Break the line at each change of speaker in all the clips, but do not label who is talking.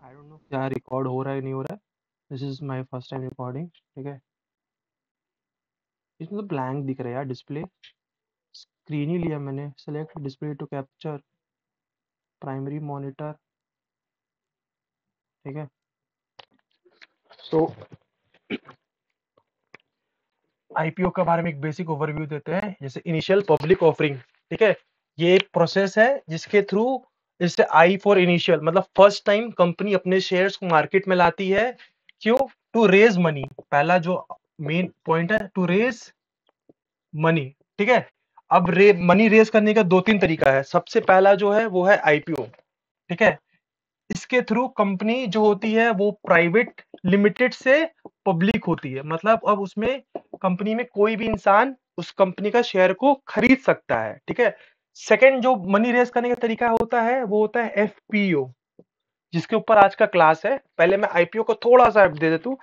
I don't know क्या record हो रहा है नहीं हो रहा है। This is my first time recording. ठीक है, इसमें तो ब्लैंक दिख रहा है यार। डिस्प्ले स्क्रीन ही लिया मैंने। Select display to capture primary monitor. ठीक है, सो आईपीओ के बारे में एक बेसिक ओवरव्यू देते हैं। जैसे इनिशियल पब्लिक ऑफरिंग, ठीक है, ये एक प्रोसेस है जिसके थ्रू, जैसे आई फॉर इनिशियल मतलब फर्स्ट टाइम कंपनी अपने शेयर्स को मार्केट में लाती है। क्यों? To raise money. पहला जो मेन पॉइंट है, टू रेज मनी। ठीक है, अब मनी रेज करने का दो तीन तरीका है। सबसे पहला जो है वो है आईपीओ। ठीक है, इसके थ्रू कंपनी जो होती है वो प्राइवेट लिमिटेड से पब्लिक होती है। मतलब अब उसमें कंपनी में कोई भी इंसान उस कंपनी का शेयर को खरीद सकता है। ठीक है, सेकंड जो मनी रेज करने का तरीका होता है वो होता है एफपीओ, जिसके ऊपर आज का क्लास है। पहले मैं आईपीओ को थोड़ा सा दे देता हूं,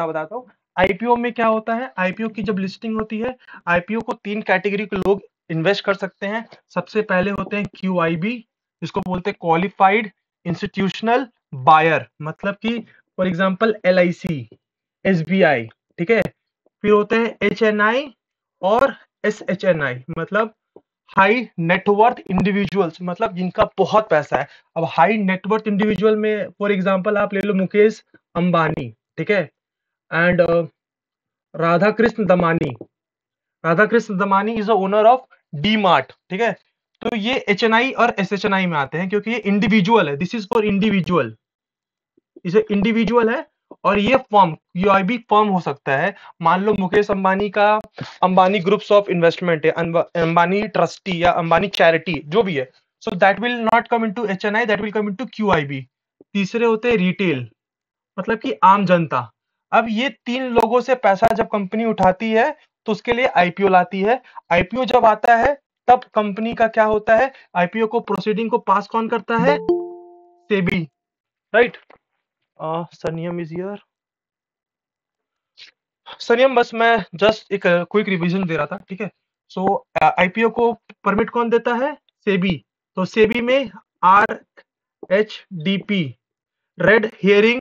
बताता हूँ। आईपीओ में क्या होता है। आईपीओ की जब लिस्टिंग होती है, आईपीओ को तीन कैटेगरी के लोग इन्वेस्ट कर सकते हैं। सबसे पहले होते हैं क्यूआईबी, जिसको बोलते हैं क्वालिफाइड इंस्टीट्यूशनल बायर, मतलब कि फॉर एग्जांपल एलआईसी, एसबीआई। ठीक है, फिर होते हैं एचएनआई और एसएचएनआई, मतलब हाई नेटवर्थ इंडिविजुअल्स, मतलब जिनका बहुत पैसा है। अब हाई नेटवर्थ इंडिविजुअल में फॉर एग्जांपल आप ले लो मुकेश अंबानी। ठीक है, and Radha Krishna Damani. Radha Krishna Damani is the owner of D mart. ठीक है, तो ये एचएनआई और एसएचएनआई में आते हैं क्योंकि ये इंडिविजुअल है। दिस इज फॉर इंडिविजुअल, इसे इंडिविजुअल है। और ये फर्म यूआईबी फर्म हो सकता है। मान लो मुकेश अंबानी का अंबानी ग्रुप्स ऑफ इन्वेस्टमेंट है, अंबानी ट्रस्टी या अंबानी चैरिटी, जो भी है, so that will not come into HNI, that will come into QIB. तीसरे होते हैं रिटेल, मतलब कि आम जनता। अब ये तीन लोगों से पैसा जब कंपनी उठाती है तो उसके लिए आईपीओ लाती है। आईपीओ जब आता है तब कंपनी का क्या होता है, आईपीओ को प्रोसीडिंग को पास कौन करता है? SEBI, right. Saniyam is here. Saniyam, बस मैं जस्ट एक क्विक रिवीजन दे रहा था। ठीक है, सो आईपीओ को परमिट कौन देता है? सेबी। तो सेबी में R H D P, red herring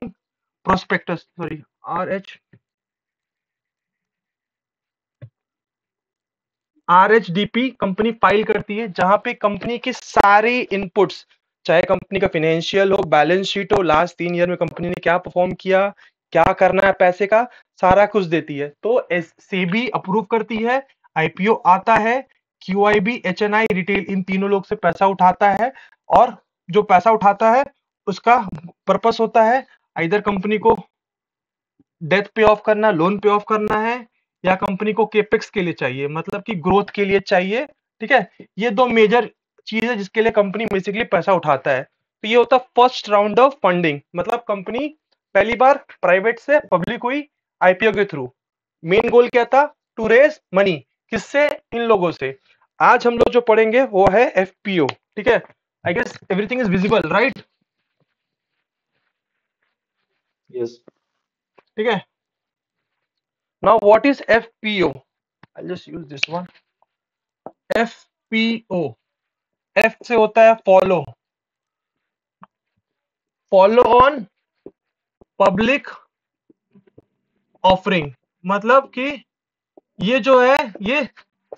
prospectus, sorry, R H D P company file करती है, जहां पे कंपनी के सारे इनपुट्स, चाहे कंपनी का फाइनेंशियल हो, बैलेंस शीट हो, लास्ट 3 ईयर में कंपनी ने क्या परफॉर्म किया, क्या करना है पैसे का, सारा कुछ देती है। तो सेबी अप्रूव करती है, आईपीओ आता है, क्यूआईबी, एचएनआई, रिटेल, इन तीनों लोग से पैसा उठाता है। और जो पैसा उठाता है उसका पर्पस होता है इधर कंपनी को डेथ पे ऑफ करना, लोन पे ऑफ करना है, या कंपनी को केपेक्स के लिए चाहिए, मतलब कि ग्रोथ के लिए चाहिए। ठीक है, ये दो मेजर चीज है जिसके लिए कंपनी बेसिकली पैसा उठाता है। तो ये होता है फर्स्ट राउंड ऑफ फंडिंग, मतलब कंपनी पहली बार प्राइवेट से पब्लिक हुई आईपीओ के थ्रू। मेन गोल क्या था? To raise money. किससे? इन लोगों से। आज हम लोग जो पढ़ेंगे वो है एफपीओ। ठीक है, I guess everything is visible, right?
Yes.
ठीक है, now what is FPO? I just use this one. FPO, F से होता है follow, follow on public offering, मतलब कि ये जो है ये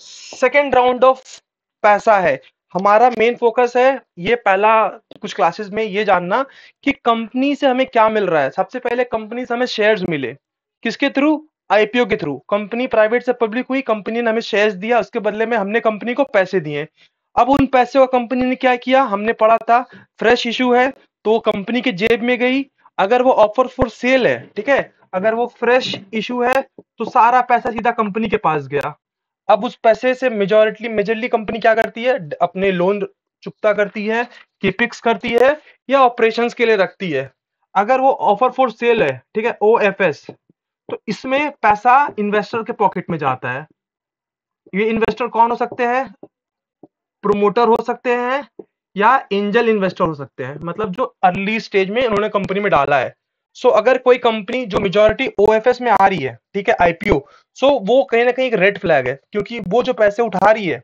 सेकेंड राउंड ऑफ पैसा है। हमारा मेन फोकस है ये पहला कुछ क्लासेस में ये जानना कि कंपनी से हमें क्या मिल रहा है। सबसे पहले कंपनी से हमें शेयर्स मिले, किसके थ्रू? आईपीओ के थ्रू। कंपनी प्राइवेट से पब्लिक हुई, कंपनी ने हमें शेयर्स दिया, उसके बदले में हमने कंपनी को पैसे दिए। अब उन पैसे को कंपनी ने क्या किया, हमने पढ़ा था, फ्रेश इशू है तो कंपनी के जेब में गई। अगर वो ऑफर फॉर सेल है, ठीक है, अगर वो फ्रेश इशू है तो सारा पैसा सीधा कंपनी के पास गया। अब उस पैसे से मेजरली कंपनी क्या करती है? अपने लोन चुकता करती है, केपिक्स करती है, या ऑपरेशंस के लिए रखती है। अगर वो ऑफर फॉर सेल है, ठीक है, ओएफएस, तो इसमें पैसा इन्वेस्टर के पॉकेट में जाता है। ये इन्वेस्टर कौन हो सकते हैं? प्रोमोटर हो सकते हैं या एंजल इन्वेस्टर हो सकते हैं, मतलब जो अर्ली स्टेज में उन्होंने कंपनी में डाला है। सो अगर कोई कंपनी जो मेजॉरिटी ओएफएस में आ रही है, ठीक है, आईपीओ, सो वो कहीं ना कहीं एक रेड फ्लैग है, क्योंकि वो जो पैसे उठा रही है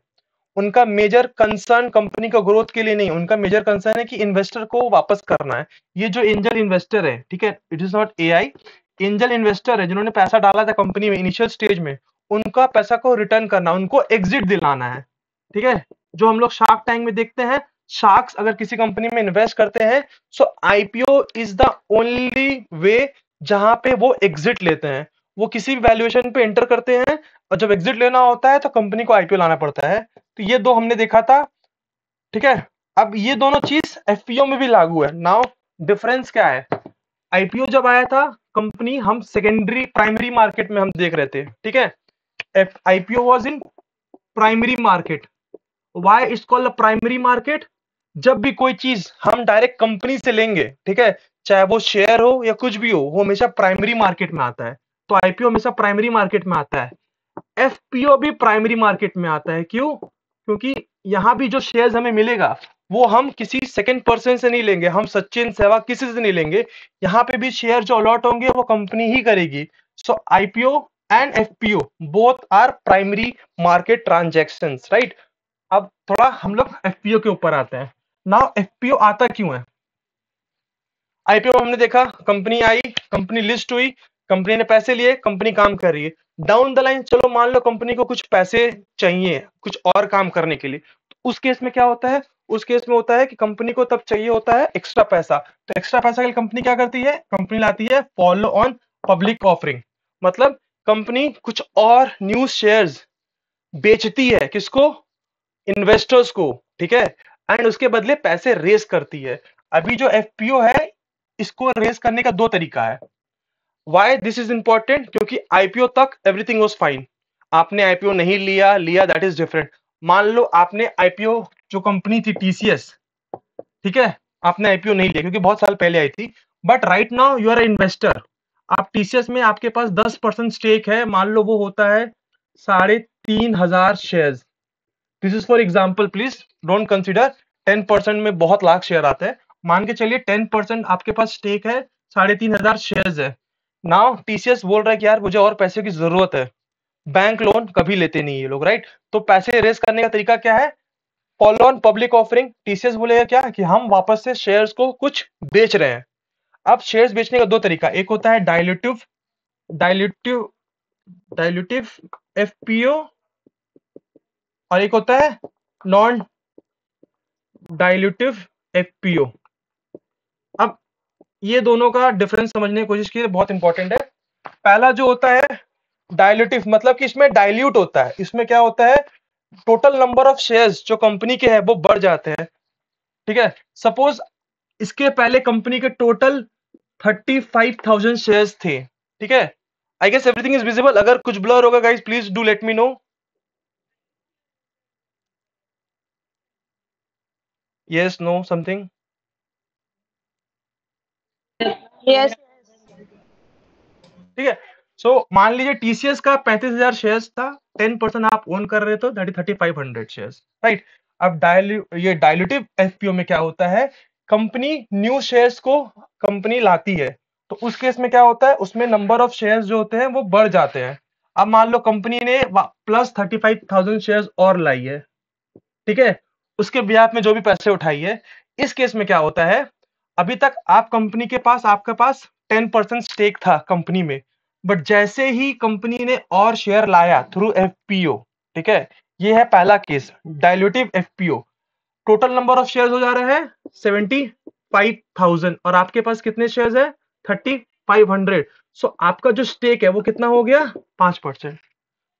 उनका मेजर कंसर्न कंपनी का ग्रोथ के लिए नहीं, उनका मेजर कंसर्न है कि इन्वेस्टर को वापस करना है। ये जो एंजल इन्वेस्टर है, ठीक है, it is not AI, angel investor है जिन्होंने पैसा डाला था कंपनी में इनिशियल स्टेज में, उनका पैसा को रिटर्न करना, उनको एग्जिट दिलाना है। ठीक है, जो हम लोग शार्क टैंक में देखते हैं, शार्क्स अगर किसी कंपनी में इन्वेस्ट करते हैं, so IPO is the only way जहां पे वो एग्जिट लेते हैं। वो किसी भी वैल्यूएशन पे एंटर करते हैं और जब एग्जिट लेना होता है तो कंपनी को आईपीओ लाना पड़ता है। तो ये दो हमने देखा था। ठीक है, अब ये दोनों चीज एफपीओ में भी लागू है। नाउ डिफरेंस क्या है? आईपीओ जब आया था कंपनी, हम सेकेंडरी प्राइमरी मार्केट में हम देख रहे थे। ठीक है, IPO was in primary market. Why it's called primary market? जब भी कोई चीज हम डायरेक्ट कंपनी से लेंगे, ठीक है, चाहे वो शेयर हो या कुछ भी हो, वो हमेशा प्राइमरी मार्केट में आता है। तो आईपीओ हमेशा प्राइमरी मार्केट में आता है। एफपीओ भी प्राइमरी मार्केट में आता है। क्यों? क्योंकि यहां भी जो शेयर्स हमें मिलेगा वो हम किसी सेकंड पर्सन से नहीं लेंगे, हम सचिन सहवाग किसी से नहीं लेंगे। यहाँ पे भी शेयर जो अलॉट होंगे वो कंपनी ही करेगी। So IPO and FPO both are primary market transactions, right. अब थोड़ा हम लोग एफपीओ के ऊपर आते हैं। नाउ एफपीओ आता क्यों है? आईपीओ हमने देखा, कंपनी आई, कंपनी लिस्ट हुई, कंपनी ने पैसे लिए, कंपनी काम कर रही है। डाउन द लाइन चलो मान लो कंपनी को कुछ पैसे चाहिए कुछ और काम करने के लिए, तो उस केस में क्या होता है? उस केस में होता है कि कंपनी को तब चाहिए होता है एक्स्ट्रा पैसा। तो एक्स्ट्रा पैसा के लिए कंपनी क्या करती है? कंपनी लाती है फॉलो ऑन पब्लिक ऑफरिंग। मतलब कंपनी कुछ और न्यू शेयर्स बेचती है, किसको? इन्वेस्टर्स को। ठीक है, एंड उसके बदले पैसे रेस करती है। अभी जो एफपीओ है, इसको रेस करने का दो तरीका है। Why this is important? क्योंकि आईपीओ तक एवरीथिंग वाज फाइन। आपने आईपीओ नहीं लिया, लिया दैट इज डिफरेंट। मान लो आपने आईपीओ, जो कंपनी थी टीसीएस, ठीक है, आपने आईपीओ नहीं लिया क्योंकि बहुत साल पहले आई थी, but right now you are investor. आप टीसीएस में आपके पास 10% स्टेक है, मान लो वो होता है 3,500 share. This is for example, please don't consider 10% में बहुत लाख शेयर आते हैं। मान के चलिए 10% आपके पास स्टेक है, 3,500 शेयर है। नाउ टीसीएस बोल रहा है कि यार मुझे और पैसे की जरूरत है। बैंक लोन कभी लेते नहीं ये लोग, राइट। तो पैसे रेस करने का तरीका क्या है? Follow on public offering. TCS बोलेगा क्या कि हम वापस से शेयर्स को कुछ बेच रहे हैं। अब शेयर्स बेचने का दो तरीका, एक होता है डायल्यूटिव डायल्यूटिव डायल्यूटिव एफपीओ, और एक होता है नॉन डायल्यूटिव एफपीओ। अब ये दोनों का डिफरेंस समझने की कोशिश कीजिए, बहुत इंपॉर्टेंट है। पहला जो होता है डायल्यूटिव, मतलब कि इसमें डाइल्यूट होता है। इसमें क्या होता है? टोटल नंबर ऑफ शेयर्स जो कंपनी के हैं वो बढ़ जाते हैं। ठीक है, सपोज इसके पहले कंपनी के टोटल 35,000 शेयर्स थे। ठीक है, I guess everything is visible. अगर कुछ ब्लर होगा guys please do let me know. Yes, no, something.
Yes.
ठीक है, सो मान लीजिए टीसीएस का 35,000 शेयर्स था, 10% आप ओन कर रहे तो दैट इज 3,500 शेयर्स, राइट। अब ये डायल्यूटिव एफपीओ में क्या होता है? कंपनी न्यू शेयर्स को कंपनी लाती है, तो उस केस में क्या होता है? उसमें नंबर ऑफ शेयर्स जो होते हैं वो बढ़ जाते हैं। अब मान लो कंपनी ने प्लस 35,000 शेयर्स और लाई है, ठीक है, उसके ब्याज में जो भी पैसे उठाई है। इस केस में क्या होता है? अभी तक आप कंपनी के पास, आपके पास 10% स्टेक था कंपनी में, बट जैसे ही कंपनी ने और शेयर लाया थ्रू एफपीओ, ठीक है, ये है पहला case dilutive FPO. Total number of share हो जा रहे हैं 75,000 और आपके पास कितने शेयर है? 3,500। सो आपका जो स्टेक है वो कितना हो गया? 5%।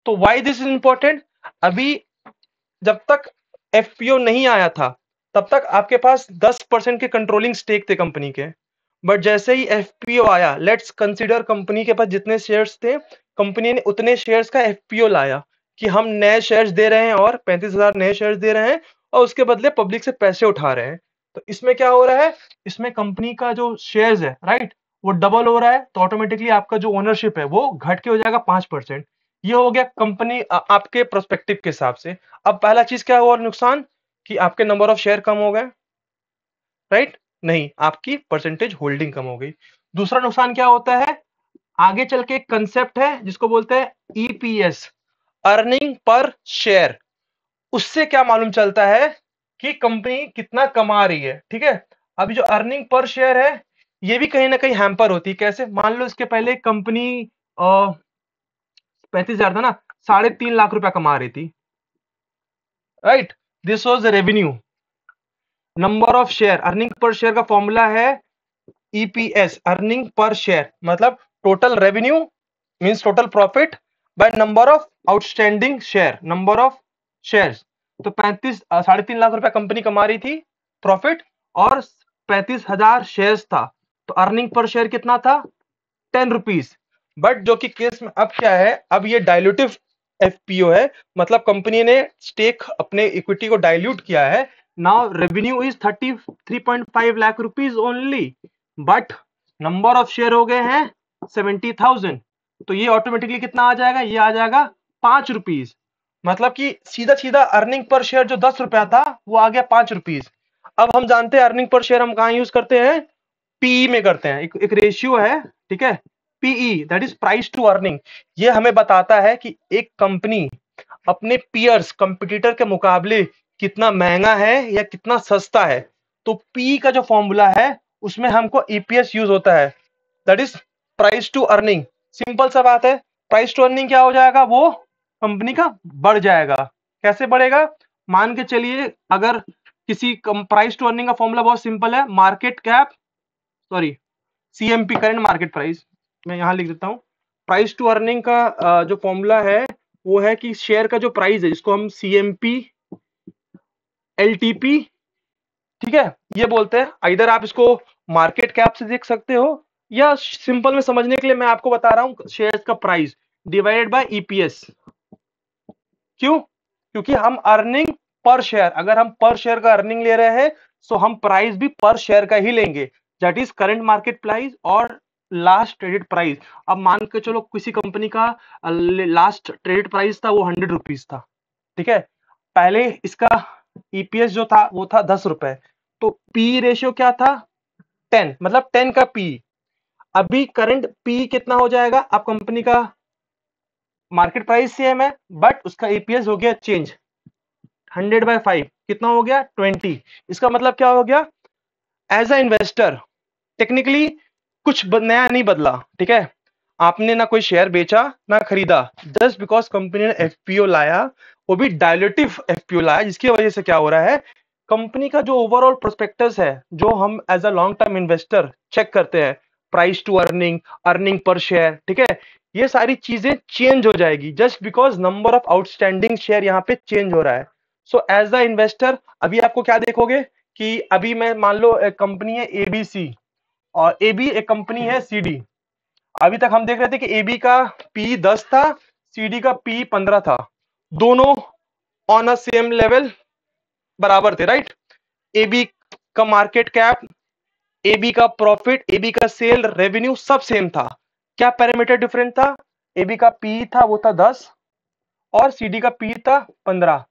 तो वाई दिस इज इंपॉर्टेंट? अभी जब तक एफपीओ नहीं आया था तब तक आपके पास 10% के कंट्रोलिंग स्टेक थे कंपनी के, बट जैसे ही एफपीओ आया, लेट्स कंसीडर कंपनी के पास जितने शेयर्स थे, कंपनी ने उतने शेयर्स का एफपीओ लाया कि हम नए शेयर्स दे रहे हैं और 35,000 नए शेयर्स दे रहे हैं और उसके बदले पब्लिक से पैसे उठा रहे हैं। तो इसमें क्या हो रहा है? इसमें कंपनी का जो शेयर्स है, राइट, वो डबल हो रहा है, तो ऑटोमेटिकली आपका जो ओनरशिप है वो घट के हो जाएगा 5%। ये हो गया कंपनी आपके प्रोस्पेक्टिव के हिसाब से। अब पहला चीज क्या हुआ नुकसान? कि आपके नंबर ऑफ शेयर कम हो गए, राइट? नहीं, आपकी परसेंटेज होल्डिंग कम हो गई। दूसरा नुकसान क्या होता है? आगे चल के एक कंसेप्ट है जिसको बोलते हैं ईपीएस, अर्निंग पर शेयर। उससे क्या मालूम चलता है कि कंपनी कितना कमा रही है। ठीक है, अभी जो अर्निंग पर शेयर है ये भी कहीं ना कहीं हैम्पर होती है। कैसे? मान लो इसके पहले कंपनी 35,000 था ना, 3.5 लाख रुपया कमा रही थी, right? This was revenue. Number of share, earning per share का फॉर्मूला है ईपीएस, अर्निंग पर शेयर, मतलब total revenue means total profit by number of outstanding share, number of shares. तो 3.5 लाख रुपया कंपनी कमा रही थी प्रॉफिट, और 35,000 शेयर्स था, तो अर्निंग पर शेयर कितना था? 10 रुपीज। बट जो कि केस में अब क्या है, अब ये डायल्यूटिव एफपीओ है, मतलब कंपनी ने स्टेक अपने इक्विटी को डाइल्यूट किया है। Now revenue is 33.5 lakh rupees only, but number of share हो गए हैं 70,000, तो ये ऑटोमेटिकली कितना आ जाएगा? ये आ जाएगा 5 रुपीज। मतलब कि सीधा सीधा अर्निंग पर शेयर जो 10 रुपया था वो आ गया 5 रुपीज। अब हम जानते हैं अर्निंग पर शेयर हम कहां यूज करते हैं? पीई में करते हैं। एक रेशियो है, ठीक है, PE, that is price to earning. ये हमें बताता है कि एक कंपनी अपने पियर्स, कंपटीटर के मुकाबले कितना महंगा है या कितना सस्ता है। तो पी का जो फॉर्मूला है उसमें हमको ईपीएस यूज होता है, that is price to earning. Simple सा बात है, प्राइस टू अर्निंग क्या हो जाएगा? वो कंपनी का बढ़ जाएगा। कैसे बढ़ेगा? मान के चलिए, अगर किसी प्राइस टू अर्निंग का फॉर्मूला बहुत सिंपल है, market cap, sorry, CMP, current market price, मैं यहां लिख देता हूं। प्राइस टू अर्निंग का जो फॉर्मूला है वो है कि शेयर का जो प्राइस है जिसको हम सीएमपी एलटीपी, ठीक है, ये बोलते हैं। इधर आप इसको मार्केट कैप से देख सकते हो, या सिंपल में समझने के लिए मैं आपको बता रहा हूं शेयर का प्राइस डिवाइडेड बाय ईपीएस। क्यों? क्योंकि हम अर्निंग पर शेयर, अगर हम पर शेयर का अर्निंग ले रहे हैं तो हम प्राइस भी पर शेयर का ही लेंगे, that is current market price और लास्ट ट्रेडेड प्राइस। अब मान के चलो किसी कंपनी का लास्ट ट्रेडेड प्राइस था वो 100 रुपीज था, ठीक है, पहले इसका ईपीएस जो था वो था 10 रुपए, तो पी रेशियो क्या था? 10, मतलब 10 का पी। अभी करंट पी कितना हो जाएगा? अब कंपनी का मार्केट प्राइस सेम है बट उसका ईपीएस हो गया चेंज, 100/5 कितना हो गया? 20। इसका मतलब क्या हो गया? एज अ इन्वेस्टर टेक्निकली कुछ नया नहीं बदला, ठीक है, आपने ना कोई शेयर बेचा ना खरीदा, जस्ट बिकॉज कंपनी ने एफपीओ लाया, वो भी डायल्यूटिव एफपीओ लाया, जिसकी वजह से क्या हो रहा है, कंपनी का जो ओवरऑल प्रोस्पेक्टस है, जो हम as a long term investor check करते हैं, price to earning, earning per share, ठीक है, ये सारी चीजें चेंज हो जाएगी just because number of outstanding share यहाँ पे चेंज हो रहा है। सो एज अ इन्वेस्टर अभी आपको क्या देखोगे कि अभी मैं मान लो एक कंपनी है एबीसी और एबी एक कंपनी है सीडी। अभी तक हम देख रहे थे कि एबी का पी 10 था, सीडी का पी 15 था, दोनों ऑन अ सेम लेवल बराबर थे, राइट? एबी का मार्केट कैप, एबी का प्रॉफिट, एबी का सेल रेवेन्यू सब सेम था। क्या पैरामीटर डिफरेंट था? एबी का पी था वो था 10 और सीडी का पी था 15।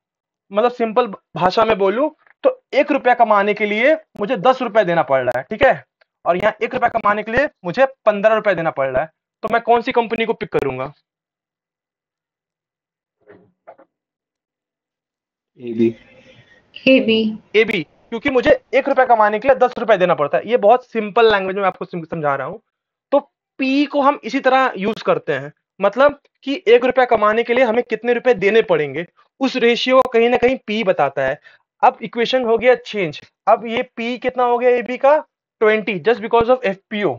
मतलब सिंपल भाषा में बोलूं तो 1 रुपया कमाने के लिए मुझे 10 रुपया देना पड़ रहा है, ठीक है, और यहाँ 1 रुपया कमाने के लिए मुझे 15 रुपया देना पड़ रहा है। तो मैं कौन सी कंपनी को पिक करूंगा?
एबी।
एबी।
एबी, क्योंकि मुझे 1 रुपया कमाने के लिए 10 रुपया देना पड़ता है। ये बहुत सिंपल लैंग्वेज में आपको समझा रहा हूं। तो पी को हम इसी तरह यूज करते हैं, मतलब कि 1 रुपया कमाने के लिए हमें कितने रुपए देने पड़ेंगे, उस रेशियो को कहीं ना कहीं पी बताता है। अब इक्वेशन हो गया चेंज, अब ये पी कितना हो गया एबी का? 20, जस्ट बिकॉज ऑफ एफपीओ।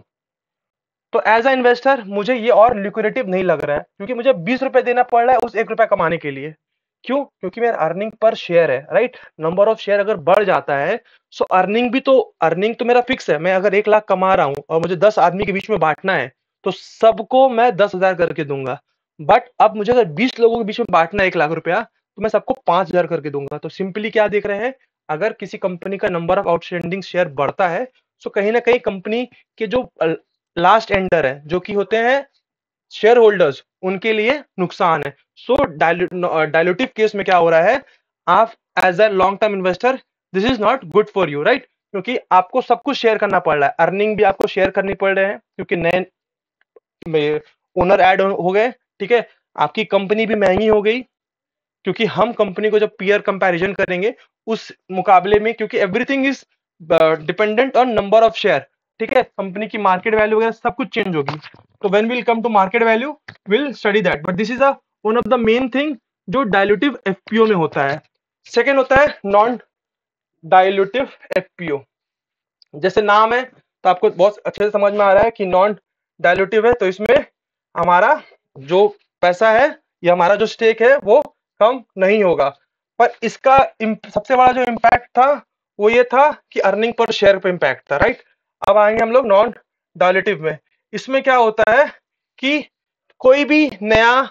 तो एज अ इन्वेस्टर मुझे ये और लिक्विडेटिव नहीं लग रहा है, क्योंकि मुझे 20 रुपए देना पड़ रहा है उस 1 रुपया कमाने के लिए। क्यों? क्योंकि मेरा अर्निंग पर शेयर है, राइट? नंबर ऑफ शेयर अगर बढ़ जाता है सो अर्निंग तो मेरा फिक्स है। मैं अगर 1 लाख कमा रहा हूं और मुझे 10 आदमी के बीच में बांटना है तो सबको मैं 10,000 करके दूंगा। बट अब मुझे अगर 20 लोगों के बीच में बांटना है 1 लाख रुपया, तो मैं सबको 5,000 करके दूंगा। तो सिंपली क्या देख रहे हैं, अगर किसी कंपनी का नंबर ऑफ आउटस्टैंडिंग शेयर बढ़ता है सो कहीं ना कहीं कंपनी के जो लास्ट एंडर है, जो कि होते हैं शेयर होल्डर्स, उनके लिए नुकसान है। सो डायल्यूटिव केस में क्या हो रहा है, आप as a long term investor this is not good for you, right? क्योंकि आपको सब कुछ शेयर करना पड़ रहा है, अर्निंग भी आपको शेयर करनी पड़ रहे हैं क्योंकि नए ओनर ऐड हो गए, ठीक है, आपकी कंपनी भी महंगी हो गई क्योंकि हम कंपनी को जब पीयर कंपैरिजन करेंगे उस मुकाबले में, क्योंकि everything is dependent on number of share, ठीक है, कंपनी की मार्केट वैल्यू वगैरह सब कुछ चेंज होगी। तो when will come to market value will study that, but this is a one of the main thing जो डायल्यूटिव एफपीओ में होता है। सेकेंड होता है नॉन डायल्यूटिव एफपीओ। जैसे नाम है तो आपको बहुत अच्छे से समझ में आ रहा है कि नॉन डायल्यूटिव है, तो इसमें हमारा जो पैसा है या हमारा जो स्टेक है वो कम नहीं होगा। पर इसका सबसे बड़ा जो इम्पैक्ट था वो ये था कि अर्निंग पर शेयर पे इम्पैक्ट था, राइट। अब आएंगे हम लोग नॉन डायल्यूटिव में। इसमें क्या होता है कि कोई भी नया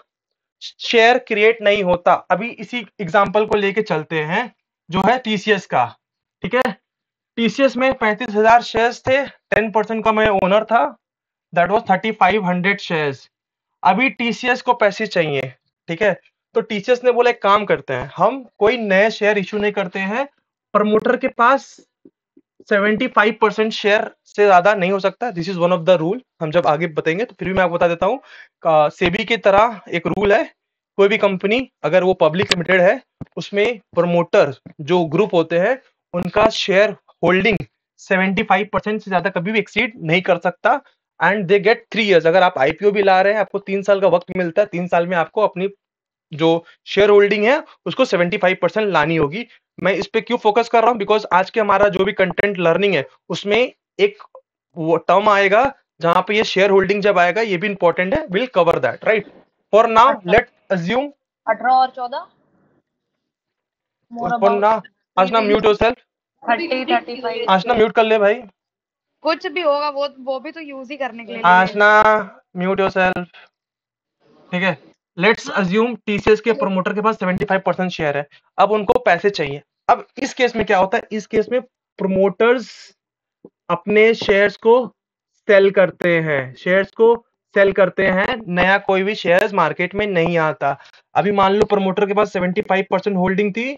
शेयर क्रिएट नहीं होता। अभी इसी एग्जांपल को लेके चलते हैं जो है टीसीएस का, ठीक है। टीसीएस में 35,000 शेयर्स थे, 10% का मैं ओनर था, दैट वाज 3500 शेयर्स। अभी टीसीएस को पैसे चाहिए, ठीक है। तो टीसीएस ने बोला एक काम करते हैं, हम कोई नए शेयर इशू नहीं करते हैं, प्रमोटर के पास 75% शेयर से ज्यादा नहीं हो सकता, this is one of the rule. हम जब आगे बताएंगे तो फिर भी मैं आपको बता देता हूँ। सेबी की तरह एक रूल है, कोई भी कंपनी अगर वो पब्लिक लिमिटेड है उसमें प्रमोटर जो ग्रुप होते हैं उनका शेयर होल्डिंग 75% से ज्यादा कभी भी एक्सीड नहीं कर सकता। एंड दे गेट 3 years, अगर आप आईपीओ भी ला रहे हैं आपको 3 साल का वक्त मिलता है, 3 साल में आपको अपनी जो शेयर होल्डिंग है उसको 75% लानी होगी। मैं इस पे क्यों फोकस कर रहा हूं, बिकॉज आज के हमारा जो भी कंटेंट लर्निंग है उसमें एक वो टर्म आएगा जहां पे ये शेयर होल्डिंग जब आएगा, ये भी इंपॉर्टेंट है, will cover that, right. For now let assume
18 और 14 more
for
about
now Aashna mute yourself,
30 35
Aashna mute कर ले भाई,
कुछ भी होगा वो भी तो यूज ही करने के लिए
आशना म्यूट योरसेल्फ, ठीक है। लेट्स अज्यूम टीसीएस के प्रमोटर के पास 75% शेयर है, अब उनको पैसे चाहिए। अब इस केस में क्या होता है, इस केस में प्रमोटर्स अपने शेयर्स को सेल करते हैं, शेयर्स को सेल करते हैं, नया कोई भी शेयर्स मार्केट में नहीं आता। अभी मान लो प्रमोटर के पास 75% होल्डिंग थी,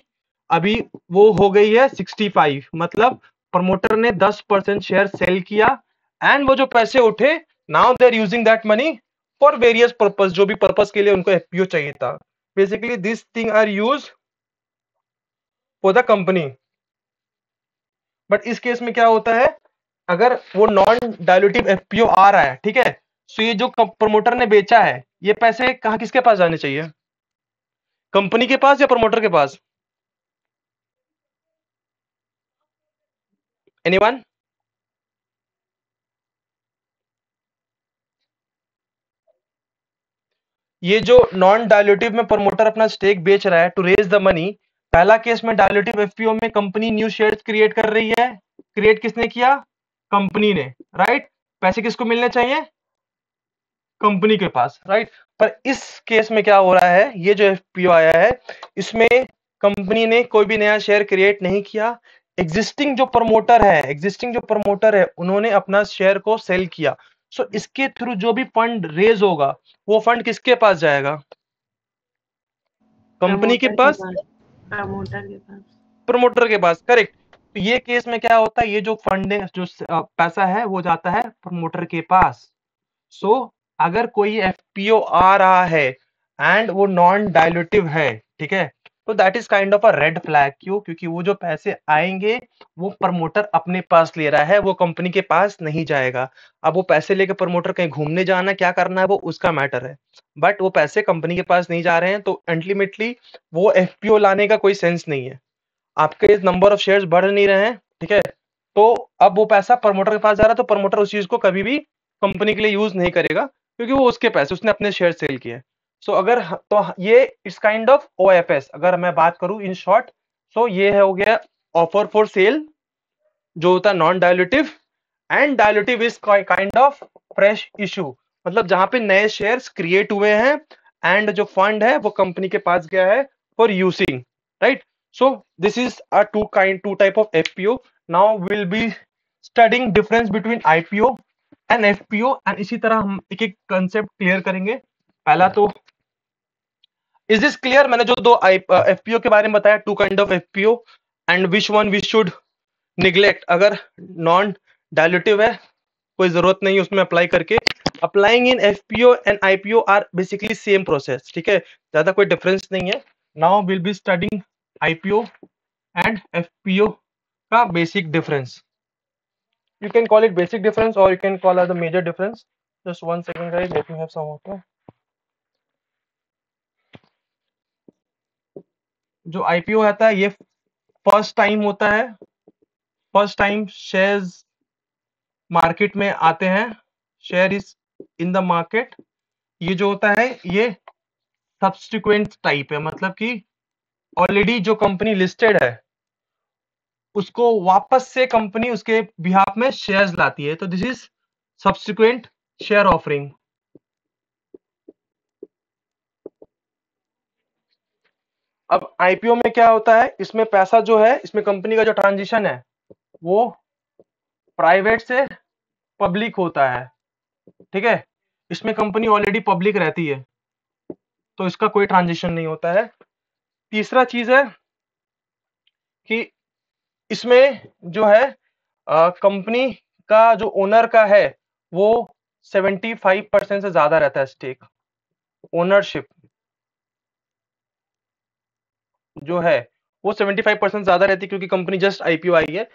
अभी वो हो गई है 65, मतलब प्रमोटर ने 10% शेयर सेल किया एंड वो जो पैसे उठे now they are using that money for various purpose, जो भी पर्पस के लिए उनको एफपीओ चाहिए था। Basically this thing are use for the company. But इस केस में क्या होता है, अगर वो नॉन डायल्यूटिव एफपीओ आ रहा है, ठीक है, सो ये जो प्रमोटर ने बेचा है ये पैसे कहाँ किसके पास जाने चाहिए, कंपनी के पास या प्रमोटर के पास, एनीवन? ये जो नॉन डायल्यूटिव में प्रमोटर अपना स्टेक बेच रहा है टू रेज द मनी, पहला केस में डायल्यूटिव एफपीओ में कंपनी न्यू शेयर्स क्रिएट कर रही है, क्रिएट किसने किया, कंपनी ने, राइट। पैसे किसको मिलने चाहिए, कंपनी के पास, राइट। पर इस केस में क्या हो रहा है, ये जो एफपीओ आया है इसमें कंपनी ने कोई भी नया शेयर क्रिएट नहीं किया, एग्जिस्टिंग जो प्रमोटर है उन्होंने अपना शेयर को सेल किया। सो इसके थ्रू जो भी फंड रेज होगा वो फंड किसके पास जाएगा, कंपनी के पास, प्रमोटर के पास, करेक्ट। तो ये केस में क्या होता है, ये जो फंड है जो पैसा है वो जाता है प्रमोटर के पास। सो अगर कोई एफपीओ आ रहा है एंड वो नॉन डायल्यूटिव है, ठीक है, तो that is kind of a red flag. क्यों, क्योंकि वो जो पैसे आएंगे वो प्रमोटर अपने पास ले रहा है, वो कंपनी के पास नहीं जाएगा। अब वो पैसे लेकर प्रमोटर कहीं घूमने जाना क्या करना है वो उसका मैटर है, बट वो पैसे कंपनी के पास नहीं जा रहे हैं, तो अल्टीमेटली वो एफपीओ लाने का कोई सेंस नहीं है, आपके नंबर ऑफ शेयर्स बढ़ नहीं रहे हैं, ठीक है। तो अब वो पैसा प्रमोटर के पास जा रहा है, तो प्रमोटर उस चीज को कभी भी कंपनी के लिए यूज नहीं करेगा क्योंकि वो उसके पैसे, उसने अपने शेयर सेल किए। सो अगर तो ये इट्स काइंड ऑफ ओएफएस, अगर मैं बात करूं इन शॉर्ट, सो ये हो गया ऑफर फॉर सेल जो होता है non dilutive, and dilutive is kind of fresh issue, मतलब जहां पे नए शेयर्स क्रिएट हुए हैं एंड जो फंड है वो कंपनी के पास गया है for using, right. So this is a two type of FPO. Now will be studying difference between IPO and FPO, and इसी तरह हम एक एक कंसेप्ट क्लियर करेंगे। पहला तो इज दिस क्लियर, मैंने जो दो एफपीओ के बारे में बताया, two kind of FPO, and which one we should neglect, अगर नॉन डायल्यूटिव है कोई जरूरत नहीं है उसमें अप्लाई करके। Applying in FPO and IPO are basically same process, ठीक है, ज्यादा कोई डिफरेंस नहीं है। Now will be studying IPO and FPO का basic difference. You can call it basic difference or you can call it the major difference. Just 1 second guys, let me have some water. जो IPO आता है ये first time होता है, first time shares market में आते हैं, share is in the market. ये जो होता है ये सब्सिक्वेंट टाइप है, मतलब कि ऑलरेडी जो कंपनी लिस्टेड है उसको वापस से कंपनी उसके बिहाफ में शेयर्स लाती है, तो this is subsequent share offering. अब आईपीओ में क्या होता है, इसमें पैसा जो है, इसमें कंपनी का जो ट्रांजिशन है वो प्राइवेट से पब्लिक होता है. ठीक है, इसमें कंपनी ऑलरेडी पब्लिक रहती है तो इसका कोई ट्रांजिशन नहीं होता है. तीसरा चीज है कि इसमें जो है कंपनी का जो ओनर का है वो 75% से ज्यादा रहता है स्टेक, ओनरशिप जो है वो 75% ज्यादा रहती है क्योंकि कंपनी जस्ट आईपीओ आई है.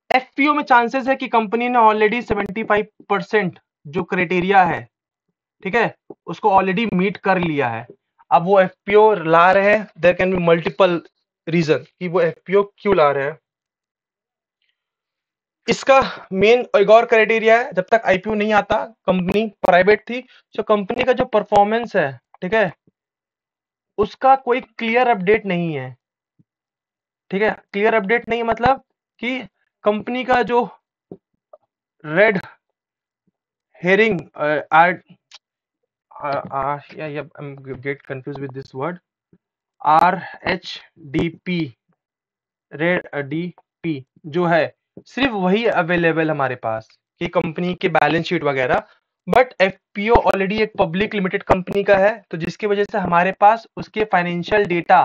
एफपीओ में चांसेस है कि कंपनी ने ऑलरेडी 75% जो क्राइटेरिया है, ठीक है, उसको ऑलरेडी मीट कर लिया है. अब वो एफपीओ ला रहे हैं, there can be multiple reason कि वो एफपीओ क्यों ला रहे हैं. इसका मेन एक और क्राइटेरिया है, जब तक आईपीओ नहीं आता कंपनी प्राइवेट थी, तो कंपनी का जो परफॉर्मेंस है, ठीक है, उसका कोई क्लियर अपडेट नहीं है. ठीक है, क्लियर अपडेट नहीं मतलब कि कंपनी का जो red herring I'm get confused with this word, RHDP, red DP जो है सिर्फ वही अवेलेबल हमारे पास कि कंपनी के बैलेंस शीट वगैरह. बट एफपीओ ऑलरेडी एक पब्लिक लिमिटेड कंपनी का है, तो जिसकी वजह से हमारे पास उसके financial data,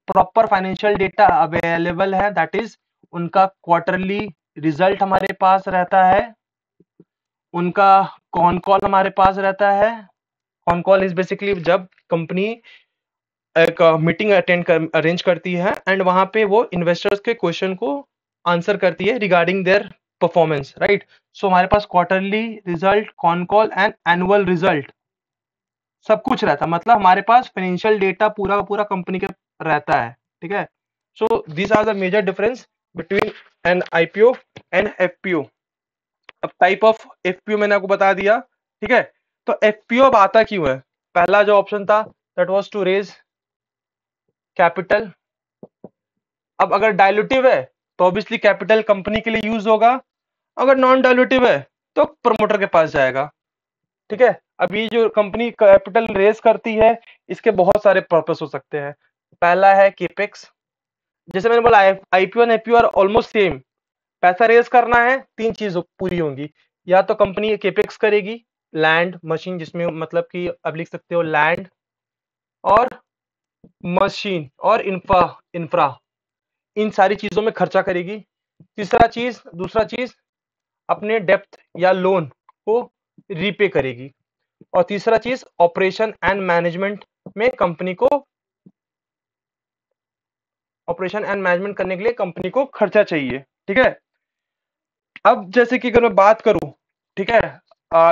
proper financial data available है. दैट इज उनका क्वार्टरली रिजल्ट हमारे पास रहता है, उनका कॉन कॉल हमारे पास रहता है. कॉन कॉल इज बेसिकली जब कंपनी एक मीटिंग अरेंज करती है एंड वहां पे वो इन्वेस्टर्स के क्वेश्चन को आंसर करती है regarding their performance, right. So हमारे पास quarterly result, con call and annual result सब कुछ रहता है, मतलब हमारे पास फाइनेंशियल डेटा पूरा का पूरा कंपनी का रहता है. ठीक है, so these are the major difference between an IPO and FPO. अब टाइप ऑफ एफपीओ मैंने आपको बता दिया. ठीक है, तो एफपीओ अब आता क्यों है. पहला जो ऑप्शन था that was to raise capital. अब अगर डायलूटिव है तो ऑब्वियसली कैपिटल कंपनी के लिए यूज होगा, अगर नॉन डायलूटिव है तो प्रमोटर के पास जाएगा. ठीक है, अब ये जो कंपनी कैपिटल रेज करती है इसके बहुत सारे पर्पस हो सकते हैं. पहला है केपेक्स. जैसे मैंने बोला आईपीओ और एफपीओ आर ऑलमोस्ट सेम. पैसा रेज करना है, तीन चीज पूरी होंगी. या तो कंपनी केपेक्स करेगी, लैंड मशीन, जिसमें मतलब कि अब लिख सकते हो लैंड और मशीन और इंफ्रा इन सारी चीजों में खर्चा करेगी. दूसरा चीज अपने डेप्थ या लोन को रीपे करेगी. और तीसरा चीज ऑपरेशन एंड मैनेजमेंट में कंपनी को ऑपरेशन एंड मैनेजमेंट करने के लिए कंपनी को खर्चा चाहिए. ठीक है, अब जैसे कि अगर मैं बात करूं, ठीक है,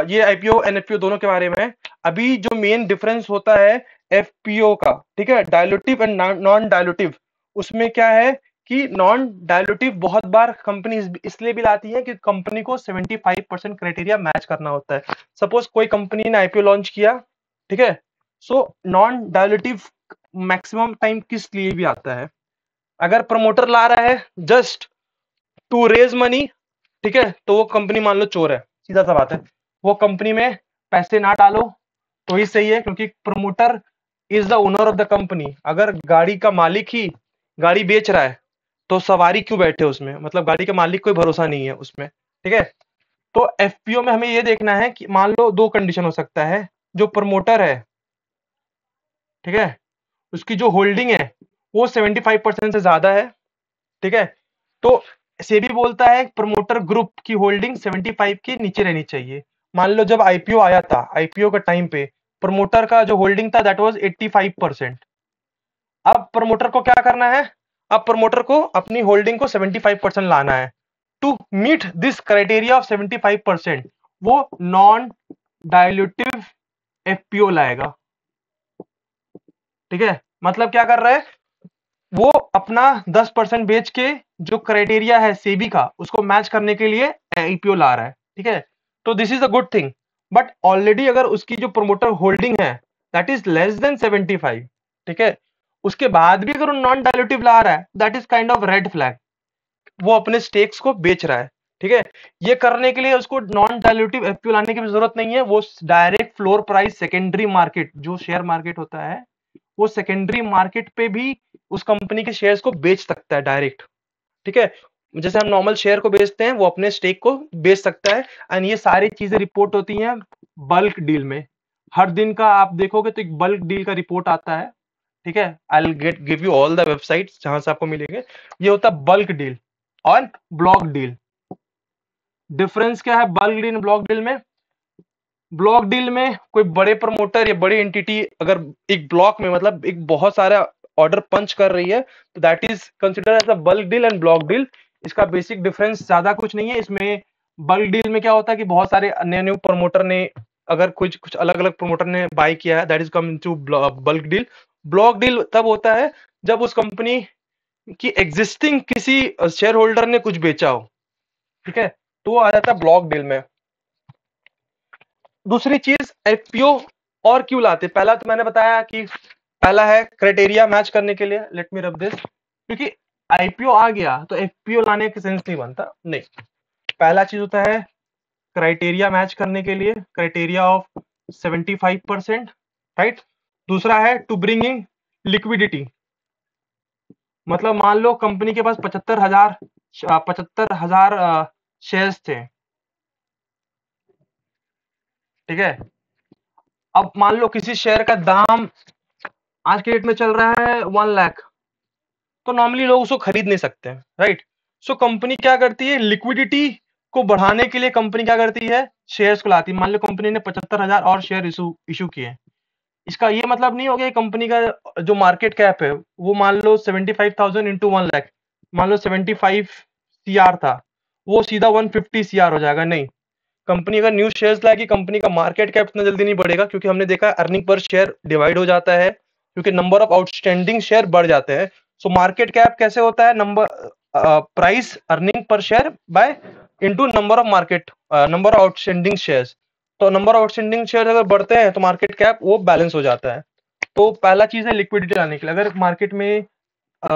ये आईपीओ एनएफपीओ दोनों के बारे में. अभी जो मेन डिफरेंस होता है एफपीओ का, ठीक है, डायलूटिव एंड नॉन डायलूटिव, उसमें क्या है कि नॉन डायलूटिव बहुत बार कंपनी इसलिए भी लाती है कि कंपनी को 75% क्राइटेरिया मैच करना होता है. सपोज कोई कंपनी ने आईपीओ लॉन्च किया, ठीक है, so non dilutive maximum time किस लिए भी आता है, अगर प्रमोटर ला रहा है जस्ट टू रेज मनी, ठीक है, तो वो कंपनी मान लो चोर है, सीधा सा बात है. वो कंपनी में पैसे ना डालो तो ही सही है, क्योंकि promoter is the owner of the company. अगर गाड़ी का मालिक ही गाड़ी बेच रहा है तो सवारी क्यों बैठे उसमें, मतलब गाड़ी के मालिक कोई भरोसा नहीं है उसमें. ठीक है, तो एफपीओ में हमें ये देखना है कि मान लो दो कंडीशन हो सकता है. जो प्रमोटर है, ठीक है, उसकी जो होल्डिंग है वो 75% से ज्यादा है. ठीक है, तो सेबी बोलता है प्रमोटर ग्रुप की होल्डिंग 75 के नीचे रहनी चाहिए. मान लो जब आईपीओ आया था, आईपीओ के टाइम पे प्रमोटर का जो होल्डिंग था दैट वाज 85%. अब प्रमोटर को क्या करना है, अब प्रमोटर को अपनी होल्डिंग को 75% लाना है। To meet this criteria of 75% वो नॉन डायल्यूटिव एफपीओ लाएगा। ठीक है, मतलब क्या कर रहा है, वो अपना 10% बेच के जो क्राइटेरिया है सेबी का उसको मैच करने के लिए आईपीओ ला रहा है। ठीक है, तो this is a good thing. But already अगर उसकी जो प्रमोटर होल्डिंग है दैट इज लेस देन 75, ठीक है, उसके बाद भी अगर वो नॉन डायल्यूटिव ला रहा है that is kind of red flag, वो अपने स्टेक्स को बेच रहा है। ठीक है, ये करने के लिए उसको नॉन डायल्यूटिव एफपीओ लाने की भी जरूरत नहीं है, वो direct floor price secondary market जो शेयर मार्केट होता है वो सेकेंडरी मार्केट पे भी उस कंपनी के शेयर्स को बेच सकता है डायरेक्ट। ठीक है, जैसे हम नॉर्मल शेयर को बेचते हैं वो अपने स्टेक को बेच सकता है। एंड ये सारी चीजें रिपोर्ट होती हैं बल्क डील में। हर दिन का आप देखोगे तो एक बल्क डील का रिपोर्ट आता है। ठीक है, I get give you all the websites जहां से आपको मिलेंगे। ये होता है बल्क डील और ब्लॉक डील। डिफरेंस क्या है बल्क डील ब्लॉक डील में? ब्लॉक डील में कोई बड़े प्रमोटर या बड़ी एंटिटी अगर एक ब्लॉक में मतलब एक बहुत सारा ऑर्डर पंच कर रही है तो that is consider as a bulk deal and block deal. इसका बेसिक डिफरेंस ज्यादा कुछ नहीं है इसमें। बल्क डील में क्या होता है कि बहुत सारे अन्य न्यू प्रमोटर ने अगर कुछ कुछ अलग अलग प्रमोटर ने बाय किया है that is come to bulk deal. Block deal तब होता है जब उस कंपनी की एग्जिस्टिंग किसी शेयर होल्डर ने कुछ बेचा हो। ठीक है, तो वो आ जाता है ब्लॉक डील में। दूसरी चीज एफपीओ और क्यों लाते, पहला तो मैंने बताया कि पहला है क्राइटेरिया मैच करने के लिए, लेट मी रब दिस, क्योंकि आईपीओ आ गया तो एफपीओ लाने का सेंस नहीं बनता, नहीं। पहला चीज होता है क्राइटेरिया मैच करने के लिए, क्राइटेरिया ऑफ 75%, राइट। दूसरा है टू ब्रिंगिंग लिक्विडिटी, मतलब मान लो कंपनी के पास 75,000 शेयर्स थे। ठीक है, अब मान लो किसी शेयर का दाम आज के डेट में चल रहा है 1 लाख, तो नॉर्मली लोग उसको खरीद नहीं सकते, राइट। सो कंपनी क्या करती है, लिक्विडिटी को बढ़ाने के लिए कंपनी क्या करती है, शेयर्स को लाती है। मान लो कंपनी ने 75,000 और शेयर इशू किए, इसका ये मतलब नहीं हो गया कंपनी का जो मार्केट कैप है वो मान लो 75,000 इंटू 1 लाख, मान लो 75 CR था, वो सीधा 150 CR हो जाएगा, नहीं। कंपनी अगर न्यू शेयर्स लाएगी कंपनी का मार्केट कैप इतना जल्दी नहीं बढ़ेगा, क्योंकि हमने देखा अर्निंग पर शेयर डिवाइड हो जाता है क्योंकि नंबर ऑफ आउटस्टैंडिंग शेयर बढ़ जाते हैं। सो मार्केट कैप कैसे होता है, number price earning per share by into number of market number of outstanding shares. तो नंबर ऑफ आउटस्टैंडिंग शेयर अगर बढ़ते हैं तो मार्केट कैप वो बैलेंस हो जाता है। तो पहला चीज है लिक्विडिटी लाने के लिए, अगर मार्केट में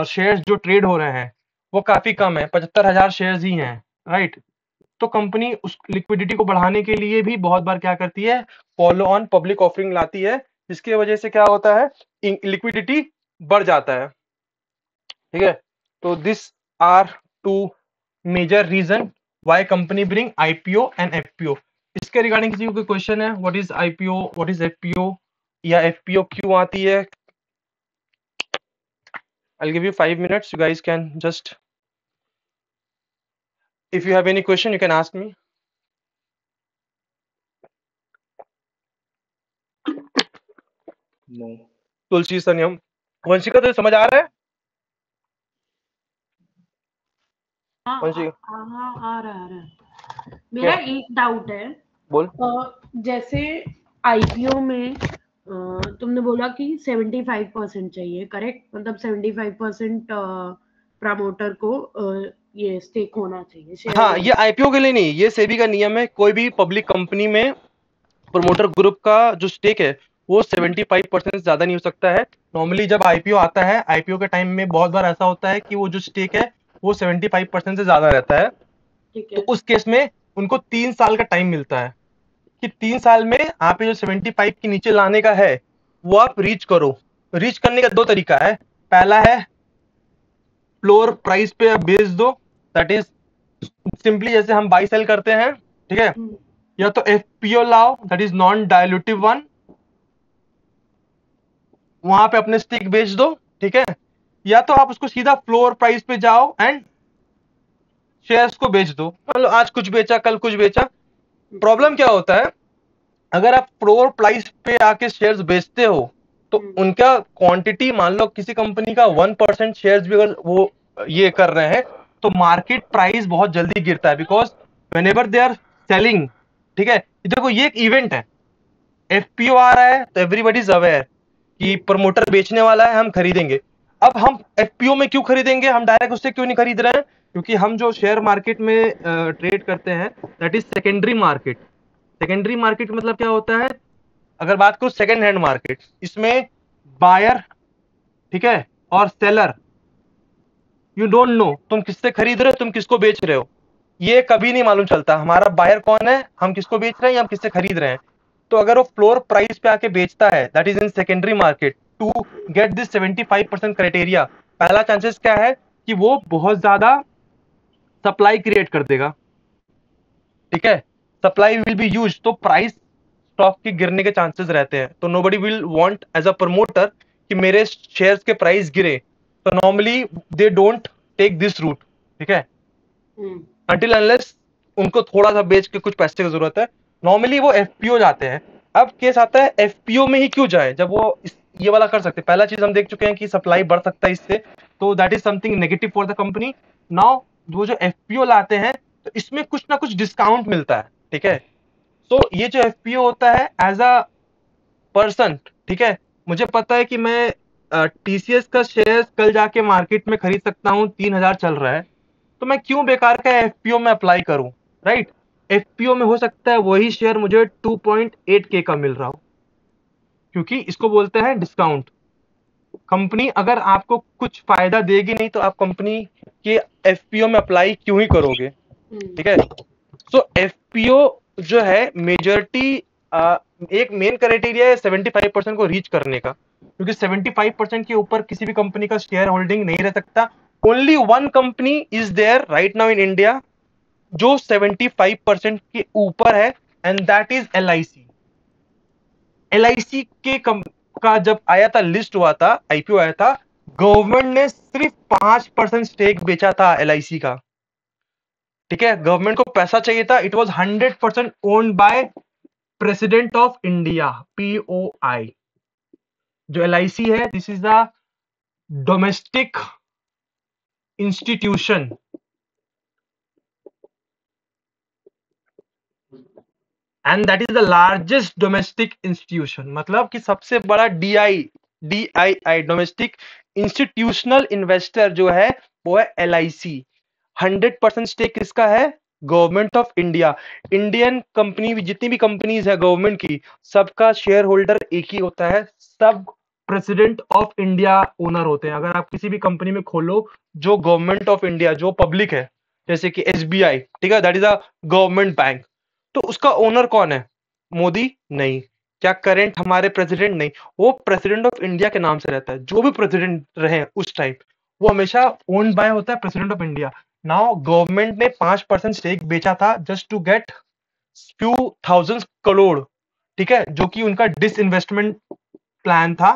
शेयर्स जो ट्रेड हो रहे हैं वो काफी कम है, 75,000 शेयर्स ही हैं, राइट, तो कंपनी उस लिक्विडिटी को बढ़ाने के लिए भी बहुत बार क्या करती है, फॉलो ऑन पब्लिक ऑफरिंग लाती है, जिसकी वजह से क्या होता है, लिक्विडिटी बढ़ जाता है। ठीक है, तो this are two major reason why company bring IPO and FPO. इसके रिगार्डिंग किसी को कोई क्वेश्चन है, what is IPO, what is FPO, या एफपीओ क्यों आती है? I'll give you 5 minutes, you guys can just, if you have any question you can ask me.
No
Tulsi Saniyam, Vanshika तो समझ आ रहा है?
हाँ
वंशिका
आ रहा है। मेरा एक डाउट है,
बोल।
जैसे आईपीओ में तुमने बोला कि 75% चाहिए, करेक्ट? मतलब 75% प्रमोटर को ये स्टेक होना चाहिए शेयर।
हाँ, ये आईपीओ के लिए नहीं, ये सेबी का नियम है, कोई भी पब्लिक कंपनी में प्रमोटर ग्रुप का जो स्टेक है वो 75% से ज्यादा नहीं हो सकता है। नॉर्मली जब आईपीओ आता है, आईपीओ के टाइम में बहुत बार ऐसा होता है कि वो जो स्टेक है वो 75% से ज्यादा रहता है।
ठीक
तो
है,
उस केस में उनको 3 साल का टाइम मिलता है कि 3 साल में आप जो 75 के नीचे लाने का है वो आप रीच करो। रीच करने का दो तरीका है, पहला है फ्लोर प्राइस पे आप बेच दो, दैट इज सिंपली जैसे हम बाई सेल करते हैं, ठीक है, या तो एफपीओ लाओ दैट इज नॉन डायल्यूटिव वन, वहां पे अपने स्टिक बेच दो, ठीक है, या तो आप उसको सीधा फ्लोर प्राइस पे जाओ एंड शेयर्स को बेच दो, मतलब आज कुछ बेचा कल कुछ बेचा। प्रॉब्लम क्या होता है, अगर आप फ्लोर प्राइस पे आके शेयर्स बेचते हो तो उनका क्वांटिटी, मान लो किसी कंपनी का 1% शेयर्स भी अगर वो ये कर रहे हैं तो मार्केट प्राइस बहुत जल्दी गिरता है, because whenever they are selling, ठीक है, देखो ये एक इवेंट है, एफपीओ आ रहा है तो एवरीबॉडी इज अवेयर कि प्रमोटर बेचने वाला है, हम खरीदेंगे। अब हम एफपीओ में क्यों खरीदेंगे, हम डायरेक्ट उससे क्यों नहीं खरीद रहे हैं, क्योंकि हम जो शेयर मार्केट में ट्रेड करते हैं that is secondary market. Secondary market मतलब क्या होता है, अगर बात करो सेकेंड हैंड मार्केट, इसमें बायर, ठीक है, और सेलर, यू डोंट नो तुम किससे खरीद रहे हो, तुम किसको बेच रहे हो, ये कभी नहीं मालूम चलता हमारा बायर कौन है, हम किसको बेच रहे हैं या हम किससे खरीद रहे हैं। तो अगर वो फ्लोर प्राइस पे आके बेचता है that is in secondary market, to get this 75% criteria, पहला चांसेस क्या है कि वो बहुत ज्यादा सप्लाई क्रिएट कर देगा, ठीक है, सप्लाई विल बी यूज, तो प्राइस स्टॉक के गिरने के चांसेस रहते हैं। तो nobody will want as a promoter कि मेरे शेयर्स के प्राइस गिरे, तो normally they don't take this route, ठीक है, अनटिल अनलेस उनको थोड़ा सा बेच के कुछ पैसे की जरूरत है, नॉर्मली वो एफपीओ जाते हैं। अब केस आता है एफपीओ में ही क्यों जाए जब वो ये वाला कर सकते हैं। पहला चीज हम देख चुके हैं कि सप्लाई बढ़ सकता है इससे, तो that is something negative for the company. Now वो जो एफपीओ लाते हैं तो इसमें कुछ ना कुछ डिस्काउंट मिलता है, ठीक है। तो ये जो एफपीओ होता है एज अ पर्सन, ठीक है, मुझे पता है कि मैं टीसीएस का शेयर कल जाके मार्केट में खरीद सकता हूँ, 3,000 चल रहा है, तो मैं क्यों बेकार का एफपीओ में अप्लाई करूं, राइट। एफपीओ में हो सकता है वही शेयर मुझे 2.8K का मिल रहा हो, क्योंकि इसको बोलते हैं डिस्काउंट। कंपनी अगर आपको कुछ फायदा देगी नहीं तो आप कंपनी के एफपीओ में अप्लाई क्यों ही करोगे, ठीक है। सो एफपीओ जो है मेजॉरिटी, एक मेन क्राइटेरिया है 75% को रीच करने का, क्योंकि 75% के ऊपर किसी भी कंपनी का शेयर होल्डिंग नहीं रह सकता। Only one company is there right now in India जो 75% के ऊपर है, and that is LIC. LIC के का जब आया था, लिस्ट हुआ था, आईपीओ आया था, गवर्नमेंट ने सिर्फ 5% स्टेक बेचा था एलआईसी का, ठीक है। गवर्नमेंट को पैसा चाहिए था, it was 100% owned by president of India, POI. जो एलआईसी है this is the domestic institution, and that is the largest domestic institution, मतलब कि सबसे बड़ा डीआईआई डोमेस्टिक इंस्टीट्यूशनल इन्वेस्टर जो है वो है एलआईसी। 100% स्टेक किसका है, government of India. Indian company जितनी भी कंपनीज है गवर्नमेंट की, सबका शेयर होल्डर एक ही होता है, सब प्रेसिडेंट ऑफ इंडिया ओनर होते हैं। अगर आप किसी भी कंपनी में खोलो जो गवर्नमेंट ऑफ इंडिया, जो पब्लिक है, जैसे कि एसबीआई, ठीक है, that is a government bank, तो उसका ओनर कौन है, मोदी नहीं, क्या करेंट हमारे प्रेसिडेंट नहीं, वो प्रेसिडेंट ऑफ इंडिया के नाम से रहता है। जो भी प्रेसिडेंट रहे उस टाइम वो हमेशा ओन्ड बाय होता है president of India. Now government ने 5% स्टेक बेचा था just to get few thousand crore, ठीक है, जो कि उनका डिसइन्वेस्टमेंट प्लान था,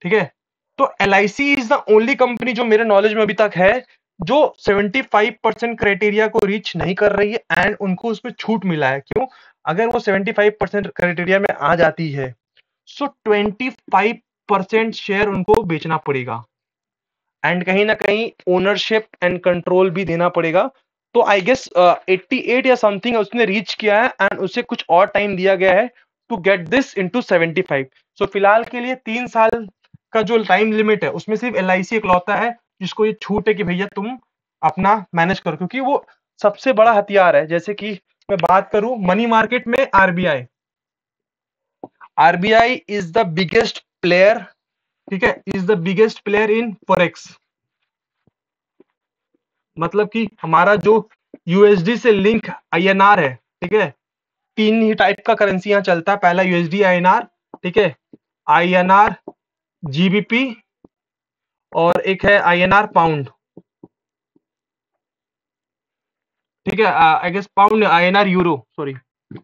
ठीक है। तो LIC is the only company जो मेरे नॉलेज में अभी तक है जो 75% क्राइटेरिया को रीच नहीं कर रही है, एंड उनको उसमें छूट मिला है। क्यों, अगर वो 75% क्राइटेरिया में आ जाती है सो 25% शेयर उनको बेचना पड़ेगा, एंड कहीं ना कहीं ओनरशिप एंड कंट्रोल भी देना पड़ेगा। तो आई गेस 88 या समथिंग उसने रीच किया है, एंड उसे कुछ और टाइम दिया गया है टू गेट दिस इनटू 75। सो फिलहाल के लिए 3 साल का जो टाइम लिमिट है उसमें सिर्फ एलआईसी इकलौता है जिसको ये छूट है कि भैया तुम अपना मैनेज करो, क्योंकि वो सबसे बड़ा हथियार है। जैसे कि मैं बात करूं मनी मार्केट में, RBI, RBI is the biggest player, ठीक है, is the biggest player in forex. मतलब कि हमारा जो यूएसडी से लिंक आईएनआर है, ठीक है, 3 ही टाइप का करेंसी यहाँ चलता है, पहला यूएसडी आईएनआर, ठीक है, आईएनआर जीबीपी, और एक है आईएनआर पाउंड, ठीक है, I guess pound, INR euro, sorry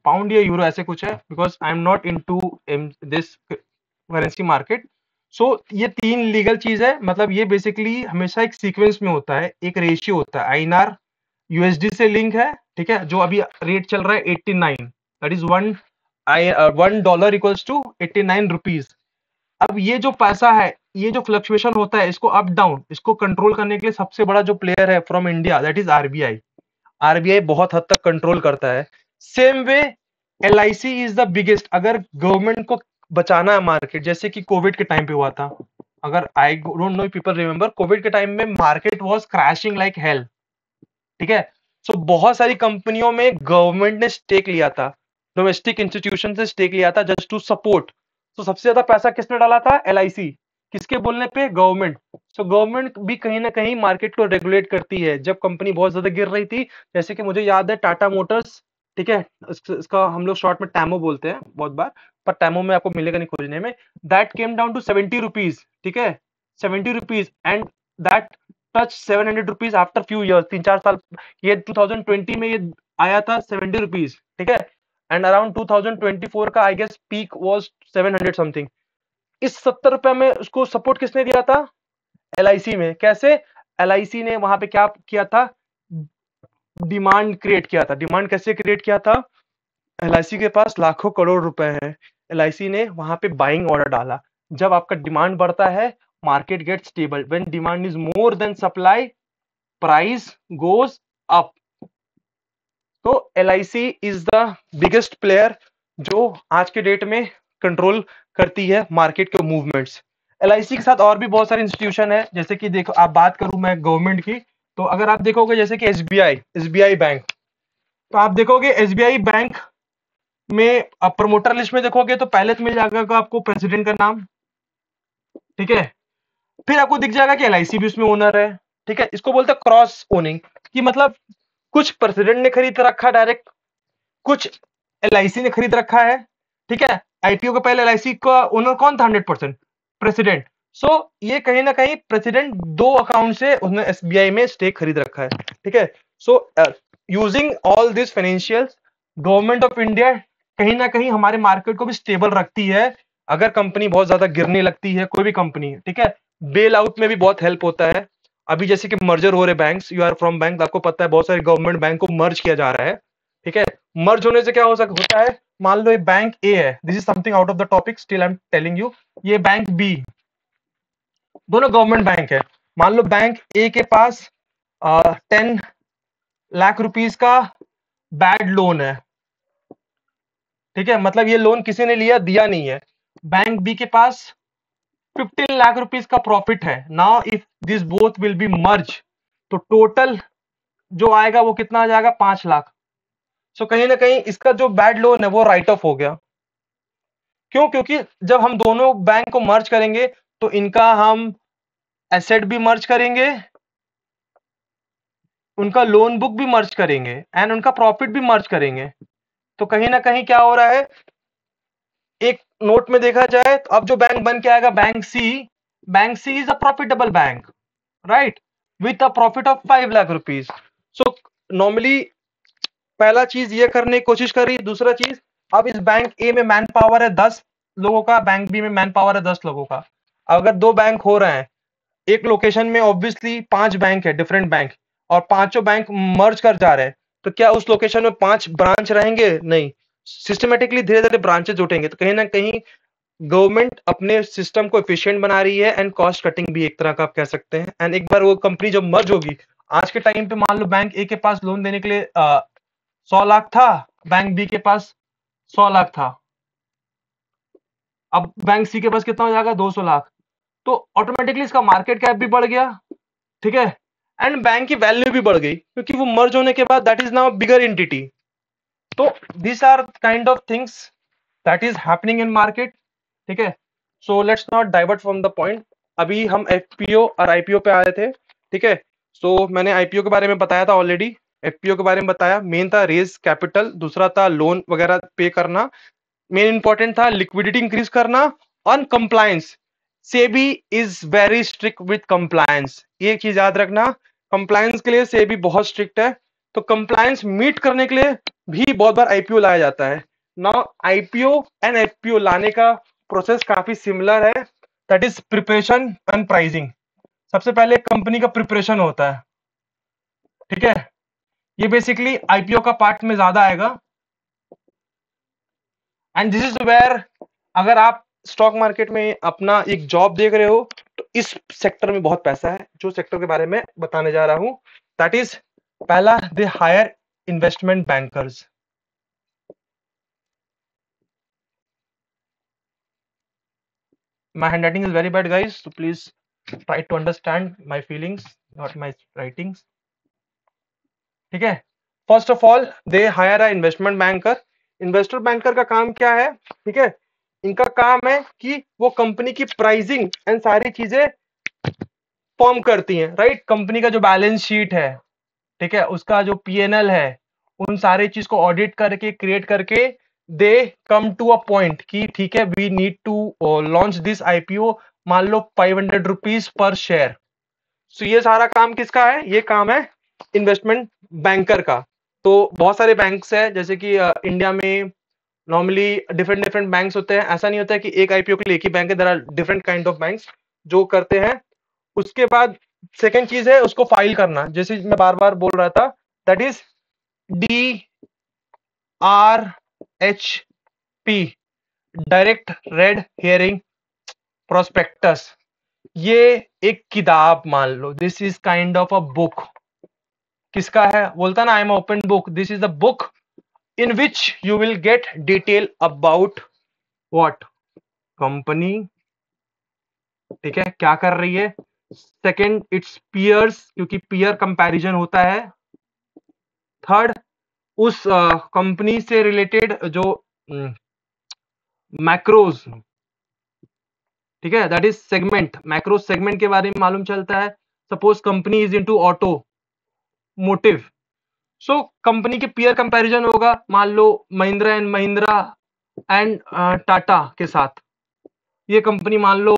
pound या यूरो ऐसे कुछ है, because I am not into this currency market. So ये 3 लीगल चीज है, मतलब ये बेसिकली हमेशा एक सीक्वेंस में होता है, एक रेशियो होता है। आईएनआर यूएसडी से लिंक है, ठीक है, जो अभी रेट चल रहा है 89, that is $1 equals to 89 rupees. अब ये जो पैसा है, ये जो फ्लक्चुएशन होता है, इसको अप डाउन, इसको कंट्रोल करने के लिए सबसे बड़ा जो प्लेयर है from India, that is RBI. RBI बहुत हद तक कंट्रोल करता है। Same way LIC is the biggest. अगर गवर्नमेंट को बचाना है मार्केट, जैसे कि कोविड के टाइम पे हुआ था, अगर I don't know people remember, Covid के टाइम में market was crashing like hell, ठीक है। सो बहुत सारी कंपनियों में गवर्नमेंट ने स्टेक लिया था, डोमेस्टिक इंस्टीट्यूशन से स्टेक लिया था जस्ट टू सपोर्ट। तो सबसे ज्यादा पैसा किसने डाला था? एलआईसी। किसके बोलने पे? गवर्नमेंट। सो गवर्नमेंट भी कहीं ना कहीं मार्केट को रेगुलेट करती है। जब कंपनी बहुत ज्यादा गिर रही थी, जैसे कि मुझे याद है टाटा मोटर्स, ठीक है, इसका हम लोग शॉर्ट में टैमो बोलते हैं बहुत बार, पर टैमो में आपको मिलेगा नहीं खोजने में। That came down to 70 rupees, ठीक है, 70 rupees, and that touch 700 rupees after few years, 3-4 साल। ये 2020 में ये आया था 70 रुपीज, ठीक है, एंड अराउंड 2024 का I guess peak was 700 something. इस 70 रुपए में उसको सपोर्ट किसने दिया था? एलआईसी में। कैसे? एलआईसी ने वहां पे क्या किया था? डिमांड क्रिएट किया था। डिमांड कैसे क्रिएट किया था? एलआईसी के पास लाखों करोड़ रुपए हैं, एलआईसी ने वहां पे बाइंग ऑर्डर डाला। जब आपका डिमांड बढ़ता है, market get stable. When demand is more than supply, price goes up. तो LIC is the biggest player जो आज के डेट में कंट्रोल करती है मार्केट के मूवमेंट्स। एलआईसी के साथ और भी बहुत सारे इंस्टीट्यूशन है, जैसे कि देखो, आप बात करूं मैं गवर्नमेंट की, तो अगर आप देखोगे जैसे कि एसबीआई बैंक, तो आप देखोगे एसबीआई बैंक में आप प्रमोटर लिस्ट में देखोगे तो पहले तो मिल जाएगा आपको प्रेसिडेंट का नाम, ठीक है, फिर आपको दिख जाएगा कि एलआईसी भी उसमें ओनर है, ठीक है। इसको बोलते हैं क्रॉस ओनिंग, कि मतलब कुछ प्रेसिडेंट ने खरीद रखा डायरेक्ट, कुछ एलआईसी ने खरीद रखा है, ठीक है। आईपीओ के पहले एलआईसी का ओनर कौन था? 100% प्रेसिडेंट। सो ये कहीं ना कहीं प्रेसिडेंट दो अकाउंट से उसने एसबीआई में स्टेक खरीद रखा है, ठीक है। So using all this financial, government of India कहीं ना कहीं हमारे मार्केट को भी स्टेबल रखती है। अगर कंपनी बहुत ज्यादा गिरने लगती है, कोई भी कंपनी, ठीक है, बेल आउट में भी बहुत हेल्प होता है। अभी जैसे कि मर्जर हो रहे banks, you are from bank, आपको पता है बहुत सारे गवर्नमेंट बैंक को मर्ज किया जा रहा है, ठीक है। मर्ज होने से क्या होता है? मान लो ये बैंक ए है, this is something out of the topic, still I am telling you, ये बैंक बी, दोनों गवर्नमेंट बैंक है। मान लो बैंक ए के पास 10 लाख रुपीस का बैड लोन है, ठीक है, मतलब ये लोन किसी ने लिया, दिया नहीं है। बैंक बी के पास 15 लाख रुपीस का प्रॉफिट है। Now if this both will be मर्ज, तो टोटल जो आएगा वो कितना आ जाएगा? 5 लाख। सो कहीं ना कहीं इसका जो बैड लोन है वो राइट ऑफ हो गया। क्यों? क्योंकि जब हम दोनों बैंक को मर्ज करेंगे तो इनका हम एसेट भी मर्ज करेंगे, उनका लोन बुक भी मर्ज करेंगे, एंड उनका प्रॉफिट भी मर्ज करेंगे। तो कहीं ना कहीं क्या हो रहा है, एक नोट में देखा जाए तो अब जो बैंक बन के आएगा, bank C is a profitable bank, right, with a profit of 5 lakh rupees. So normally पहला चीज ये करने की कोशिश करी। दूसरा चीज, अब इस बैंक ए में मैन पावर है 10 लोगों का, बैंक बी में मैन पावर है 10 लोगों का। अगर दो बैंक हो रहे हैं एक लोकेशन में, ऑब्वियसली 5 बैंक है, डिफरेंट बैंक, और पांचों बैंक मर्ज कर जा रहे हैं, तो क्या उस लोकेशन में 5 ब्रांच रहेंगे? नहीं, सिस्टमेटिकली धीरे धीरे ब्रांचेस जुटेंगे। तो कहीं ना कहीं गवर्नमेंट अपने सिस्टम को एफिशिएंट बना रही है, एंड कॉस्ट कटिंग भी एक तरह का आप कह सकते हैं। एंड एक बार वो कंपनी जब मर्ज होगी, आज के टाइम पे मान लो बैंक ए के पास लोन देने के लिए 100 लाख था, बैंक बी के पास 100 लाख था, अब बैंक सी के पास कितना हो जाएगा? 200 लाख। तो ऑटोमेटिकली इसका मार्केट कैप भी बढ़ गया, ठीक है, एंड बैंक की वैल्यू भी बढ़ गई, क्योंकि वो मर्ज होने के बाद that is now bigger entity. तो this are kind of things that is happening in market, ठीक है। So let's not divert from the point. अभी हम एफपीओ और आईपीओ पे आए थे, ठीक है। सो मैंने आईपीओ के बारे में बताया था ऑलरेडी, एफपीओ के बारे में बताया। मेन था रेज कैपिटल, दूसरा था लोन वगैरह पे करना, मेन इंपॉर्टेंट था लिक्विडिटी इंक्रीज करना, on compliance. SEBI is very strict with compliance, ये चीज याद रखना, कंप्लायंस के लिए सेबी बहुत स्ट्रिक्ट है। तो कंप्लायंस मीट करने के लिए भी बहुत बार आईपीओ लाया जाता है। नाउ आईपीओ एंड एफपीओ लाने का प्रोसेस काफी सिमिलर है, that is preparation and pricing. सबसे पहले कंपनी का प्रिपरेशन होता है, ठीक है, ये बेसिकली आईपीओ का पार्ट में ज्यादा आएगा। एंड दिस इज वेयर, अगर आप स्टॉक मार्केट में अपना एक जॉब देख रहे हो तो इस सेक्टर में बहुत पैसा है, जो सेक्टर के बारे में बताने जा रहा हूं दैट इज पहला, they hire investment bankers. My handwriting is very bad, guys, so please try to understand my feelings, not my writings. ठीक है, first of all they hire a investment banker. Investor banker का काम क्या है? ठीक है, इनका काम है कि वो कंपनी की प्राइसिंग एंड सारी चीजें फॉर्म करती हैं, राइट। कंपनी का जो बैलेंस शीट है, ठीक है, उसका जो पीएनएल है, उन सारी चीज को ऑडिट करके क्रिएट करके दे कम टू अ पॉइंट कि ठीक है, we need to launch this IPO, मान लो 500 रुपीज पर शेयर। सो ये सारा काम किसका है? ये काम है इन्वेस्टमेंट बैंकर का। तो बहुत सारे बैंक्स है, जैसे कि इंडिया में नॉर्मली डिफरेंट डिफरेंट बैंक्स होते हैं। ऐसा नहीं होता है कि एक आईपीओ के लिए एक ही बैंक है, there are different kind of banks जो करते हैं। उसके बाद सेकेंड चीज है उसको फाइल करना, जैसे मैं बार बार बोल रहा था, that is DRHP, direct red herring prospectus. ये एक किताब मान लो, this is kind of a book. किसका है? बोलता ना, I am open book. This is the book in which you will get detail about what company, ठीक है, क्या कर रही है। सेकेंड, इट्स पीयर्स, क्योंकि पीयर कंपैरिजन होता है। थर्ड, उस कंपनी से रिलेटेड जो मैक्रोज, ठीक है, that is segment, macro segment के बारे में मालूम चलता है। Suppose company is into auto motive, so company के पीयर कंपैरिजन होगा, मान लो महिंद्रा एंड टाटा के साथ। ये कंपनी मान लो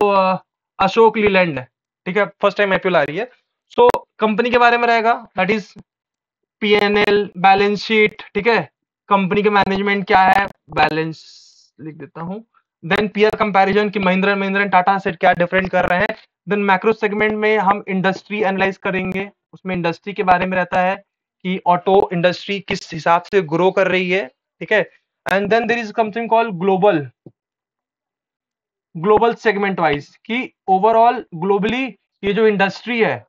अशोक लीलैंड है, ठीक है, फर्स्ट टाइम आईपीओ ला रही है। सो कंपनी के बारे में रहेगा, that is PNL, balance sheet, ठीक है, कंपनी के मैनेजमेंट क्या है, बैलेंस लिख देता हूं। देन पीयर कंपैरिजन कि महिंद्रा एंड टाटा से क्या डिफरेंट कर रहे हैं। देन मैक्रो सेगमेंट में हम इंडस्ट्री एनालाइज करेंगे, उसमें इंडस्ट्री के बारे में रहता है कि ऑटो इंडस्ट्री किस हिसाब से ग्रो कर रही है, ठीक है। And then there is something called global segment wise कि ओवरऑल ग्लोबली ये जो इंडस्ट्री है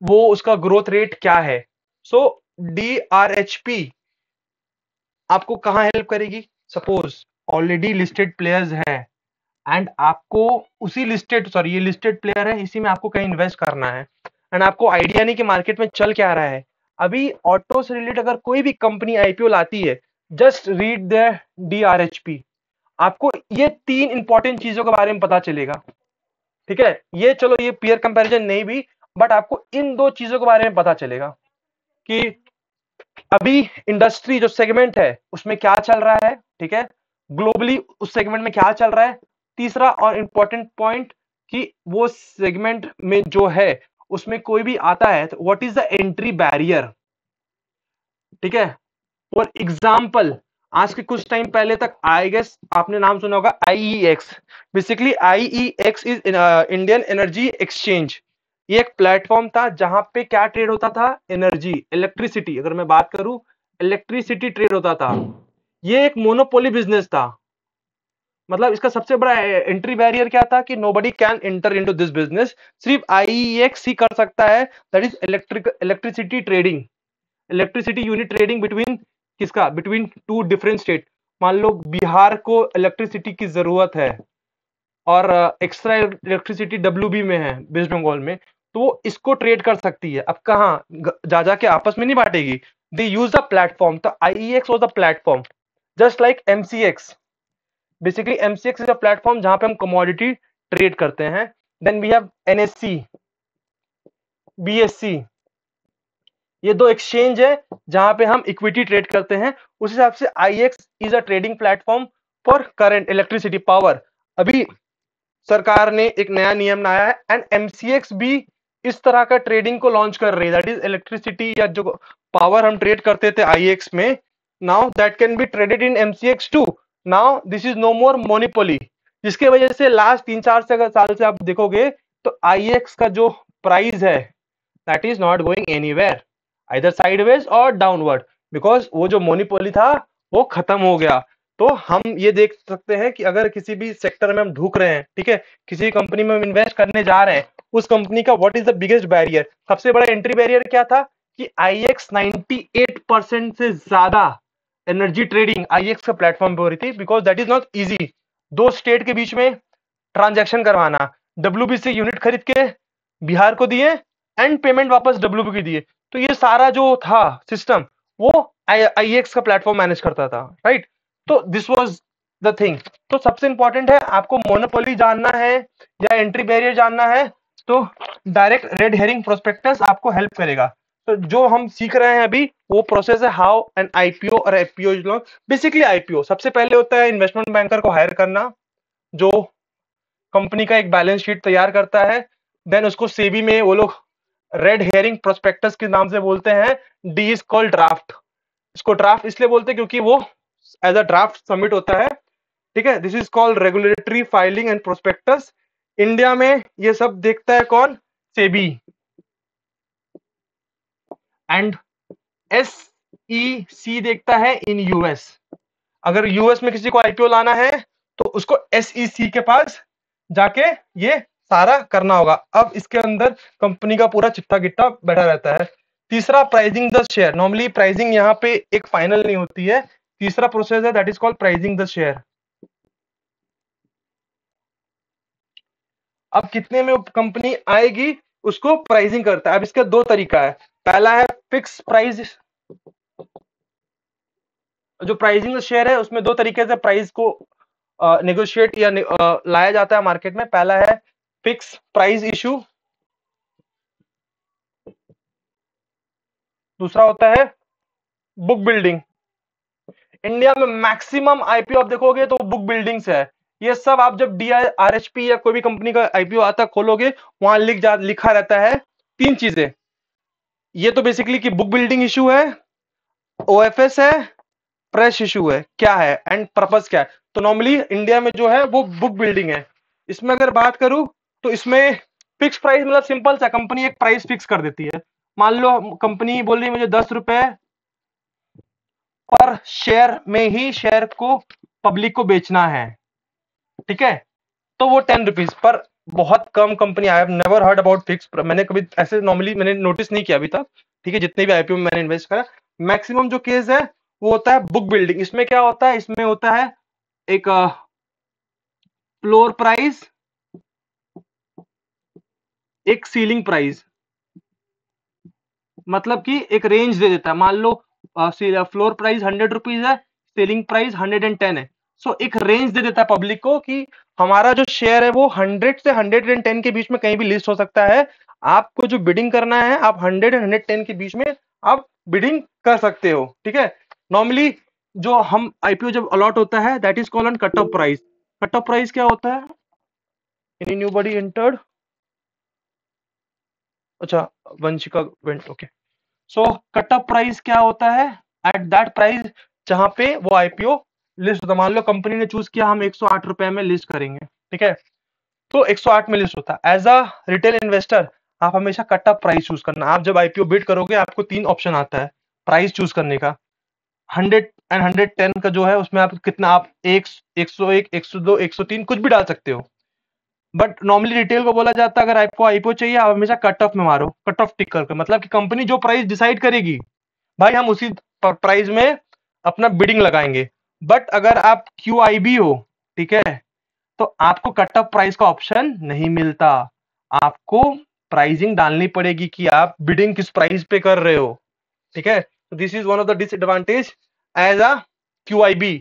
वो उसका ग्रोथ रेट क्या है। सो DRHP आपको कहां हेल्प करेगी? सपोज ऑलरेडी लिस्टेड प्लेयर्स हैं एंड आपको उसी ये लिस्टेड प्लेयर है, इसी में आपको कहीं इन्वेस्ट करना है एंड आपको आइडिया नहीं कि मार्केट में चल क्या रहा है। अभी ऑटो से रिलेटेड अगर कोई भी कंपनी आईपीओ लाती है, जस्ट रीड द DRHP, आपको ये 3 इंपॉर्टेंट चीजों के बारे में पता चलेगा, ठीक है। ये चलो ये पीयर कंपैरिजन नहीं भी, बट आपको इन 2 चीजों के बारे में पता चलेगा कि अभी इंडस्ट्री जो सेगमेंट है उसमें क्या चल रहा है, ठीक है, ग्लोबली उस सेगमेंट में क्या चल रहा है। तीसरा और इंपॉर्टेंट पॉइंट कि वो सेगमेंट में जो है उसमें कोई भी आता है तो what is the entry barrier, ठीक है। फॉर एग्जाम्पल, आज के कुछ टाइम पहले तक आई गेस आपने नाम सुना होगा IEX। Basically IEX is Indian energy exchange. ये एक प्लेटफॉर्म था जहां पे क्या ट्रेड होता था? Energy, electricity. अगर मैं बात करूं, इलेक्ट्रिसिटी ट्रेड होता था। ये एक मोनोपोली बिजनेस था, मतलब इसका सबसे बड़ा एंट्री बैरियर क्या था कि nobody can enter into this business, सिर्फ IEX ही कर सकता है, that is electricity trading, electricity unit trading between 2 different state. मान लो बिहार को इलेक्ट्रिसिटी की जरूरत है और एक्स्ट्रा इलेक्ट्रिसिटी WB में है, वेस्ट बंगाल में, तो वो इसको ट्रेड कर सकती है। अब कहाँ जा के आपस में नहीं बांटेगी, दे यूज द प्लेटफॉर्म। तो IEX was the platform, just like MCX। Basically MCX is a platform जहां पे हम कमोडिटी ट्रेड करते हैं। Then we have NSE, BSE, ये 2 एक्सचेंज है जहां पे हम इक्विटी ट्रेड करते हैं। उस हिसाब से IEX is a trading platform for current electricity power. अभी सरकार ने एक नया नियम लाया है एंड MCX भी इस तरह का ट्रेडिंग को लॉन्च कर रही है, दैट इज इलेक्ट्रिसिटी या जो पावर हम ट्रेड करते थे IEX में, now that can be traded in MCX too. Now this is no more monopoly, जिसके वजह से लास्ट 3-4 साल से आप देखोगे तो IEX का जो प्राइस है that is not going anywhere, either sideways और डाउनवर्ड, बिकॉज वो जो मोनोपोली था वो खत्म हो गया। तो हम ये देख सकते हैं कि अगर किसी भी सेक्टर में हम ढूक रहे हैं, ठीक है, किसी कंपनी में हम इन्वेस्ट करने जा रहे हैं, उस कंपनी का what is the biggest barrier, सबसे बड़ा एंट्री बैरियर क्या था कि आईएक्स 98% से ज्यादा एनर्जी ट्रेडिंग आईएक्स के प्लेटफॉर्म पे हो रही थी, because that is not easy. दो स्टेट के बीच में ट्रांजैक्शन करवाना, डब्ल्यूबी से यूनिट खरीद के बिहार को दिए एंड पेमेंट वापस डब्ल्यूबी को दिए, तो ये सारा जो था सिस्टम वो आईएक्स का प्लेटफॉर्म मैनेज करता था, राइट। तो दिस वाज द थिंग। तो सबसे इंपॉर्टेंट है आपको मोनोपोली जानना है या एंट्री बैरियर जानना है, तो डायरेक्ट रेड हेरिंग प्रोस्पेक्टस आपको हेल्प करेगा। तो जो हम सीख रहे हैं अभी वो प्रोसेस है हाउ एन आईपीओ और IPO is launch. Basically IPO सबसे पहले होता है इन्वेस्टमेंट बैंकर को हायर करना, जो कंपनी का एक बैलेंस शीट तैयार करता है, देन उसको सेबी में वो लोग रेड हेयरिंग प्रोस्पेक्टस के नाम से बोलते हैं, डी इज कॉल्ड ड्राफ्ट। इसको ड्राफ्ट इसलिए बोलते हैं क्योंकि वो एज अ ड्राफ्ट सबमिट होता है, ठीक है। This is called regulatory filing and prospectus. India में ये सब देखता है कौन, सेबी। एंड SEC देखता है इन यूएस। अगर यूएस में किसी को आईपीओ लाना है तो उसको SEC के पास जाके ये सारा करना होगा। अब इसके अंदर कंपनी का पूरा चिट्ठा गिट्टा बैठा रहता है। तीसरा pricing the share. Normally pricing यहाँ पे एक फाइनल नहीं होती है, तीसरा प्रोसेस है that is called pricing the share. अब कितने में कंपनी आएगी उसको प्राइसिंग करता है। अब इसका दो तरीका है, पहला है फिक्स प्राइस। जो प्राइसिंग शेयर है उसमें दो तरीके से प्राइस को नेगोशिएट या लाया जाता है मार्केट में। पहला है फिक्स प्राइस इशू, दूसरा होता है बुक बिल्डिंग। इंडिया में मैक्सिमम आईपीओ आप देखोगे तो बुक बिल्डिंग से है। ये सब आप जब DRHP या कोई भी कंपनी का आईपीओ आता खोलोगे वहां लिखा रहता है तीन चीजें। ये तो बेसिकली कि बुक बिल्डिंग इशू है, OFS है, प्रेस इशू है, क्या है एंड पर्पस क्या है। तो नॉर्मली इंडिया में जो है वो बुक बिल्डिंग है। इसमें अगर बात करूं तो इसमें फिक्स प्राइस मतलब सिंपल सा, कंपनी एक प्राइस फिक्स कर देती है। मान लो कंपनी बोल रही है मुझे 10 रुपए पर शेयर में ही शेयर को पब्लिक को बेचना है, ठीक है, तो वो 10 रुपीज पर। बहुत कम company, I have never heard about fix, मैंने कभी ऐसे नॉर्मली मैंने नोटिस नहीं किया अभी तक, ठीक है, जितने भी आईपीओ में मैंने इन्वेस्ट करा। मैक्सिमम जो केस है वो होता है बुक बिल्डिंग। इसमें क्या होता है, इसमें होता है एक फ्लोर प्राइस, एक सीलिंग प्राइस, मतलब कि एक रेंज दे देता है। मान लो फ्लोर प्राइस 100 रुपीज है, सेलिंग प्राइस 110 है। सो एक रेंज दे देता है पब्लिक को कि हमारा जो शेयर है वो 100 से 110 के बीच में कहीं भी लिस्ट हो सकता है। आपको जो बिडिंग करना है आप 100 और 110 के बीच में आप बिडिंग कर सकते हो, ठीक है। नॉर्मली जो हम आईपीओ जब अलॉट होता है that is called cut off price. Cut off price क्या होता है, एनी न्यू बॉडी एंटर्ड, अच्छा Vanshika went, okay. So cut off price क्या होता है, एट दैट प्राइस जहां पे वो आईपीओ लिस्ट होता है। मान लो कंपनी ने चूज किया हम 108 रुपए में लिस्ट करेंगे, ठीक है, तो 108 में लिस्ट होता है। एज अ रिटेल इन्वेस्टर आप हमेशा कट ऑफ प्राइस चूज करना। आप जब आईपीओ बिड करोगे आपको तीन ऑप्शन आता है प्राइस चूज करने का। 100 एंड 110 का जो है उसमें आप कितना, आप 101, 102, 103 कुछ भी डाल सकते हो। बट नॉर्मली रिटेल को बोला जाता है अगर आपको आईपीओ चाहिए आप हमेशा कट ऑफ में मारो, कट ऑफ टिक करके, मतलब कि कंपनी जो प्राइस डिसाइड करेगी भाई हम उसी प्राइस में अपना बिडिंग लगाएंगे। बट अगर आप QIB हो, ठीक है, तो आपको कट ऑफ प्राइस का ऑप्शन नहीं मिलता। आपको प्राइसिंग डालनी पड़ेगी कि आप बिडिंग किस प्राइस पे कर रहे हो, ठीक है। This is one of the disadvantage as a QIB,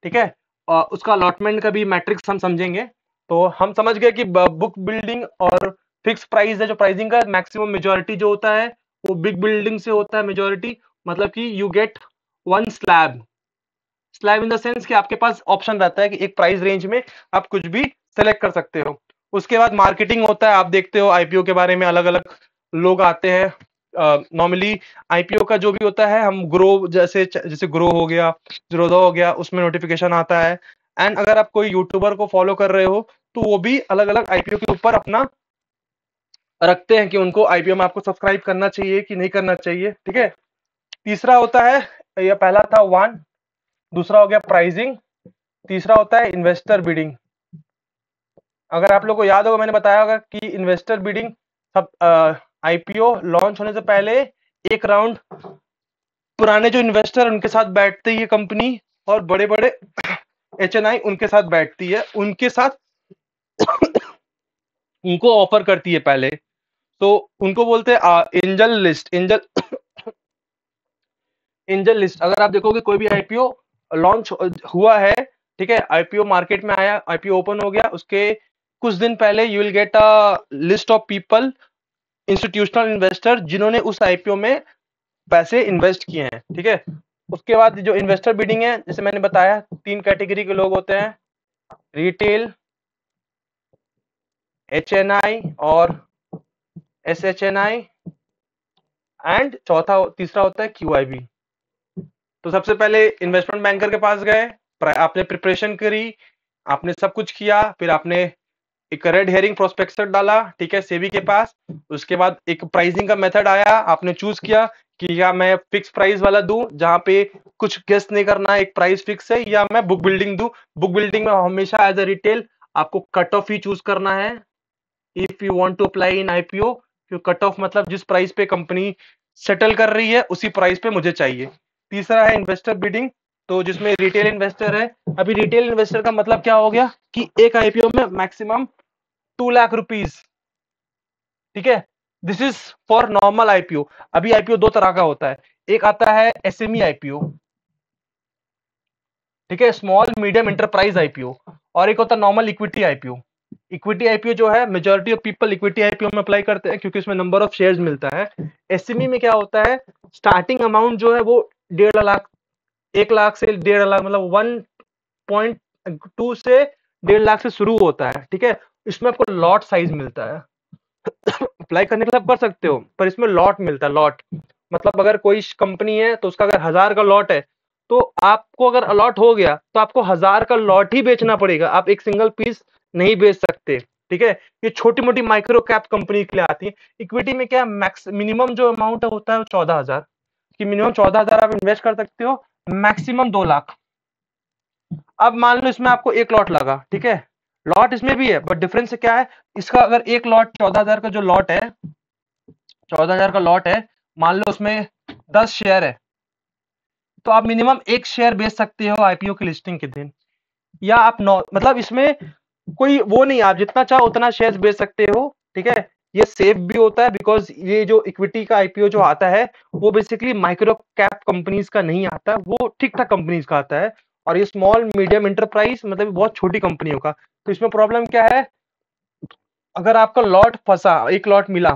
ठीक है। उसका अलॉटमेंट का भी मैट्रिक्स हम समझेंगे। तो हम समझ गए कि बुक बिल्डिंग और फिक्स प्राइस है जो प्राइसिंग का मैक्सिमम मेजॉरिटी जो होता है वो बिग बिल्डिंग से होता है मेजॉरिटी, मतलब कि you get one slab. Slab in the sense कि आपके पास ऑप्शन रहता है कि एक प्राइस रेंज में आप कुछ भी सेलेक्ट कर सकते हो। उसके बाद मार्केटिंग होता है, आप देखते हो आईपीओ के बारे में अलग अलग लोग आते हैं। नॉर्मली आईपीओ का जो भी होता है हम ग्रो जैसे जैसे ग्रो हो गया, जीरोधा हो गया, उसमें नोटिफिकेशन आता है। एंड अगर आप कोई यूट्यूबर को फॉलो कर रहे हो तो वो भी अलग अलग आईपीओ के ऊपर अपना रखते हैं कि उनको आईपीओ में आपको सब्सक्राइब करना चाहिए कि नहीं करना चाहिए, ठीक है। तीसरा होता है, यह पहला था वन, दूसरा हो गया प्राइसिंग, तीसरा होता है इन्वेस्टर बिडिंग। अगर आप लोग को याद होगा, मैंने बताया होगा कि इन्वेस्टर बिडिंग सब आईपीओ लॉन्च होने से पहले एक राउंड पुराने जो इन्वेस्टर उनके साथ बैठती है कंपनी, और बड़े बड़े एचएनआई उनके साथ बैठती है, उनके साथ उनको ऑफर करती है पहले, तो उनको बोलते हैं एंजल लिस्ट। एंजल लिस्ट अगर आप देखोगे कोई भी आईपीओ लॉन्च हुआ है, ठीक है, आईपीओ मार्केट में आया, आईपीओ ओपन हो गया, उसके कुछ दिन पहले you will get a list of people, institutional investor, जिन्होंने उस आईपीओ में पैसे इन्वेस्ट किए हैं, ठीक है। उसके बाद जो इन्वेस्टर बिडिंग है, जैसे मैंने बताया 3 कैटेगरी के लोग होते हैं, रिटेल, एचएनआई और एसएचएनआई, एंड तीसरा होता है क्यूआईबी। तो सबसे पहले इन्वेस्टमेंट बैंकर के पास गए, आपने प्रिपरेशन करी, आपने सब कुछ किया, फिर आपने एक रेड हेरिंग प्रोस्पेक्टस डाला, ठीक है, सेबी के पास। उसके बाद एक प्राइसिंग का मेथड आया, आपने चूज किया कि या मैं फिक्स प्राइस वाला दूं जहां पे कुछ गेस नहीं करना है, एक प्राइस फिक्स है, या मैं बुक बिल्डिंग दूं। बुक बिल्डिंग में हमेशा एज अ रिटेल आपको कट ऑफ ही चूज करना है if you want to apply in IPO. Cut off मतलब जिस प्राइस पे कंपनी सेटल कर रही है उसी प्राइस पे मुझे चाहिए। तीसरा है इन्वेस्टर बिडिंग, तो जिसमें रिटेल इन्वेस्टर है। अभी रिटेल इन्वेस्टर का मतलब क्या हो गया कि एक आईपीओ में मैक्सिमम 2 लाख रुपीज, ठीक है। This is for normal IPO. अभी आईपीओ 2 तरह का होता है, एक आता है एसएमई आईपीओ, ठीक है, स्मॉल मीडियम एंटरप्राइज आईपीओ, और एक होता है normal equity IPO. Equity IPO जो है majority of people equity IPO में अप्लाई करते हैं क्योंकि इसमें नंबर ऑफ शेयर्स मिलता है। एसएमई में क्या होता है, स्टार्टिंग अमाउंट जो है वो 1.5 लाख, 1 लाख से 1.5 लाख, मतलब 1.2 से 1.5 लाख से शुरू होता है, ठीक है। इसमें आपको लॉट साइज मिलता है। अप्लाई करने के लिए आप कर सकते हो, पर इसमें लॉट मिलता है। लॉट मतलब अगर कोई कंपनी है तो उसका अगर 1000 का लॉट है, तो आपको अगर अलॉट हो गया तो आपको 1000 का लॉट ही बेचना पड़ेगा, आप एक सिंगल पीस नहीं बेच सकते, ठीक है। ये छोटी मोटी माइक्रो कैप कंपनी के लिए आती है। इक्विटी में क्या मैक्स मिनिमम जो अमाउंट होता है वो 14,000 कि मिनिमम 14,000 आप इन्वेस्ट कर सकते हो, मैक्सिमम 2 लाख। अब मान लो इसमें आपको एक लॉट लगा, ठीक है, लॉट इसमें भी है, बट डिफरेंस क्या है, इसका अगर एक लॉट 14,000 का जो लॉट है, 14,000 का लॉट है, मान लो उसमें 10 शेयर है, तो आप मिनिमम एक शेयर बेच सकते हो आईपीओ की लिस्टिंग के दिन, या आप मतलब इसमें कोई वो नहीं, आप जितना चाहो उतना शेयर बेच सकते हो, ठीक है। ये सेफ भी होता है बिकॉज ये जो इक्विटी का आईपीओ जो आता है वो बेसिकली माइक्रो कैप कंपनीज का नहीं आता, वो ठीक ठाक कंपनीज का आता है, और ये स्मॉल मीडियम एंटरप्राइज मतलब बहुत छोटी कंपनियों का। तो इसमें प्रॉब्लम क्या है, अगर आपका लॉट फंसा, एक लॉट मिला,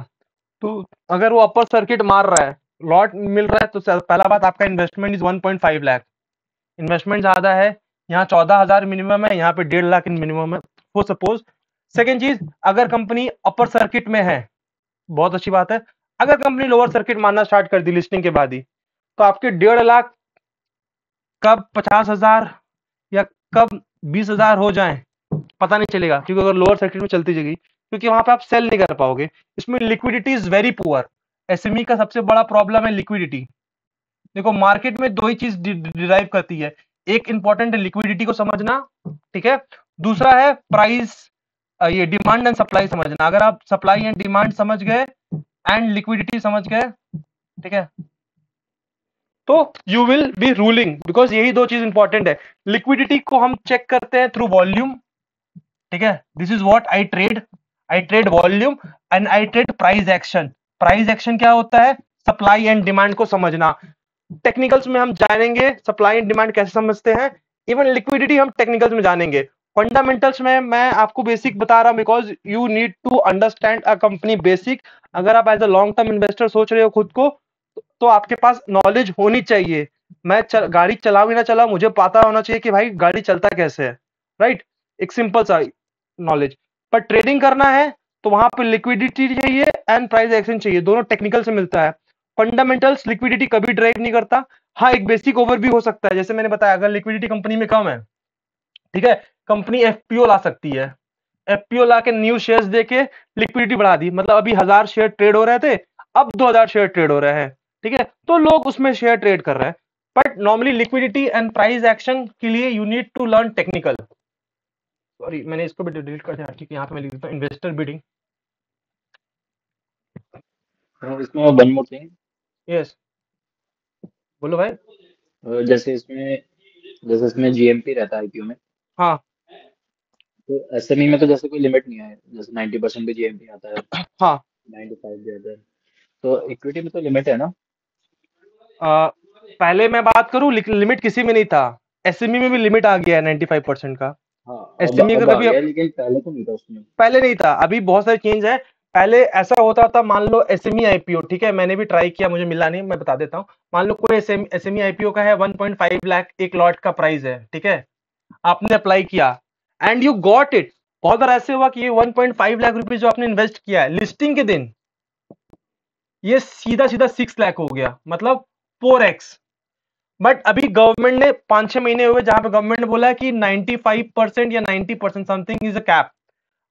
तो अगर वो अपर सर्किट मार रहा है, लॉट मिल रहा है, तो पहला बात आपका इन्वेस्टमेंट इज 1.5 लाख, इन्वेस्टमेंट ज्यादा है, यहाँ 14,000 मिनिमम है, यहाँ पे 1.5 लाख मिनिमम है वो सपोज। सेकेंड चीज, अगर कंपनी अपर सर्किट में है, बहुत अच्छी बात है, अगर कंपनी लोअर सर्किट मारना स्टार्ट कर दी लिस्टिंग के बाद ही, तो आपके 1.5 लाख कब 50,000 या कब 20,000 हो जाए पता नहीं चलेगा, क्योंकि अगर लोअर सर्किट में चलती जगह, क्योंकि वहां पे आप सेल नहीं कर पाओगे। इसमें liquidity is very poor. SME का सबसे बड़ा प्रॉब्लम है लिक्विडिटी। देखो मार्केट में 2 ही चीज डिराइव करती है, एक इंपॉर्टेंट है लिक्विडिटी को समझना, ठीक है, दूसरा है प्राइस, ये डिमांड एंड सप्लाई समझना। अगर आप सप्लाई एंड डिमांड समझ गए एंड लिक्विडिटी समझ गए, ठीक है, तो you will be ruling, because यही 2 चीज इंपॉर्टेंट है। लिक्विडिटी को हम चेक करते हैं थ्रू वॉल्यूम, ठीक है, this is what I trade volume and I trade price action. Price action क्या होता है, सप्लाई एंड डिमांड को समझना। टेक्निकल्स में हम जानेंगे सप्लाई एंड डिमांड कैसे समझते हैं, इवन लिक्विडिटी हम टेक्निकल्स में जानेंगे। फंडामेंटल्स में मैं आपको बेसिक बता रहा हूं because you need to understand a company basic. अगर आप as a long term investor सोच रहे हो खुद को, तो आपके पास नॉलेज होनी चाहिए। मैं गाड़ी चलाऊं या ना चलाऊं, मुझे पता होना चाहिए कि भाई गाड़ी चलता कैसे है, राइट, एक सिंपल सा नॉलेज। पर ट्रेडिंग करना है तो वहां पे लिक्विडिटी चाहिए एंड प्राइस एक्शन चाहिए, दोनों टेक्निकल से मिलता है। फंडामेंटल्स लिक्विडिटी कभी ड्राइव नहीं करता। हाँ, एक बेसिक ओवरव्यू हो सकता है, जैसे मैंने बताया अगर लिक्विडिटी कंपनी में कम है, ठीक है, कंपनी एफपीओ ला सकती है, एफपीओ ला के न्यू शेयर्स देके लिक्विडिटी बढ़ा दी, मतलब अभी 1000 शेयर ट्रेड हो रहे थे, अब 2000 शेयर ट्रेड हो रहे हैं, ठीक है, तो लोग उसमें शेयर ट्रेड कर रहे हैं। But normally liquidity and price action के लिए you need to learn technical. Sorry, मैंने इसको भी डिलीट कर दिया, ठीक है, यहाँ पे मैं लिख देता हूँ इन्वेस्टर बिडिंग।
इसमें वन मोर थिंग,
यस, बोलो भाई।
जैसे इसमें जीएमपी रहता है आईपीओ में,
हाँ
तो एसएमई में तो जैसे कोई लिमिट नहीं है, जैसे 90% भी जीएमपी आता है,
हाँ
95 भी आता है, तो इक्विटी में तो लिमिट है ना?
पहले मैं बात करूं, लिमिट किसी में नहीं था, एसएमई में भी लिमिट आ गया है 95% का।
हाँ,
एसएमई
अब
अगर
आ
कभी
गया, लेकिन पहले तो नहीं था उसमें।
पहले नहीं था, अभी बहुत सारे चेंज है। पहले ऐसा होता था, मान लो एसएमई आईपीओ, ठीक है, मैंने भी ट्राई किया, मुझे मिला नहीं, मैं बता देता हूँ। मान लो कोई एसएमई आईपीओ का है, 1.5 लाख एक लॉट का प्राइस है, ठीक है, आपने अप्लाई किया एंड यू गॉट इट। बहुत बार ऐसे हुआ कि ये 1.5 लाख रुपीज जो आपने इन्वेस्ट किया है, लिस्टिंग के दिन ये सीधा सीधा 6 लाख हो गया, मतलब 4x। बट अभी गवर्नमेंट ने 5-6 महीने हुए जहां पे गवर्नमेंट ने बोला है कि 95% या 90% समथिंग इज अ कैप,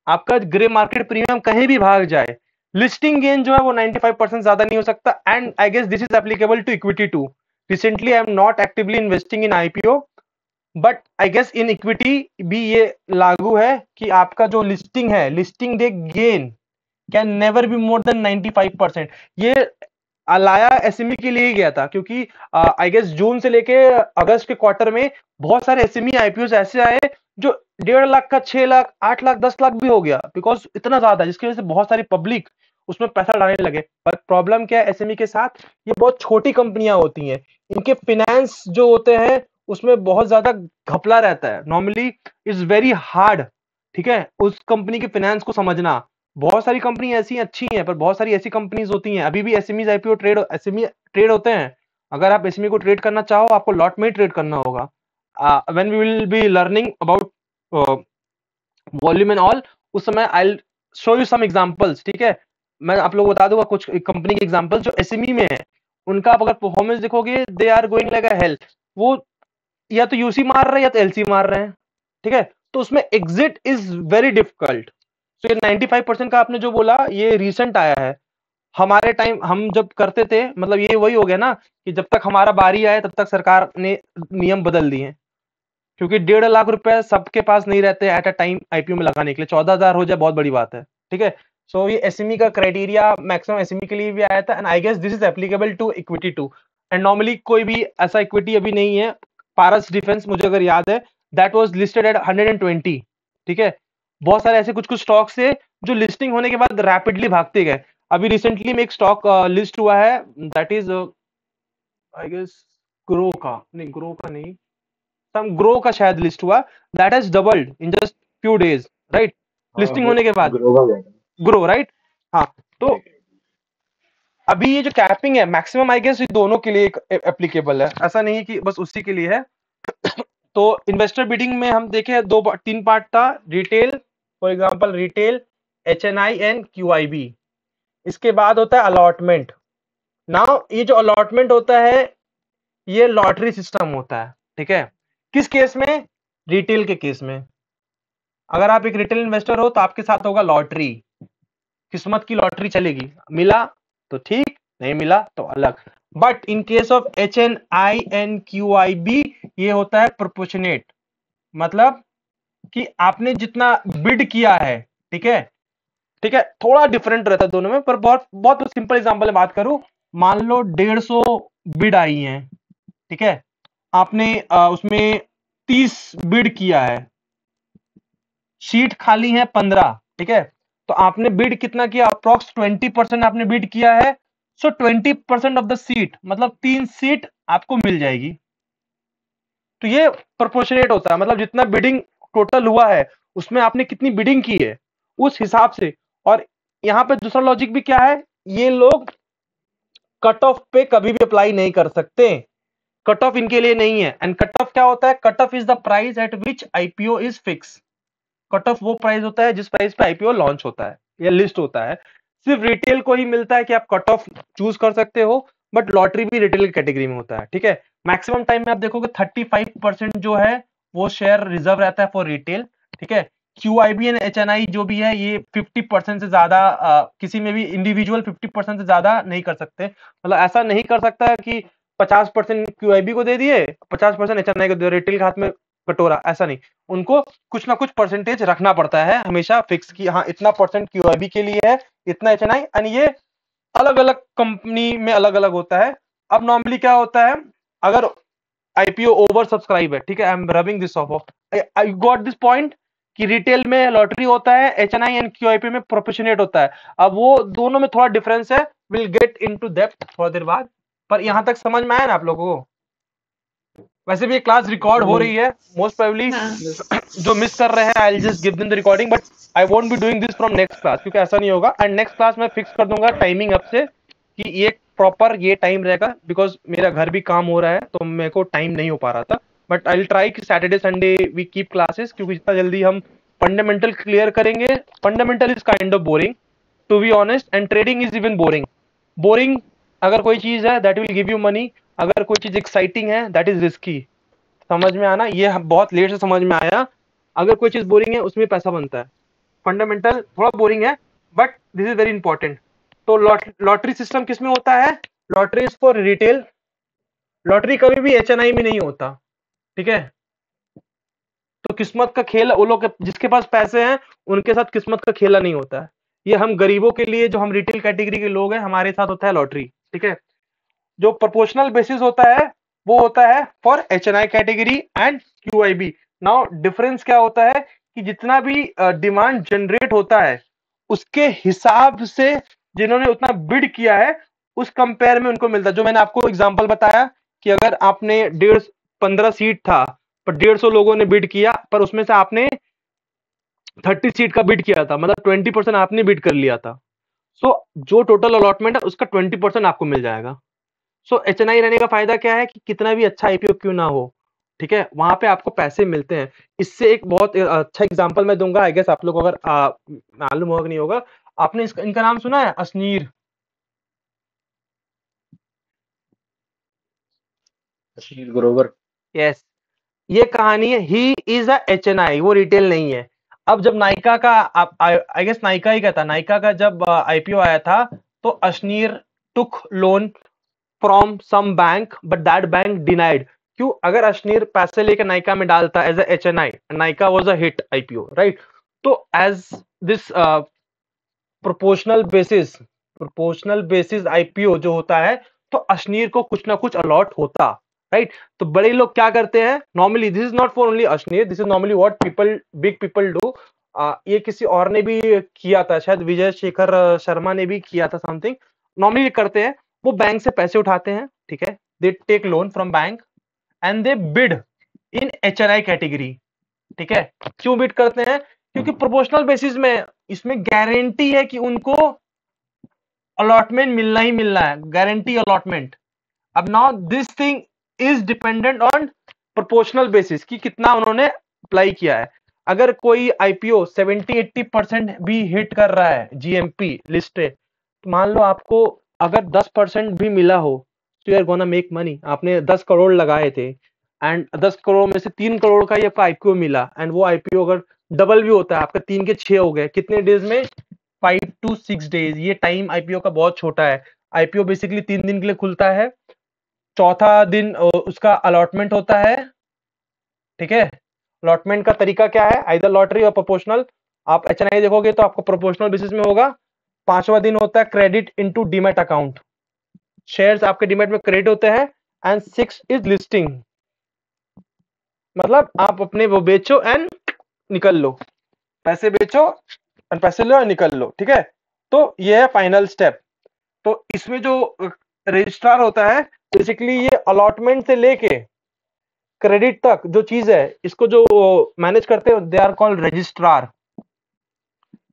आपका ग्रे मार्केट प्रीमियम कहीं भी भाग जाए, लिस्टिंग गेन जो है वो 95% ज्यादा नहीं हो सकता। And I guess this is applicable to equity too. Recently I am not actively investing in IPO, but I guess in equity भी ये लागू है कि आपका जो लिस्टिंग है, listing day gain can never be more than 95%। ये लाया एसएमई के लिए ही गया था, क्योंकि आई गेस जून से लेके अगस्त के क्वार्टर में बहुत सारे एसएमई आईपीओ ऐसे आए जो 1.5 लाख का 6 लाख 8 लाख 10 लाख भी हो गया, बिकॉज इतना ज्यादा, जिसकी वजह से बहुत सारी पब्लिक उसमें पैसा डालने लगे। पर प्रॉब्लम क्या है एसएमई के साथ, ये बहुत छोटी कंपनियां होती हैं, इनके फिनेंस जो होते हैं उसमें बहुत ज्यादा घपला रहता है, नॉर्मली इट्स वेरी हार्ड, ठीक है, उस कंपनी के फिनेंस को समझना। बहुत सारी कंपनी ऐसी अच्छी हैं, पर बहुत सारी ऐसी कंपनीज होती हैं, अभी भी एसएमई आईपीओ एसएमई ट्रेड होते हैं। अगर आप एसएमई को ट्रेड करना चाहो, आपको लॉट में ट्रेड करना होगा। When we will be learning about volume and all, उस समय I show you some examples, ठीक है, मैं आप लोगों को बता दूंगा कुछ कंपनी के एग्जांपल्स जो एसएमई में है, उनका आप अगर परफॉर्मेंस देखोगे, they are going like a hell. वो या तो यूसी मार रहे हैं या तो एलसी मार रहे हैं, ठीक है, तो उसमें एग्जिट इज वेरी डिफिकल्ट। तो ये 95% का आपने जो बोला, ये रिसेंट आया है। हमारे टाइम हम जब करते थे, मतलब ये वही हो गया ना कि जब तक हमारा बारी आए तब तक सरकार ने नियम बदल दिए, क्योंकि 1.5 लाख रुपए सबके पास नहीं रहते एट अ टाइम आईपीओ में लगाने के लिए, 14,000 हो जाए बहुत बड़ी बात है, ठीक है। सो ये एसएमई का क्राइटेरिया मैक्सिमम एसएमई के लिए भी आया था, and I guess this is applicable to equity too. And normally कोई भी ऐसा इक्विटी अभी नहीं है, पारस डिफेंस मुझे अगर याद है, दैट वाज लिस्टेड एट 120, ठीक है। बहुत सारे ऐसे कुछ कुछ स्टॉक्स है जो लिस्टिंग होने के बाद रैपिडली भागते गए। अभी रिसेंटली में एक स्टॉक लिस्ट हुआ है, that is I guess Groww का नहीं, सम ग्रो का शायद लिस्ट हुआ, that has doubled in just few days, right,
हाँ,
लिस्टिंग होने के बाद,
ग्रो का हुआ था।
Groww, right. हाँ, तो
Right.
अभी ये जो कैपिंग है मैक्सिमम आई गेस ये दोनों के लिए एप्लीकेबल है, ऐसा नहीं कि बस उसी के लिए है। तो इन्वेस्टर बिडिंग में हम देखे 3 पार्ट था, retail, for example retail, HNI and QIB. इसके बाद होता है अलॉटमेंट। नाउ ये जो अलॉटमेंट होता है ये लॉटरी सिस्टम होता है, ठीक है। किस केस में? रिटेल के केस में। अगर आप एक रिटेल इन्वेस्टर हो तो आपके साथ होगा लॉटरी, किस्मत की लॉटरी चलेगी, मिला तो ठीक, नहीं मिला तो अलग। But in case of H N I and Q I B ये होता है प्रोपोर्शनेट, मतलब कि आपने जितना बिड किया है, ठीक है, ठीक है, थोड़ा डिफरेंट रहता है दोनों में, पर बहुत बहुत सिंपल एग्जांपल में बात करूं, मान लो 150 बिड आई हैं, ठीक है, आपने उसमें 30 बिड किया है, सीट खाली है 15, ठीक है, तो आपने बिड कितना किया? अप्रोक्स 20% आपने बिड किया है, सो 20% ऑफ द सीट, मतलब 3 सीट आपको मिल जाएगी। तो ये प्रोपोर्शनेट होता है, मतलब जितना बिडिंग टोटल हुआ है उसमें आपने कितनी बिडिंग की है उस हिसाब से। और यहां पे दूसरा लॉजिक भी क्या है, ये लोग कट ऑफ पे कभी भी अप्लाई नहीं कर सकते, कट ऑफ इनके लिए नहीं है। एंड कट ऑफ क्या होता है? Cut off is the price at which IPO is fix. Cut off वो प्राइस होता है जिस प्राइस पे आईपीओ लॉन्च होता है या लिस्ट होता है। सिर्फ रिटेल को ही मिलता है कि आप कट ऑफ चूज कर सकते हो, बट लॉटरी भी रिटेल कैटेगरी में होता है, ठीक है। मैक्सिमम टाइम में आप देखोगे 35% जो है वो शेयर रिजर्व रहता है फॉर रिटेल, ठीक है। क्यूआईबी एंड एचएनआई जो भी है ये 50% से ज्यादा किसी में भी इंडिविजुअल 50% से ज्यादा नहीं कर सकते, मतलब ऐसा नहीं कर सकता कि 50% QIB को दे दिए, 50% HNI को दे दिए, रिटेल के हाथ में कटोरा, ऐसा नहीं। उनको कुछ ना कुछ परसेंटेज रखना पड़ता है हमेशा फिक्स की, हाँ इतना परसेंट QIB के लिए है, इतना HNI, एंड ये अलग अलग कंपनी में अलग अलग होता है। अब नॉर्मली क्या होता है, अगर IPO ओवर सब्सक्राइब है, ठीक है, I am rubbing this of, I got this point, कि रिटेल में लॉटरी होता है, HNI एंड QIP में प्रोपोर्शनेट होता है। अब वो दोनों में थोड़ा डिफरेंस है, विल गेट इनटू डेप्थ थोड़ा देर बाद, पर यहां तक समझ में आया ना आप लोगों को? वैसे भी ये क्लास रिकॉर्ड हो रही है, मोस्ट प्रोबेबली
हाँ
जो मिस कर रहे हैं I will just give them the recording, but I won't be doing this from next class, क्योंकि ऐसा नहीं होगा। एंड नेक्स्ट क्लास में फिक्स कर दूंगा टाइमिंग अब से कि ये प्रॉपर ये टाइम रहेगा, बिकॉज मेरा घर भी काम हो रहा है तो मेरे को टाइम नहीं हो पा रहा था। बट आई विल ट्राई कि Saturday Sunday we keep classes, क्योंकि जितना जल्दी हम फंडामेंटल क्लियर करेंगे, fundamental is kind of boring to be honest, and trading is even boring. Boring अगर कोई चीज है that will give you money, अगर कोई चीज एक्साइटिंग है दैट इज रिस्की। समझ में आना, ये बहुत लेट से समझ में आया। अगर कोई चीज बोरिंग है उसमें पैसा बनता है, फंडामेंटल थोड़ा बोरिंग है but this is very important. तो लॉटरी सिस्टम किस में होता है? Lottery is for retail, lottery कभी भी HNI में नहीं होता, ठीक है। तो किस्मत का खेल, वो लोग जिसके पास पैसे हैं उनके साथ किस्मत का खेला नहीं होता है। ये हम गरीबों के लिए, जो हम रिटेल कैटेगरी के लोग हैं, हमारे साथ होता है लॉटरी, ठीक है। जो प्रोपोर्शनल बेसिस होता है वो होता है for HNI category and QIB। Now difference क्या होता है कि जितना भी डिमांड जनरेट होता है उसके हिसाब से जिन्होंने उतना बिड किया है उस कंपेयर में उनको मिलता है। जो मैंने आपको एग्जांपल बताया कि अगर आपने 15 सीट था पर 150 लोगों ने बिड किया, पर उसमें से आपने 30 सीट का बिड किया था, मतलब 20% आपने बिड कर लिया था। सो जो टोटल अलॉटमेंट है उसका 20% आपको मिल जाएगा। सो HNI रहने का फायदा क्या है कि कितना भी अच्छा IPO क्यों ना हो, ठीक है, वहां पे आपको पैसे मिलते हैं। इससे एक बहुत अच्छा एग्जांपल मैं दूंगा, आई गेस आप लोग अगर मालूम होगा कि नहीं होगा, आपने इनका नाम सुना है, अशनीर?
अश्नीर ग्रोवर।
यस, ये कहानी है, ही इज अ HNI, वो रिटेल नहीं है। अब जब नाइका का, आई गेस नाइका ही का था, नाइका का जब IPO आया था तो Ashneer took loan from some bank but that bank denied. क्यों? अगर अशनीर पैसे लेकर नाइका में डालता as a HNI, Nykaa was a hit IPO, right? तो as this proportional basis IPO जो होता है, तो अशनीर को कुछ ना कुछ अलॉट होता, राइट? तो बड़े लोग क्या करते हैं normally, this is not for only Ashneer, this is normally what people, big people do. ये किसी और ने भी किया था, शायद विजय शेखर शर्मा ने भी किया था समथिंग। नॉर्मली करते हैं, वो बैंक से पैसे उठाते हैं, ठीक है, they take loan from bank and they bid in HNI category, ठीक है। क्यों बिड करते हैं? क्योंकि प्रोपोर्शनल बेसिस में इसमें गारंटी है कि उनको अलॉटमेंट मिलना ही मिलना है, गारंटी अलॉटमेंट। अब now this thing is dependent on proportional basis कि कितना उन्होंने अप्लाई किया है। अगर कोई IPO 70-80% भी हिट कर रहा है GMP लिस्टेड, तो मान लो आपको अगर 10% भी मिला हो तो you are gonna make money. आपने 10 करोड़ लगाए थे एंड 10 करोड़ में से 3 करोड़ का ही आपका IPO मिला, एंड वो IPO अगर डबल भी होता है, आपका 3 के 6 हो गए, कितने डेज में? 5 to 6 डेज। ये टाइम IPO का बहुत छोटा है। IPO बेसिकली 3 दिन के लिए खुलता है, चौथा दिन उसका अलॉटमेंट होता है, ठीक है। अलॉटमेंट का तरीका क्या है? आइदर लॉटरी और प्रोपोर्शनल। आप HNI देखोगे तो आपको प्रोपोर्शनल बेसिस में होगा। पांचवा दिन होता है credit into demat account, shares आपके डीमैट में क्रेडिट होते हैं। एंड 6 इज लिस्टिंग, मतलब आप अपने वो बेचो एंड निकल लो, पैसे बेचो एंड पैसे लो और निकल लो, ठीक है। तो ये है फाइनल स्टेप। तो इसमें जो रजिस्ट्रार होता है, बेसिकली ये अलॉटमेंट से लेके क्रेडिट तक जो चीज है, इसको जो मैनेज करते हैं, they are called registrar.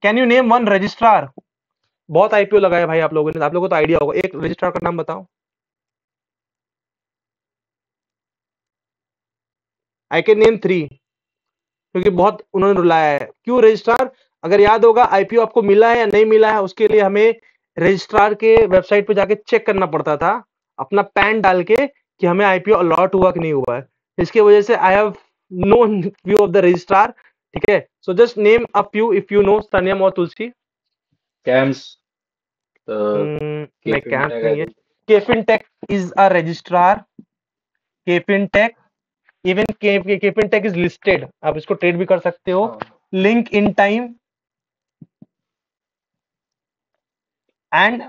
Can you name one registrar? बहुत IPO लगाए भाई आप लोगों ने, आप लोगों को तो आइडिया होगा, एक रजिस्ट्रार का नाम बताओ। आई कैन नेम 3, क्योंकि बहुत उन्होंने रुलाया है। क्यों रजिस्ट्रार? अगर याद होगा, IPO आपको मिला है या नहीं मिला है, उसके लिए हमें रजिस्ट्रार के वेबसाइट पे जाके चेक करना पड़ता था अपना पैन डाल के कि हमें IPO अलॉट हुआ कि नहीं हुआ है। इसकी वजह से I have known view of the registrar, ठीक है। So just name a few if you know, Saniyam और तुलसी।
कैम्स,
नहीं, कैंप नहीं है। KFin Tech is a registrar. KFin Tech, even KFin Tech is listed. आप इसको ट्रेड भी कर सकते हो. Link in time and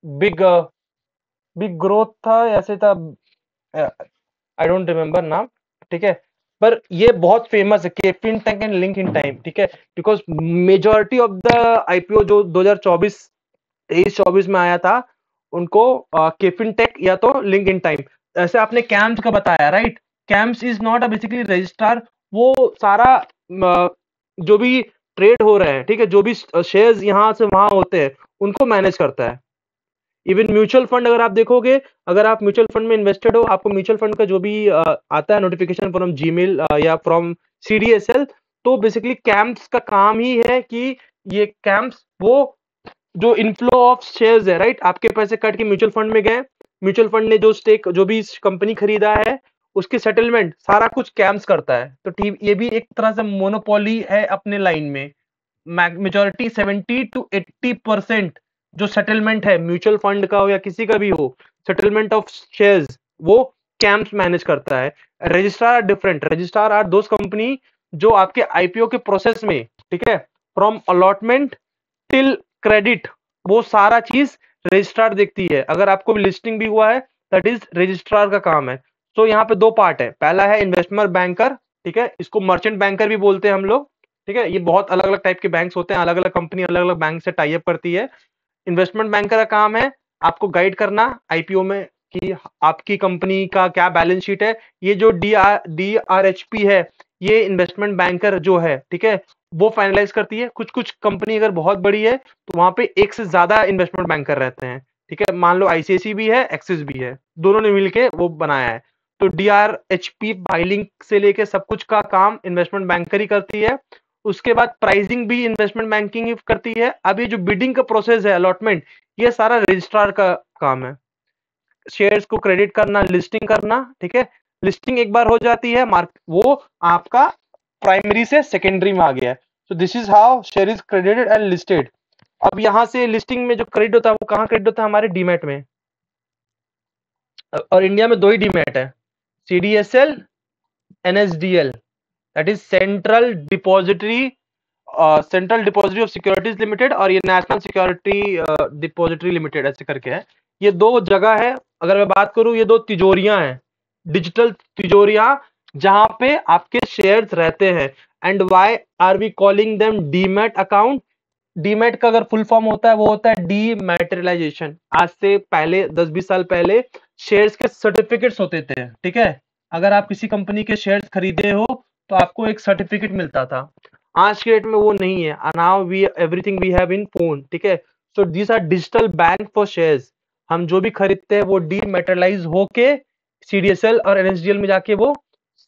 big growth था, ऐसे था, आई डोंट रिमेम्बर नाम, ठीक है. पर ये बहुत फेमस है, KFin Tech and link in time, ठीक है. Because majority of the IPO जो 2023-24 में आया था, उनको KFin Tech या तो लिंक इन टाइम. ऐसे आपने कैम्स का बताया, right. Camps is not a basically registrar. वो सारा जो भी ट्रेड हो रहे हैं, ठीक है, जो भी शेयर्स यहाँ से वहां होते हैं, उनको मैनेज करता है. इवन म्यूचुअल फंड अगर आप देखोगे, अगर आप म्यूचुअल फंड में इन्वेस्टेड हो, आपको म्यूचुअल फंड का जो भी आता है नोटिफिकेशन फ्रॉम जीमेल या फ्रॉम CDSL, तो बेसिकली कैम्प्स का काम ही है कि ये कैम्प्स वो जो इनफ्लो ऑफ शेयर्स है, राइट, आपके पैसे कट के म्यूचुअल फंड में गए, म्यूचुअल फंड ने जो स्टेक जो भी कंपनी खरीदा है, उसकी सेटलमेंट सारा कुछ कैम्प्स करता है. तो ये भी एक तरह से मोनोपोली है अपने लाइन में. मेजोरिटी 70 to 80% जो सेटलमेंट है, म्यूचुअल फंड का हो या किसी का भी हो, सेटलमेंट ऑफ शेयर्स वो कैम्प्स मैनेज करता है. Registrar are different. Registrar are those company जो आपके IPO के प्रोसेस में, ठीक है, फ्रॉम अलॉटमेंट टिल क्रेडिट, वो सारा चीज रजिस्ट्रार देखती है. अगर आपको लिस्टिंग भी हुआ है, दैट इज रजिस्ट्रार का काम है. तो यहाँ पे दो पार्ट है. पहला है इन्वेस्टमेंट बैंकर, ठीक है, इसको मर्चेंट बैंकर भी बोलते हैं हम लोग, ठीक है. ये बहुत अलग अलग टाइप के बैंक्स होते हैं, अलग अलग कंपनी अलग अलग बैंक से टाई अप करती है. इन्वेस्टमेंट बैंकर का काम है आपको गाइड करना IPO में कि आपकी कंपनी का क्या बैलेंस शीट है. ये जो DRHP है, ये इन्वेस्टमेंट बैंकर जो है, ठीक है, वो फाइनलाइज करती है. कुछ कुछ कंपनी अगर बहुत बड़ी है तो वहां पे एक से ज्यादा इन्वेस्टमेंट बैंकर रहते हैं, ठीक है. मान लो ICICI भी है, एक्सिस भी है, दोनों ने मिलके वो बनाया है. तो DRHP फाइलिंग से लेके सब कुछ का काम इन्वेस्टमेंट बैंकर ही करती है. उसके बाद प्राइसिंग भी इन्वेस्टमेंट बैंकिंग करती है. अब ये जो बिडिंग का प्रोसेस है, अलॉटमेंट, ये सारा रजिस्ट्रार का काम है. शेयर्स को क्रेडिट करना, लिस्टिंग करना, ठीक है. लिस्टिंग एक बार हो जाती है, वो आपका प्राइमरी से सेकेंडरी में आ गया है. सो this is how share is credited and listed. अब यहां से लिस्टिंग में जो क्रेडिट होता है वो कहाँ क्रेडिट होता है? हमारे डीमैट में. और इंडिया में दो ही डीमैट है, CDSL, NSDL, that is central depository of securities limited, और ये नेशनल सिक्योरिटी डिपॉजिटरी लिमिटेड ऐसे करके है. ये दो जगह है. अगर मैं बात करूं, ये दो तिजोरियां हैं, डिजिटल तिजोरियां, जहां पे आपके शेयर्स रहते हैं. And why are we calling them demat account? Demat का अगर फुल फॉर्म होता है, वो होता है डीमैटेरियलाइजेशन. आज से पहले 10-20 साल पहले शेयर्स के सर्टिफिकेट्स होते थे, ठीक है. अगर आप किसी कंपनी के शेयर्स खरीदे हो तो आपको एक सर्टिफिकेट मिलता था. आज के डेट में वो नहीं है. Now we everything we have in phone, ठीक है. So these are digital bank for shares. हम जो भी खरीदते हैं वो डीमैटेरियलाइज होके CDSL और NSDL में जाके वो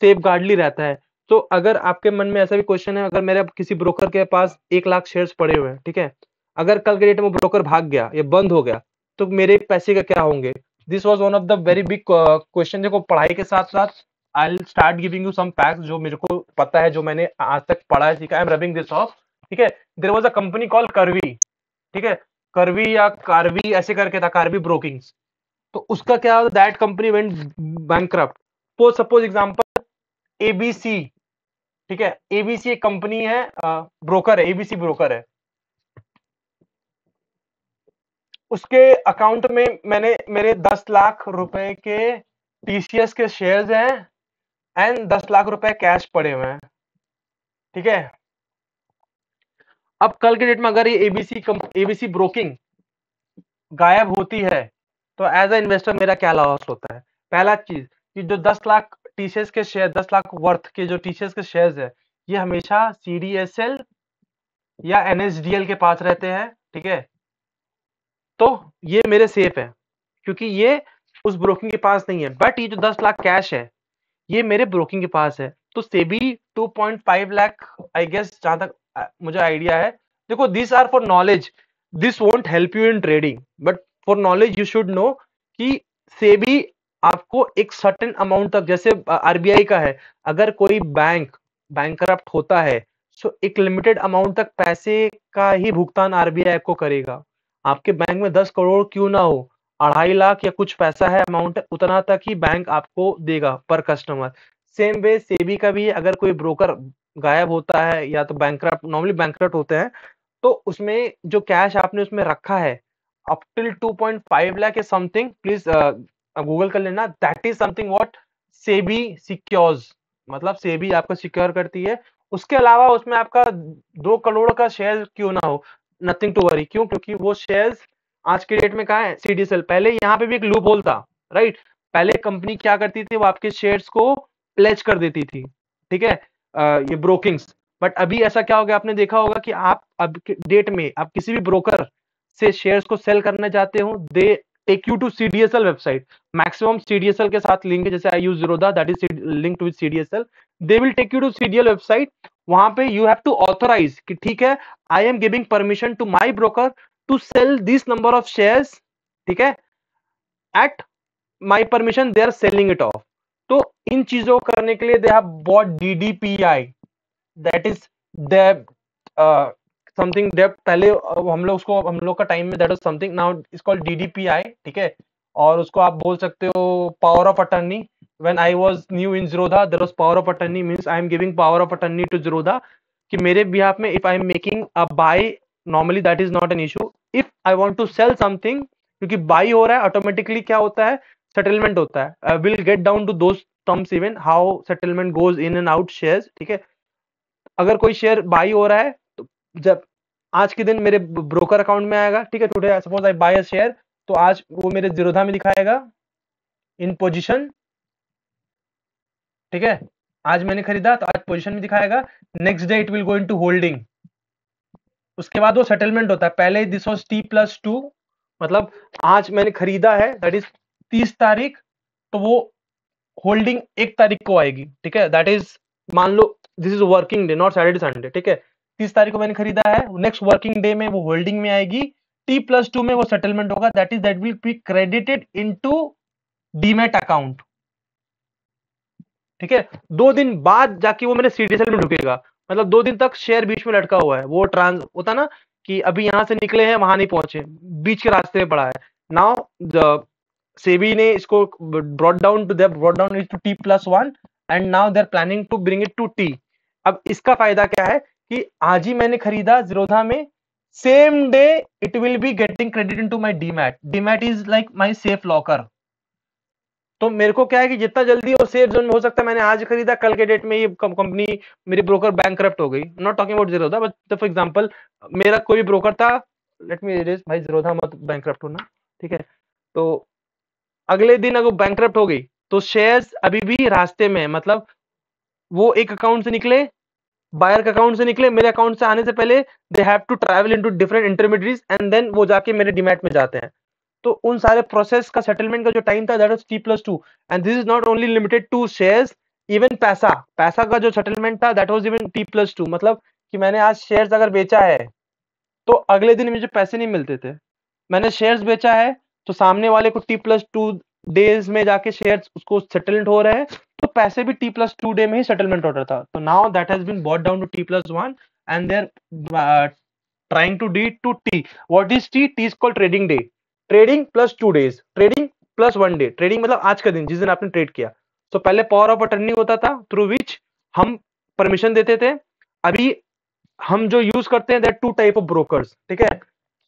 सेफ गार्डली रहता है. तो अगर आपके मन में ऐसा भी क्वेश्चन है, अगर मेरे किसी ब्रोकर के पास 1 लाख शेयर्स पड़े हुए हैं, ठीक है, अगर कल के डेट में ब्रोकर भाग गया या बंद हो गया, तो मेरे पैसे का क्या होंगे? This was one of the very big question. देखो, पढ़ाई के साथ साथ I will start giving you some facts जो मेरे को पता है, जो मैंने आज तक पढ़ा है, सीखा. I am rubbing this off, ठीक है. There was a company call Karvy, ठीक है, करवी या कारवी ऐसे करके था, कारवी ब्रोकिंग्स. तो उसका क्या होता, that company went bankrupt. Suppose example ABC, ठीक है, ABC एक कंपनी है, ब्रोकर है, ABC ब्रोकर है. उसके अकाउंट में मेरे 10 लाख रुपए के TCS के शेयर्स हैं एंड 10 लाख रुपए कैश पड़े हुए हैं, ठीक है. अब कल के डेट में अगर ये ABC ब्रोकिंग गायब होती है, तो एज अ इन्वेस्टर मेरा क्या लॉस होता है? पहला चीज कि जो 10 लाख TCS के शेयर, 10 लाख वर्थ के जो TCS के शेयर्स है, ये हमेशा CDSL या NSDL के पास रहते हैं, ठीक है. तो ये मेरे सेफ है क्योंकि ये उस ब्रोकिंग के पास नहीं है. बट ये जो 10 लाख कैश है, ये मेरे ब्रोकिंग के पास है. तो सेबी 2.5 लाख, आई गेस, जहां तक मुझे आइडिया है. देखो, this are for knowledge, this won't help you in trading, but for knowledge you should know कि सेबी आपको एक सर्टेन अमाउंट तक, जैसे RBI का है, अगर कोई बैंक बैंकरप्ट होता है, सो एक लिमिटेड अमाउंट तक पैसे का ही भुगतान RBI आपको करेगा. आपके बैंक में 10 करोड़ क्यों ना हो, 2.5 लाख या कुछ पैसा है अमाउंट, उतना तक ही बैंक आपको देगा पर कस्टमर। सेम वे सेबी का भी है, अगर कोई ब्रोकर गायब होता है या तो बैंकरप्ट, नॉर्मली बैंकरप्ट होते हैं, तो उसमें जो कैश आपने उसमें रखा है अप टिल 2.5 लाख या समथिंग, प्लीज गूगल कर लेना, that is something what SEBI secures, मतलब सेबी आपको सिक्योर करती है। उसके अलावा उसमें आपका 2 करोड़ का शेयर क्यों ना हो, नथिंग टू वरी। क्यों? क्योंकि वो शेयर्स आज के डेट में कहाँ है, सीडीएसएल। पहले यहाँ पे भी एक लूप होल था, राइट। पहले कंपनी क्या करती थी, वो आपके शेयर्स को प्लेज कर देती थी, ठीक है, ये ब्रोकिंग्स। बट अभी ऐसा क्या हो गया, आपने देखा होगा कि आप अब के डेट में आप किसी भी ब्रोकर से शेयर्स को सेल करना चाहते हो, they take you to CDSL website. Maximum CDSL के साथ लिंक है, जैसे I use Zerodha, that is linked with CDSL. They will take you to CDL website. वहां पे यू हैव टू ऑथराइज कि ठीक है, I am giving permission to my broker to sell this number of shares, ठीक है, at my permission they are selling it off. तो इन चीजों को करने के लिए they have bought DDPI, that is डेब्ट, समथिंग डेब्ट। पहले हम लोग उसको, हम लोग का टाइम में that was something, now it's called DDPI, ठीक है। और उसको आप बोल सकते हो power of attorney. When I was new in Zerodha, there was power of attorney, means I am giving power of attorney to Zerodha कि मेरे बिहाफ में if I am making a buy, normally that is not an issue. If I want to sell something, क्योंकि buy हो रहा है, automatically क्या होता है, सेटलमेंट होता है। I will get down to those terms even how settlement goes in and out shares, ठीक है। अगर कोई शेयर बाई हो रहा है, तो जब आज के दिन मेरे ब्रोकर अकाउंट में आएगा, ठीक है, today suppose I buy a share, तो आज वो मेरे जीरोधा में दिखाएगा इन पोजीशन, ठीक है। आज मैंने खरीदा तो आज पोजीशन में दिखाएगा, next day it will go into holding. उसके बाद वो सेटलमेंट होता है। पहले दिस वाज T+2, मतलब आज मैंने खरीदा है, दैट इज 30 तारीख, तो वो होल्डिंग 1 तारीख को आएगी, ठीक है। दैट इज, मान लो this is working day, not Saturday Sunday, ठीक है। 30 तारीख को मैंने खरीदा है, नेक्स्ट वर्किंग डे में वो होल्डिंग में आएगी, T+2 में वो सेटलमेंट होगा, that will be credited into demat account, ठीक है। 2 दिन बाद जाके वो मेरे सीडीएसएल में ढुकेगा, मतलब 2 दिन तक शेयर बीच में लटका हुआ है। वो ट्रांस होता ना कि अभी यहां से निकले हैं, वहां नहीं पहुंचे, बीच के रास्ते में पड़ा है। नाउ द सेबी ने इसको brought down to T+1 and now they are planning to bring it to T। अब इसका फायदा क्या है कि आज ही मैंने खरीदा जीरोधा में, same day it will be getting credit into my demat. Demat is like my safe locker. तो मेरे को क्या है कि जितना जल्दी और सेफ जोन में हो सकता है, मैंने आज खरीदा, कल के डेट में ये कंपनी, मेरी ब्रोकर बैंकरप्ट हो गई। Not talking about Zerodha, but for example मेरा कोई भी ब्रोकर था, लेट मी इरेज, भाई जीरोधा मत बैंकरप्ट होना, ठीक है। तो अगले दिन अगर बैंकरप्ट हो गई, तो शेयर्स अभी भी रास्ते में है, मतलब वो एक अकाउंट से निकले, बायर के अकाउंट से निकले, मेरे अकाउंट से आने से पहले they have to travel into different intermediates and then वो जाके मेरे डीमैट में जाते हैं। तो उन सारे प्रोसेस का सेटलमेंट का जो टाइम था, that was T+2 and this is not only limited to shares, even पैसा का जो सेटलमेंट था, दैट वाज इवन T+2। मतलब कि मैंने आज शेयर्स अगर बेचा है, तो अगले दिन मुझे पैसे नहीं मिलते थे। मैंने शेयर्स बेचा है, तो सामने वाले को T+2 डेज में जाके शेयर्स उसको सेटलमेंट हो रहे हैं, तो पैसे भी T+2 डे में ही सेटलमेंट ऑर्डर था। तो now that has been bought down to T+1 and they are trying to D to T. What is T? T is called trading day. Trading plus 2 days. Trading plus 1 day. Trading मतलब आज का दिन, जिस दिन आपने trade किया। तो पहले पावर ऑफ अटर्नी होता था, थ्रू विच हम परमिशन देते थे। अभी हम जो यूज करते हैं, दैट 2 टाइप ऑफ ब्रोकर्स, ठीक है।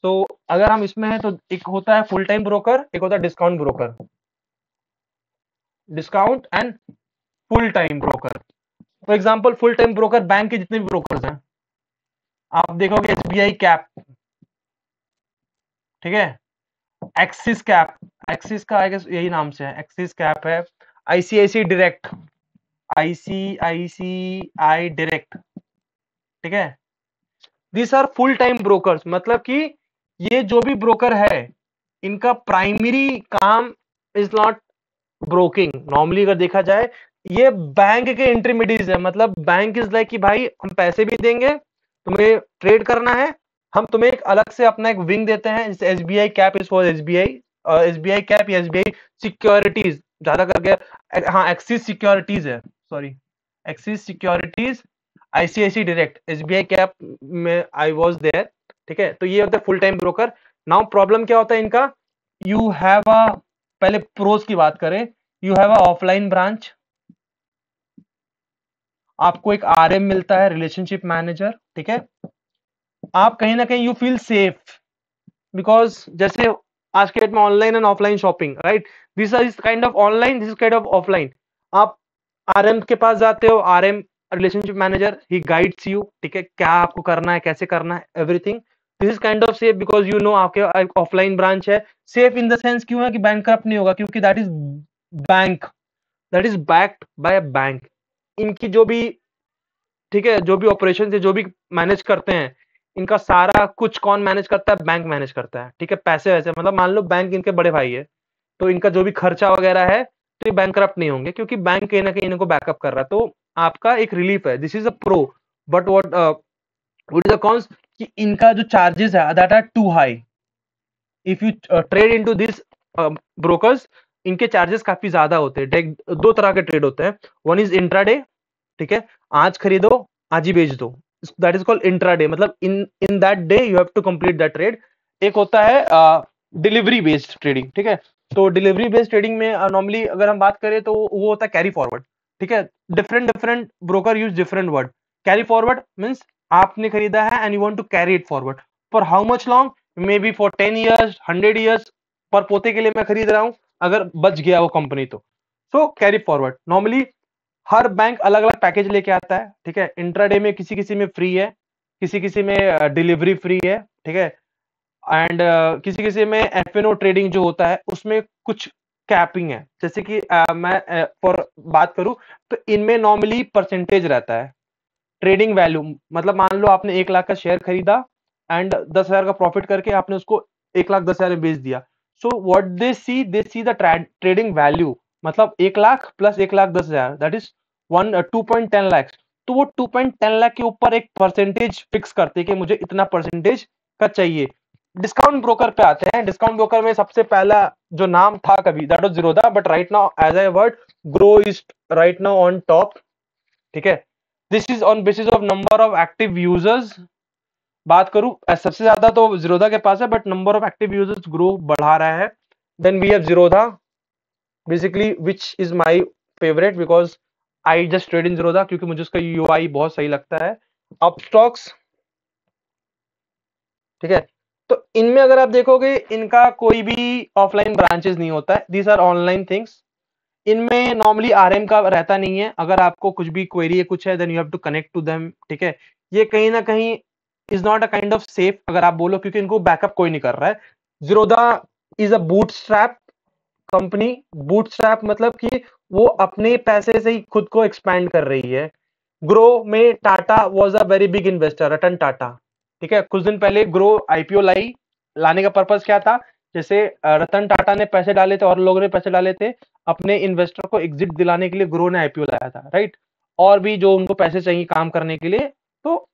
तो अगर हम इसमें हैं, तो एक होता है फुल टाइम ब्रोकर, एक होता है discount broker. Discount and full time broker. For example full time broker, bank के जितने भी ब्रोकर्स हैं, आप देखोगे SBI कैप, ठीक है, एक्सिस कैप, एक्सिस का आई गेस यही नाम से है, एक्सिस कैप है, ICICI डायरेक्ट, ICICI डायरेक्ट, ठीक है। This are full time brokers, मतलब कि ये जो भी ब्रोकर है, इनका प्राइमरी काम इज नॉट ब्रोकिंग। नॉर्मली अगर देखा जाए, ये बैंक के इंटरमीडिएट है। मतलब बैंक इज लाइक कि भाई हम पैसे भी देंगे, तुम्हें ट्रेड करना है, हम तुम्हें एक अलग से अपना एक विंग देते हैं, जैसे SBI cap is for SBI cap या SBI सिक्योरिटीज, ज्यादा करके हाँ एक्सिस सिक्योरिटीज है, sorry axis securities, ICICI direct, SBI cap में आई वाज देयर, ठीक है। तो ये होता है full time broker. Now problem क्या होता है इनका, यू हैव अ, पहले प्रोज की बात करें, you have a offline branch, आपको एक आरएम मिलता है, रिलेशनशिप मैनेजर, ठीक है। आप कहीं ना कहीं यू फील सेफ, बिकॉज जैसे आज के डेट में online and offline shopping, right, this is kind of online, this is kind of offline. आप आरएम के पास जाते हो, RM relationship manager, he guides you, ठीक है, क्या आपको करना है, कैसे करना है, everything. This is kind of safe because you know आपके ऑफलाइन ब्रांच है। सेफ इन द सेंस क्यों है कि बैंक नहीं होगा, क्योंकि that is bank, that is backed by a bank. इनकी जो भी, ठीक है, जो भी ऑपरेशन है, जो भी मैनेज करते हैं, इनका सारा कुछ कौन मैनेज करता है, बैंक मैनेज करता है, ठीक है। पैसे वैसे मतलब मान लो बैंक इनके बड़े भाई है, तो इनका जो भी खर्चा वगैरह है तो ये बैंक नहीं होंगे, क्योंकि बैंक कहीं ना कहीं इनको बैकअप कर रहा है। तो आपका एक रिलीफ है, this is a pro. But what is the cons, कि इनका जो चार्जेस है that are too high. If you trade into this brokers, इनके चार्जेस काफी ज्यादा होते हैं। दो तरह के ट्रेड होते हैं, वन इज इंट्राडे, ठीक है, आज खरीदो आज ही बेच दो, दैट इज कॉल्ड इंट्राडे, मतलब in that day you have to complete that trade. एक होता है डिलीवरी बेस्ड ट्रेडिंग, ठीक है। तो डिलीवरी बेस्ड ट्रेडिंग में नॉर्मली अगर हम बात करें तो वो होता है कैरी फॉरवर्ड, ठीक है। Different broker use different word. Carry forward means आपने खरीदा है and you want to carry it forward for how much long, maybe for 10 years 100 years, पर पोते के लिए मैं खरीद रहा हूं, अगर बच गया वो कंपनी तो। सो कैरी फॉरवर्ड नॉर्मली हर बैंक अलग अलग पैकेज लेके आता है, ठीक है। इंट्राडे में किसी किसी में फ्री है, किसी किसी में डिलीवरी फ्री है, ठीक है। एंड किसी किसी में एफएनओ ट्रेडिंग जो होता है उसमें कुछ कैपिंग है, जैसे कि मैं फॉर बात करूं तो इनमें नॉर्मली परसेंटेज रहता है, ट्रेडिंग वैल्यू, मतलब मान लो आपने 1 लाख का शेयर खरीदा एंड 10,000 का प्रॉफिट करके आपने उसको 1,10,000 में बेच दिया। So what they see the trading value, मतलब 1 lakh plus 1,10,000 that is 2.10 lakh. तो वो 2.10 लाख के ऊपर एक परसेंटेज फिक्स करते हैं कि मुझे इतना परसेंटेज का चाहिए। डिस्काउंट ब्रोकर पे आते हैं। डिस्काउंट ब्रोकर में सबसे पहला जो नाम था कभी, that was Zerodha, but right now as I word Groww is right now on top, ठीक है। This is on basis of number of active users. बात करूं सबसे ज्यादा तो जीरोधा के पास है, but number of active users Groww बढ़ा रहा है। Then we have Zerodha basically, which is my favourite because I just trade in Zerodha, क्योंकि मुझे उसका यूआई बहुत सही लगता है। अपस्टॉक्स, ठीक है। तो इनमें अगर आप देखोगे इनका कोई भी ऑफलाइन ब्रांचेस नहीं होता है, दीज आर ऑनलाइन थिंग्स। इनमें नॉर्मली आरएम का रहता नहीं है, अगर आपको कुछ भी क्वेरी है कुछ है then you have to connect to them, ठीक है। ये कहीं ना कहीं is not a kind of safe अगर आप बोलो, क्योंकि इनको बैकअप कोई नहीं कर रहा है। Zerodha is a bootstrap company. Bootstrap मतलब कि वो अपने पैसे से ही खुद को एक्सपैंड कर रही है। ग्रो में Tata was a very big investor, Ratan Tata, ठीक है। कुछ दिन पहले ग्रो आईपीओ लाने का पर्पस क्या था, जैसे रतन टाटा ने पैसे डाले थे और लोगों ने पैसे डाले थे, अपने इन्वेस्टर को एग्जिट दिलाने के लिए ग्रो ने आईपीओ लाया था, राइट। और भी जो उनको पैसे चाहिए काम करने के लिए, तो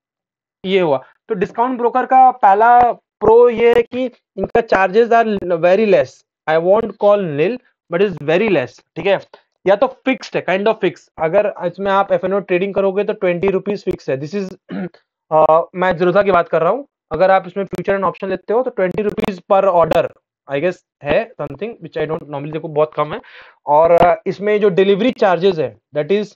ये हुआ। तो डिस्काउंट ब्रोकर का पहला प्रो ये है कि इनका charges are very less, I won't call nil but is very less, ठीक है। या तो फिक्स्ड है, काइंड ऑफ फिक्स। अगर इसमें आप एफएनओ ट्रेडिंग करोगे तो 20 रुपीज फिक्स है। दिस इज मैं जीरोधा की बात कर रहा हूँ। अगर आप इसमें फ्यूचर एंड ऑप्शन लेते हो तो 20 रुपीज पर ऑर्डर आई गेस है, something which I don't normally, देखो बहुत कम है। और इसमें जो डिलीवरी चार्जेस है दैट इज,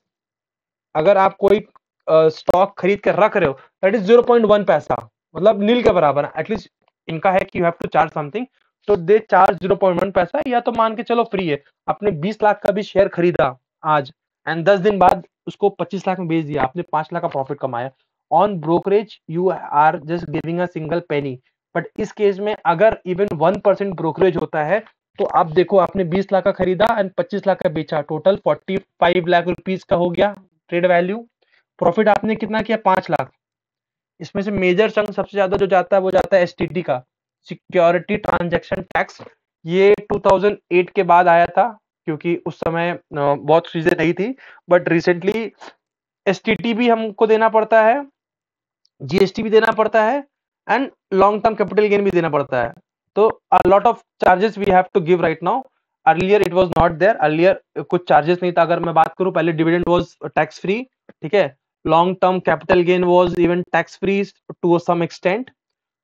अगर आप कोई स्टॉक खरीद कर रख रहे हो दैट इज 0.1 पैसा, मतलब नील के बराबर है। एटलीस्ट इनका है कि you have to charge something, तो दे चार्ज 0.1 पैसा। या तो मान के चलो फ्री है, आपने 20 लाख का भी शेयर खरीदा आज एंड 10 दिन बाद उसको 25 लाख में बेच दिया, आपने 5 लाख का प्रॉफिट कमाया। On brokerage you are just giving a single penny. But इस केस में अगर इवन 1% ब्रोकरेज होता है, तो आप देखो आपने 20 लाख का खरीदा एंड 25 लाख का बेचा, टोटल 45 लाख रुपीज का हो गया ट्रेड वैल्यू। प्रॉफिट आपने कितना किया, 5 लाख। इसमें से मेजर चंक सबसे ज्यादा जो जाता है वो जाता है एसटीटी का, सिक्योरिटी ट्रांजैक्शन टैक्स। ये 2008 के बाद आया था, क्योंकि उस समय बहुत चीजें नहीं थी। बट रिसेंटली एसटीटी भी हमको देना पड़ता है, जीएसटी भी देना पड़ता है and long term capital gain भी देना पड़ता है। तो a lot of charges we have to give right now. Earlier it was not there, earlier कुछ चार्जेस नहीं था। अगर मैं बात करूं, पहले डिविडेंड वाज टैक्स फ्री, ठीक है। Long term capital gain was even tax free to some extent.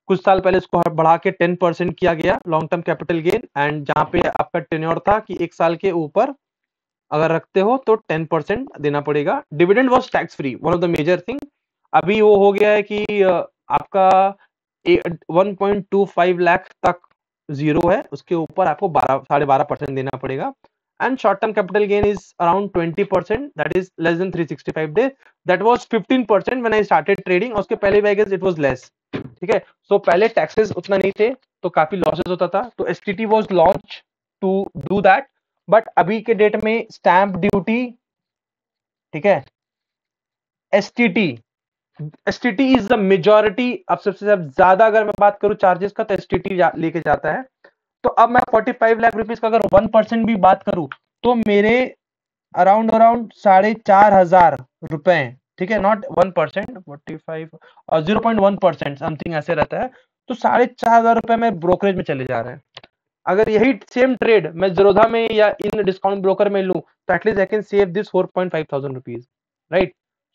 कुछ साल पहले इसको बढ़ा के 10% किया गया long term capital gain, and जहां पे आपका टेन्योर था कि 1 साल के ऊपर अगर रखते हो तो 10% देना पड़ेगा। Dividend was tax free, one of the major thing. अभी वो हो गया है कि आपका 1.25 लाख तक जीरो है, उसके ऊपर आपको 12.5% देना पड़ेगा। And short term capital gain is around 20%, that is less than 365 days. That was 15% when I started trading, उसके पहले I guess it was less. ठीक है, सो पहले टैक्सेस उतना नहीं थे तो काफी लॉसेस होता था, तो STT was launch to do that. But अभी के डेट में स्टैंप ड्यूटी, ठीक है, एसटीटी इज द मेजॉरिटी। अब सबसे ज्यादा अगर मैं बात करूं चार्जेस का तो एसटीटी लेके जाता है। तो अब मैं 45 लाख रुपीस का अगर 1% भी बात करूं तो मेरे अराउंड 4,500 रुपए, ठीक है, नॉट 1%, 45 और 0.1% समथिंग ऐसे रहता है, तो 4,500 रुपए में ब्रोकरेज में चले जा रहे हैं। अगर यही सेम ट्रेड मैं ज़ीरोधा में या इन डिस्काउंट ब्रोकर में लूं तो at least I can save this 4.5 thousand rupees, right.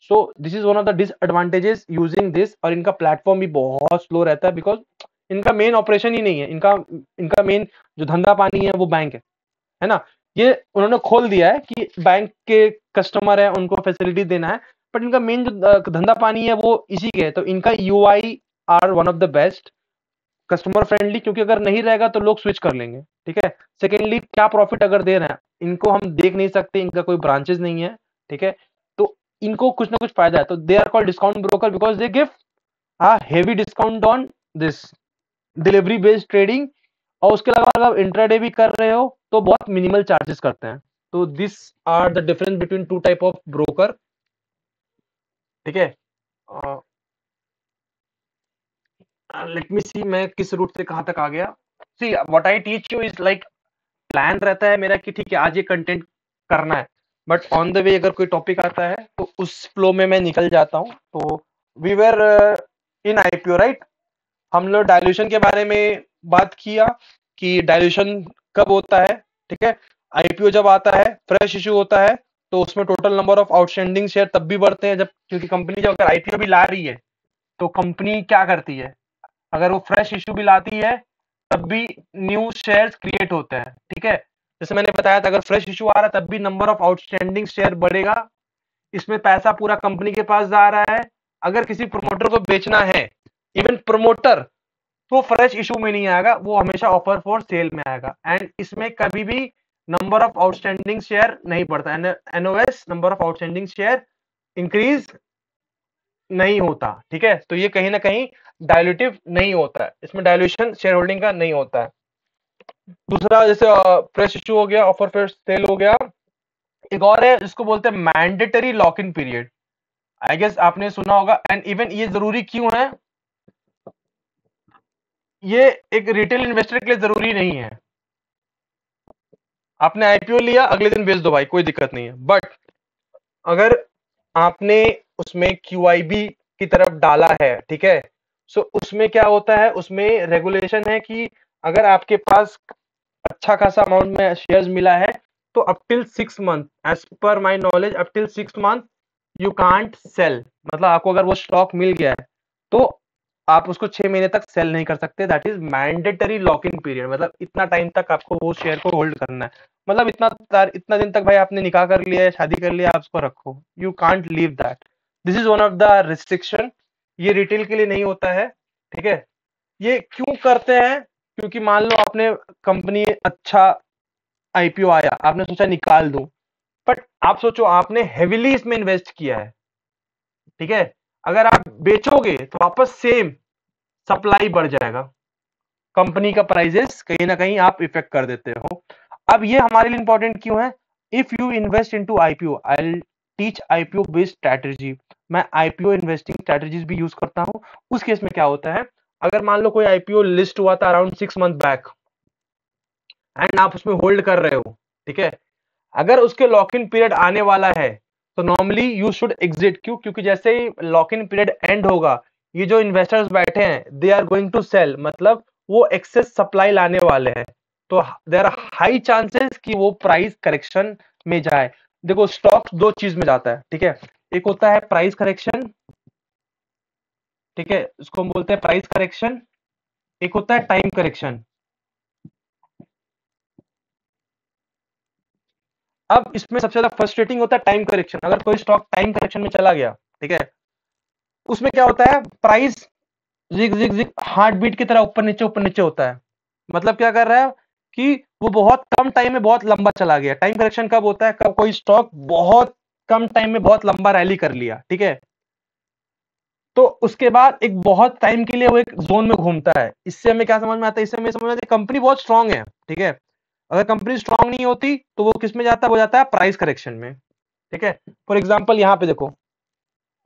So this is one of the disadvantages using this. और इनका प्लेटफॉर्म भी बहुत स्लो रहता है बिकॉज इनका मेन ऑपरेशन ही नहीं है, इनका मेन जो धंधा पानी है वो बैंक है ना। ये उन्होंने खोल दिया है कि बैंक के कस्टमर है उनको फैसिलिटी देना है, बट इनका मेन जो धंधा पानी है वो इसी के है। तो इनका UI are one of the best, customer friendly, क्योंकि अगर नहीं रहेगा तो लोग स्विच कर लेंगे, ठीक है। सेकेंडली क्या प्रॉफिट अगर दे रहे हैं, इनको हम देख नहीं सकते, इनका कोई ब्रांचेस नहीं है, ठीक है, तो इनको कुछ ना कुछ फायदा है। तो they are called discount broker because they give heavy discount on this delivery based trading. और उसके अलावा अगर इंट्राडे भी कर रहे हो तो बहुत मिनिमल चार्जेस करते हैं। तो this are the difference between two type of broker, ठीक है। लेट मी सी मैं किस रूट से कहां तक आ गया। See what I teach you is like plan रहता है मेरा कि ठीक है आज ये कंटेंट करना है, बट ऑन द वे अगर कोई टॉपिक आता है तो उस फ्लो में मैं निकल जाता हूँ। तो we were in IPO, right. हम लोग डायल्यूशन के बारे में बात किया कि डायल्यूशन कब होता है, ठीक है। आईपीओ जब आता है, फ्रेश इशू होता है, तो उसमें total number of outstanding share तब भी बढ़ते हैं जब, क्योंकि कंपनी जब अगर आईपीओ भी ला रही है तो कंपनी क्या करती है, अगर वो फ्रेश इशू भी लाती है तब भी न्यू शेयर्स क्रिएट होते हैं, ठीक है। जैसे मैंने बताया था अगर फ्रेश इशू आ रहा है तब भी नंबर ऑफ आउटस्टैंडिंग शेयर बढ़ेगा, इसमें पैसा पूरा कंपनी के पास जा रहा है। अगर किसी प्रमोटर को बेचना है, इवन प्रमोटर, तो फ्रेश इशू में नहीं आएगा, वो हमेशा ऑफर फॉर सेल में आएगा। एंड इसमें कभी भी नंबर ऑफ आउटस्टैंडिंग शेयर नहीं बढ़ता, NOS number of outstanding share increase नहीं होता, ठीक है। तो ये कहीं ना कहीं डायल्यूटिव नहीं होता है, इसमें डायल्यूशन शेयर होल्डिंग का नहीं होता है। दूसरा जैसे फ्रेश इशू हो गया, ऑफर फॉर सेल हो गया। एक और है जिसको बोलते हैं mandatory lock in period, I guess आपने सुना होगा। एंड इवन ये जरूरी क्यों है, ये एक रिटेल इन्वेस्टर के लिए जरूरी नहीं है। आपने आईपीओ लिया अगले दिन बेच दो भाई, कोई दिक्कत नहीं है। बट अगर आपने उसमें क्यूआईबी की तरफ डाला है, ठीक है, सो उसमें क्या होता है, उसमें रेगुलेशन है कि अगर आपके पास अच्छा खासा अमाउंट में शेयर्स मिला है तो up till 6 month, as per my knowledge up till 6 month you can't sell. मतलब आपको अगर वो स्टॉक मिल गया है तो आप उसको 6 महीने तक सेल नहीं कर सकते। That is mandatory lock in period, मतलब इतना टाइम तक आपको वो शेयर को होल्ड करना है। मतलब इतना दिन तक भाई आपने निकाह कर लिया है, शादी कर लिया, आप उसको रखो, you can't leave that. This is one of the restriction, ये रिटेल के लिए नहीं होता है, ठीक है। ये क्यों करते हैं, क्योंकि मान लो आपने कंपनी अच्छा आईपीओ आया, आपने सोचा निकाल दूं, बट आप सोचो आपने हेविली इसमें इन्वेस्ट किया है, ठीक है। अगर आप बेचोगे तो वापस सेम सप्लाई बढ़ जाएगा, कंपनी का प्राइजेस कहीं ना कहीं आप इफेक्ट कर देते हो। अब ये हमारे लिए इंपॉर्टेंट क्यों है, if you invest into IPO, I will teach IPO based strategy. मैं आईपीओ इन्वेस्टिंग स्ट्रैटेजीज भी यूज करता हूं। उस केस में क्या होता है, अगर मान लो कोई आईपीओ लिस्ट हुआ था अराउंड 6 मंथ बैक एंड आप उसमें होल्ड कर रहे हो, ठीक है, अगर उसके लॉक इन पीरियड आने वाला है तो नॉर्मली यू शुड एग्जिट। क्यों, क्योंकि जैसे ही लॉक इन पीरियड एंड होगा, ये जो इन्वेस्टर्स बैठे हैं they are going to sell, मतलब वो एक्सेस सप्लाई लाने वाले हैं, तो देयर आर हाई चांसेस कि वो प्राइस करेक्शन में जाए। देखो स्टॉक दो चीज में जाता है, ठीक है, एक होता है प्राइस करेक्शन, ठीक है, उसको हम बोलते हैं प्राइस करेक्शन, एक होता है टाइम करेक्शन। अब इसमें सबसे ज्यादा फ्रस्ट्रेटिंग होता है टाइम करेक्शन। अगर कोई स्टॉक टाइम करेक्शन में चला गया, ठीक है, उसमें क्या होता है, price zig zig zig heart beat की तरह ऊपर नीचे होता है। मतलब क्या कर रहा है कि वो बहुत कम टाइम में बहुत लंबा चला गया। टाइम करेक्शन कब होता है, कब कोई स्टॉक बहुत कम टाइम में बहुत लंबा रैली कर लिया, ठीक है, तो उसके बाद एक बहुत टाइम के लिए वो एक जोन में घूमता है। इससे हमें क्या समझ में आता है, इससे हमें समझ में आता है कंपनी बहुत स्ट्रांग है, ठीक है। अगर कंपनी स्ट्रांग नहीं होती तो वो किस में जाता है, वो जाता है प्राइस करेक्शन में, ठीक है। फॉर एग्जांपल यहाँ पे देखो,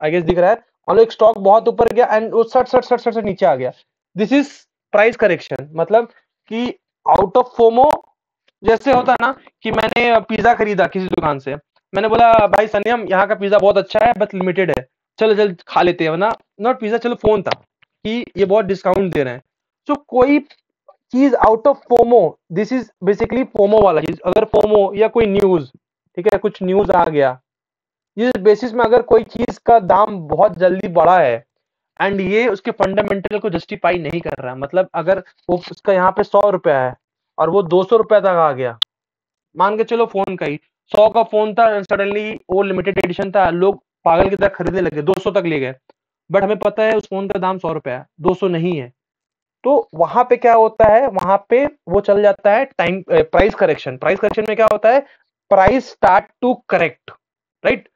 आई गेस दिख रहा है, मान लो एक स्टॉक बहुत ऊपर गया एंड वो सट सट सट सट सट नीचे आ गया, दिस इज प्राइस करेक्शन। मतलब कि आउट ऑफ फोमो, जैसे होता है ना कि मैंने पिज्जा खरीदा किसी दुकान से, मैंने बोला भाई सनियम यहाँ का पिज्जा बहुत अच्छा है बट लिमिटेड है, चलो चल खा लेते हैं, वरना नॉट पिज्जा, चलो फोन था कि ये बहुत डिस्काउंट दे रहे हैं। तो कोई चीज out of FOMO, this is basically FOMO वाला चीज। अगर फोमो या कोई न्यूज, ठीक है, कुछ न्यूज आ गया, इस बेसिस में अगर कोई चीज का दाम बहुत जल्दी बढ़ा है एंड ये उसके फंडामेंटल को जस्टिफाई नहीं कर रहा है, मतलब अगर वो उसका यहाँ पे 100 रुपया है और वो 200 रुपया तक आ गया, मान के चलो फोन का ही 100 का फोन था, सडनली वो लिमिटेड एडिशन था, लोग पागल की तरह खरीदने लगे, 200 तक ले गए, बट हमें पता है उस फोन का दाम 100 रुपया है, 200 नहीं है। तो वहां पे क्या होता है, वहां पे वो चल जाता है time price correction. Price correction में क्या होता है, price start to correct, right.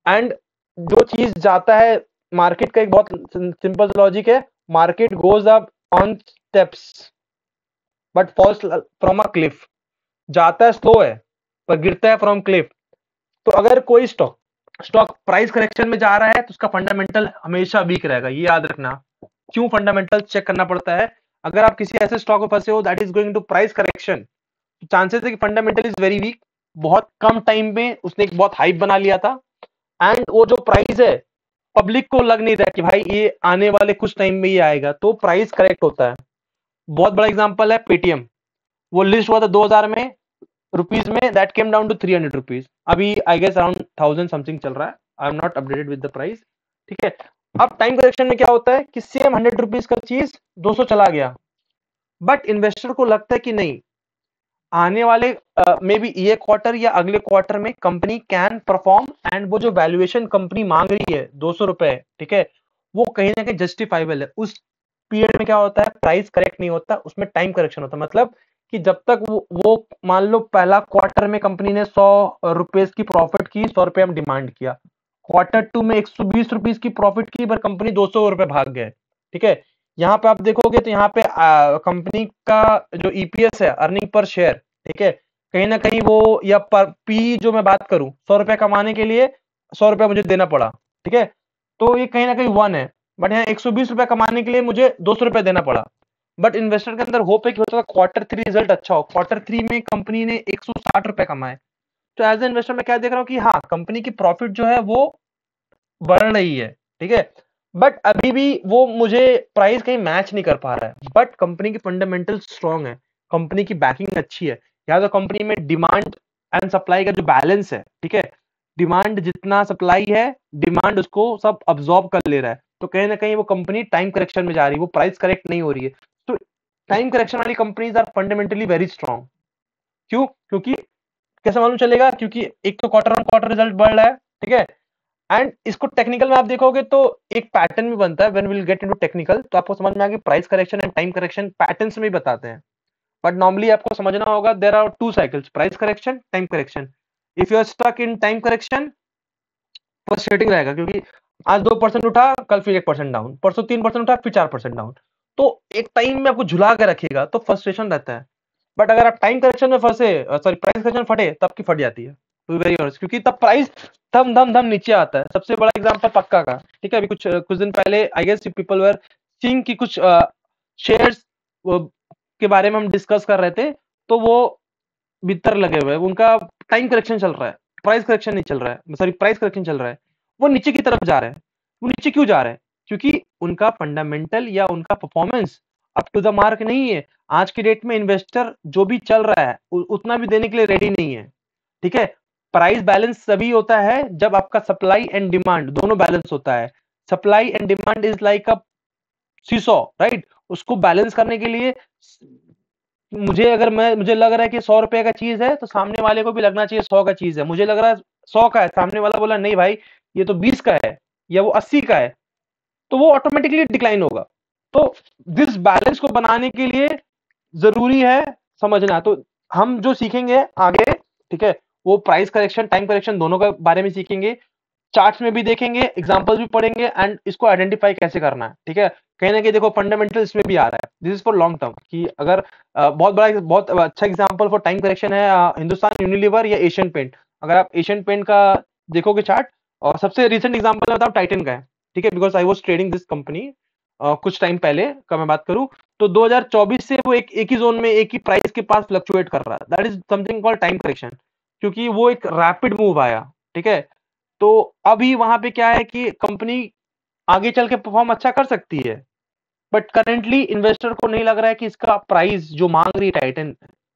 And जो चीज जाता है, मार्केट का एक बहुत सिंपल लॉजिक है, market goes up on steps but falls from a cliff. जाता है स्लो है पर गिरता है फ्रॉम क्लिफ। तो अगर कोई स्टॉक स्टॉक प्राइस करेक्शन में जा रहा है तो उसका फंडामेंटल हमेशा वीक रहेगा, ये याद रखना। क्यों फंडामेंटल चेक करना पड़ता है, अगर आप किसी ऐसे स्टॉक में फंसे हो that is going to price correction, chances है कि फंडामेंटल इज वेरी वीक, बहुत कम टाइम में उसने एक बहुत हाइप बना लिया था एंड वो जो प्राइस है पब्लिक को लग नहीं रहा कि भाई ये आने वाले कुछ टाइम में ये आएगा, तो प्राइस करेक्ट होता है। बहुत बड़ा एग्जांपल है पेटीएम, वो लिस्ट हुआ था 2000 में रुपीज में, that came down to 300 rupees, अभी आई गेस अराउंड 1000 समथिंग चल रहा है, I am not updated with the price, ठीक है। अब टाइम करेक्शन में क्या होता है कि सेम 100 रुपीज का चीज 200 चला गया, बट इन्वेस्टर को लगता है कि नहीं, आने वाले मे बी ये क्वार्टर या अगले क्वार्टर में कंपनी कैन परफॉर्म एंड वो जो वैल्यूएशन कंपनी मांग रही है 200 रुपए, ठीक है, वो कहीं ना कहीं जस्टिफाइबल है। उस पीरियड में क्या होता है, प्राइस करेक्ट नहीं होता, उसमें टाइम करेक्शन होता है। मतलब कि जब तक वो मान लो पहला क्वार्टर में कंपनी ने 100 रुपीज की प्रॉफिट की, 100 रुपए हम डिमांड किया, क्वार्टर 2 में 120 रुपीज की प्रॉफिट की पर कंपनी 200 रुपए भाग गए, ठीक है। यहाँ पे आप देखोगे तो यहाँ पे कंपनी का जो ईपीएस है, अर्निंग पर शेयर, ठीक है, कहीं ना कहीं वो या पर पी जो मैं बात करूं, 100 रुपए कमाने के लिए 100 रुपए मुझे देना पड़ा, ठीक है, तो ये कहीं ना कहीं 1 है, बट यहाँ 120 रुपए कमाने के लिए मुझे 200 रुपए देना पड़ा। बट इन्वेस्टर के अंदर होप है कि होता है क्वार्टर 3 रिजल्ट अच्छा हो, क्वार्टर 3 में कंपनी ने 160 रुपए कमाए, तो एज ए इन्वेस्टर मैं क्या देख रहा हूँ कि हाँ कंपनी की प्रॉफिट जो है वो बढ़ रही है, ठीक है, बट अभी भी वो मुझे प्राइस कहीं मैच नहीं कर पा रहा है, बट कंपनी की फंडामेंटल स्ट्रांग है, कंपनी की बैकिंग अच्छी है, या तो कंपनी में डिमांड एंड सप्लाई का जो बैलेंस है, ठीक है, डिमांड जितना सप्लाई है, डिमांड उसको सब अब्सॉर्ब कर ले रहा है, तो कहीं ना कहीं वो कंपनी टाइम करेक्शन में जा रही है, वो प्राइस करेक्ट नहीं हो रही है। तो टाइम करेक्शन वाली companies are fundamentally very strong. क्यों, क्योंकि कैसे मालूम चलेगा, क्योंकि एक तो क्वार्टर ऑन क्वार्टर रिजल्ट बढ़ रहा है, ठीक है, एंड इसको टेक्निकल में आप देखोगे तो एक पैटर्न भी बनता है, when will get into technical तो आपको समझ में आएगा price correction and time correction patterns में ही बताते हैं, बट नॉर्मली आपको समझना होगा there are 2 cycles, price correction, time correction. If you are stuck in time correction, frustrating रहेगा, क्योंकि आज 2% उठा, कल फिर 1% डाउन, परसों 3% उठा, फिर 4% डाउन, तो एक टाइम में आपको झुला के रखेगा तो फ्रस्ट्रेशन रहता है। बट अगर आप टाइम करेक्शन में फंसे, सॉरी प्राइस करेक्शन फटे, तब की फट जाती है, टू वेरी ऑनेस्ट, क्योंकि तब प्राइस धम धम धम नीचे आता है। सबसे बड़ा एग्जांपल पक्का का, ठीक है, अभी कुछ दिन पहले I guess people were seeing की कुछ शेयर्स के बारे में हम डिस्कस कर रहे थे, तो वो भीतर लगे हुए हैं, उनका टाइम करेक्शन चल रहा है, प्राइस करेक्शन नहीं चल रहा है, सॉरी प्राइस करेक्शन चल रहा है, वो नीचे की तरफ जा रहे हैं। वो नीचे क्यों जा रहे हैं, क्योंकि उनका फंडामेंटल या उनका performance up to the mark नहीं है। आज की डेट में इन्वेस्टर जो भी चल रहा है उतना भी देने के लिए रेडी नहीं है, ठीक है। प्राइस बैलेंस तभी होता है जब आपका सप्लाई एंड डिमांड दोनों बैलेंस होता है। Supply and demand is like a seesaw, right, उसको बैलेंस करने के लिए मुझे लग रहा है कि 100 रुपए का चीज है तो सामने वाले को भी लगना चाहिए 100 का चीज है। मुझे लग रहा है 100 का है, सामने वाला बोला नहीं भाई ये तो 20 का है या वो 80 का है, तो वो ऑटोमेटिकली डिक्लाइन होगा। तो दिस बैलेंस को बनाने के लिए जरूरी है समझना। तो हम जो सीखेंगे आगे, ठीक है, वो प्राइस करेक्शन, टाइम करेक्शन दोनों के बारे में सीखेंगे, चार्ट्स में भी देखेंगे, एग्जांपल्स भी पढ़ेंगे एंड इसको आइडेंटिफाई कैसे करना है, ठीक है। कहीं ना कहीं देखो फंडामेंटल इसमें भी आ रहा है, this is for long term कि अगर बहुत अच्छा एग्जांपल फॉर टाइम करेक्शन है हिंदुस्तान यूनिलीवर या एशियन पेंट। अगर आप एशियन पेंट का देखोगे चार्ट, और सबसे रिसेंट एग्जांपल मैं बताऊं टाइटन का है, ठीक है, because I was trading this company कुछ टाइम पहले का मैं बात करूं तो 2024 से वो एक ही जोन में एक ही प्राइस के पास फ्लक्चुएट कर रहा है। That is something called time correction, क्योंकि वो एक रैपिड मूव आया, ठीक है। तो अभी वहां पे क्या है कि कंपनी आगे चल के परफॉर्म अच्छा कर सकती है, बट करेंटली इन्वेस्टर को नहीं लग रहा है कि इसका प्राइस जो मांग रही है टाइटन,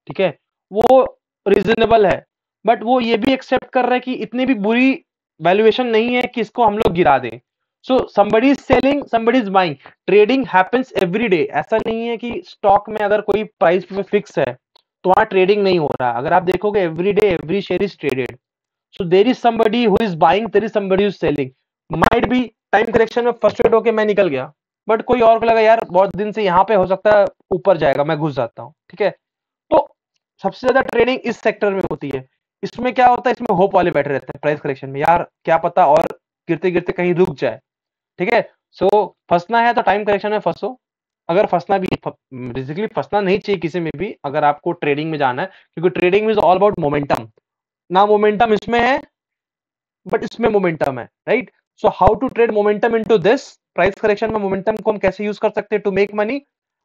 ठीक है, वो रीजनेबल है। बट वो ये भी एक्सेप्ट कर रहा है कि इतनी भी बुरी वैल्यूएशन नहीं है कि इसको हम लोग गिरा दें। सो somebody is selling, somebody is buying, trading happens every day. ऐसा नहीं है कि स्टॉक में अगर कोई प्राइस पे फिक्स है तो वहां ट्रेडिंग नहीं हो रहा है। अगर आप देखोगे every day every share is traded. So there is somebody who is buying, there is somebody who is selling. Might be time correction में फ्रस्ट्रेट होके मैं निकल गया, बट कोई और को लगा यार बहुत दिन से यहाँ पे हो सकता है ऊपर जाएगा, मैं घुस जाता हूँ, ठीक है। तो सबसे ज्यादा ट्रेडिंग इस सेक्टर में होती है। इसमें क्या होता है, इसमें होप वाले बैठे रहते हैं प्राइस करेक्शन में, यार क्या पता और गिरते गिरते कहीं रुक जाए, ठीक है। सो फंसना है तो टाइम करेक्शन में फंसो। अगर फंसना भी, बेसिकली फंसना नहीं चाहिए किसी में भी अगर आपको ट्रेडिंग में जाना है, क्योंकि trading is all about momentum. ना मोमेंटम इसमें है बट इसमें मोमेंटम है, right. So how to trade momentum into this price correction में मोमेंटम को हम कैसे यूज कर सकते हैं to make money,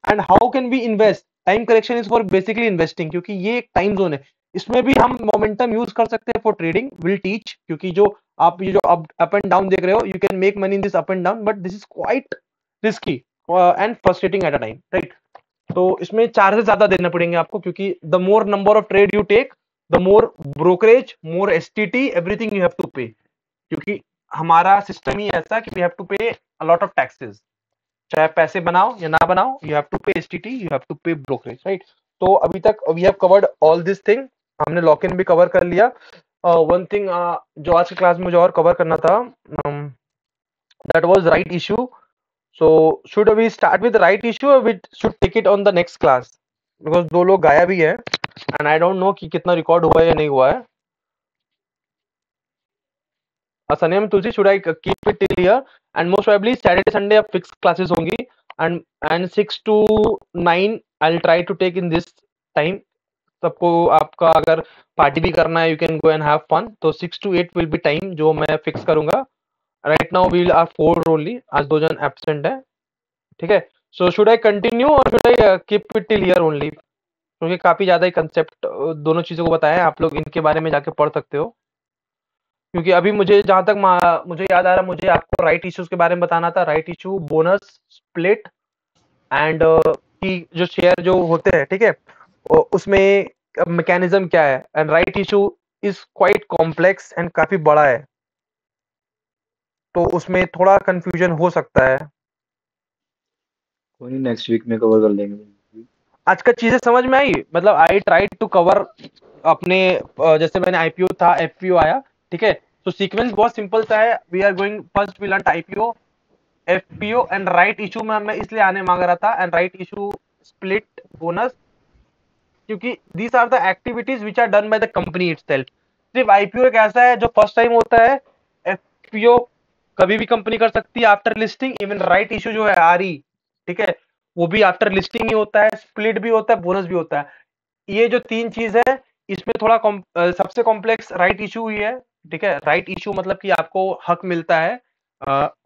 and how can we invest. Time correction is for basically investing, क्योंकि ये एक टाइम जोन है, इसमें भी हम मोमेंटम यूज कर सकते हैं फॉर ट्रेडिंग, विल टीच। क्योंकि जो आप ये जो अप एंड डाउन देख रहे हो, you can make money in this up and down, but this is quite risky and frustrating at a time, right. तो इसमें चार्जेस ज्यादा देने पड़ेंगे आपको, क्योंकि the more number of trade you take, the more brokerage, more STT, everything you have to pay. क्योंकि हमारा system ही ऐसा कि वी हैव टू पे अ लॉट ऑफ टैक्सेस, चाहे पैसे बनाओ या ना बनाओ, you have to pay STT, you have to pay brokerage, right. तो अभी तक we have covered all this thing, हमने लॉक इन भी कवर कर लिया। वन थिंग जो आज की क्लास में जो और कवर करना था, that was right issue. So should we start with the right issue or we should take it on the next class? Because दो लोग गायब ही है and I don't know कि कितना रिकॉर्ड हुआ है या नहीं हुआ है। सनेम तुलसी, should I keep it till here? And most probably Saturday Sunday अब fixed classes होंगी and 6 to 9 I'll try to take in this time. सबको आपका अगर पार्टी भी करना है you can go and have fun. तो 6 to 8 will be time जो मैं फिक्स करूंगा। Right now we are 4 only, आज 2 जन absent है, ठीक है। सो शुड आई कंटिन्यू और should I keep it till here only, क्योंकि काफी ज्यादा ही कंसेप्ट दोनों चीजों को बताया है, आप लोग इनके बारे में जाके पढ़ सकते हो। क्योंकि अभी मुझे जहां तक मुझे याद आ रहा, मुझे आपको राइट इश्यूज के बारे में बताना था, right issue, bonus, split and की जो शेयर जो होते हैं, ठीक है, उसमें मैकेनिज्म क्या है। And right issue is quite complex and काफी बड़ा है, तो उसमें थोड़ा कंफ्यूजन हो सकता है।
कोई नहीं, नेक्स्ट वीक में कवर कर लेंगे।
आज का चीजें समझ में आई, मतलब आई ट्राइड टू कवर अपने जैसे मैंने आईपीओ था, एफपीओ आया, ठीक है। तो सीक्वेंस बहुत सिंपल सा है, we are going first we learn IPO, FPO and right issue में मैं इसलिए आने मांग रहा था, and right issue, split, bonus, क्योंकि these are the activities which are done by the company itself. सिर्फ आईपीओ एक ऐसा है जो फर्स्ट टाइम होता है, एफपीओ कभी भी कंपनी कर सकती है after listing, even right issue जो है आरई, ठीक है, वो भी आफ्टर लिस्टिंग ही होता है, स्प्लिट भी होता है, बोनस भी होता है। ये जो तीन चीज है इसमें थोड़ा सबसे कॉम्प्लेक्स राइट इशू ही है, ठीक है। राइट इशू मतलब कि आपको हक मिलता है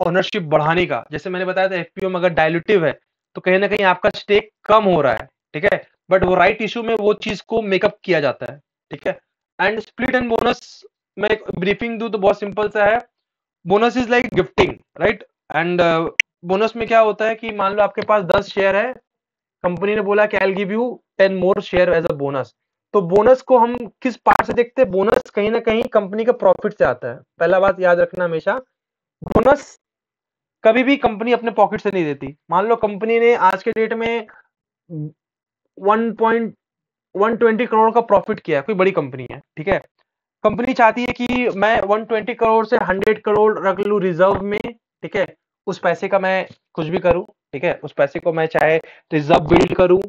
ओनरशिप बढ़ाने का। जैसे मैंने बताया था एफपीओ में अगर डायलूटिव है तो कहीं ना कहीं आपका स्टेक कम हो रहा है, ठीक है, बट वो राइट इशू में वो चीज को मेकअप किया जाता है, ठीक है। एंड स्प्लिट एंड बोनस में एक ब्रीफिंग दूं तो बहुत सिंपल सा है, bonus is like gifting, right. And bonus में क्या होता है कि मान लो आपके पास 10 शेयर है, कंपनी ने बोला कि I will give you 10 more share as a bonus. तो बोनस को हम किस पार्ट से देखते हैं, बोनस कहीं ना कहीं कंपनी का प्रॉफिट से आता है। पहला बात याद रखना हमेशा, बोनस कभी भी कंपनी अपने पॉकेट से नहीं देती। मान लो कंपनी ने आज के डेट में 1.120 करोड़ का प्रॉफिट किया है, कोई बड़ी कंपनी है, ठीक है। कंपनी चाहती है कि मैं 120 करोड़ से 100 करोड़ रख लूं रिजर्व में, ठीक है। उस पैसे का मैं कुछ भी करूं, ठीक है। उस पैसे को मैं चाहे रिजर्व बिल्ड करूं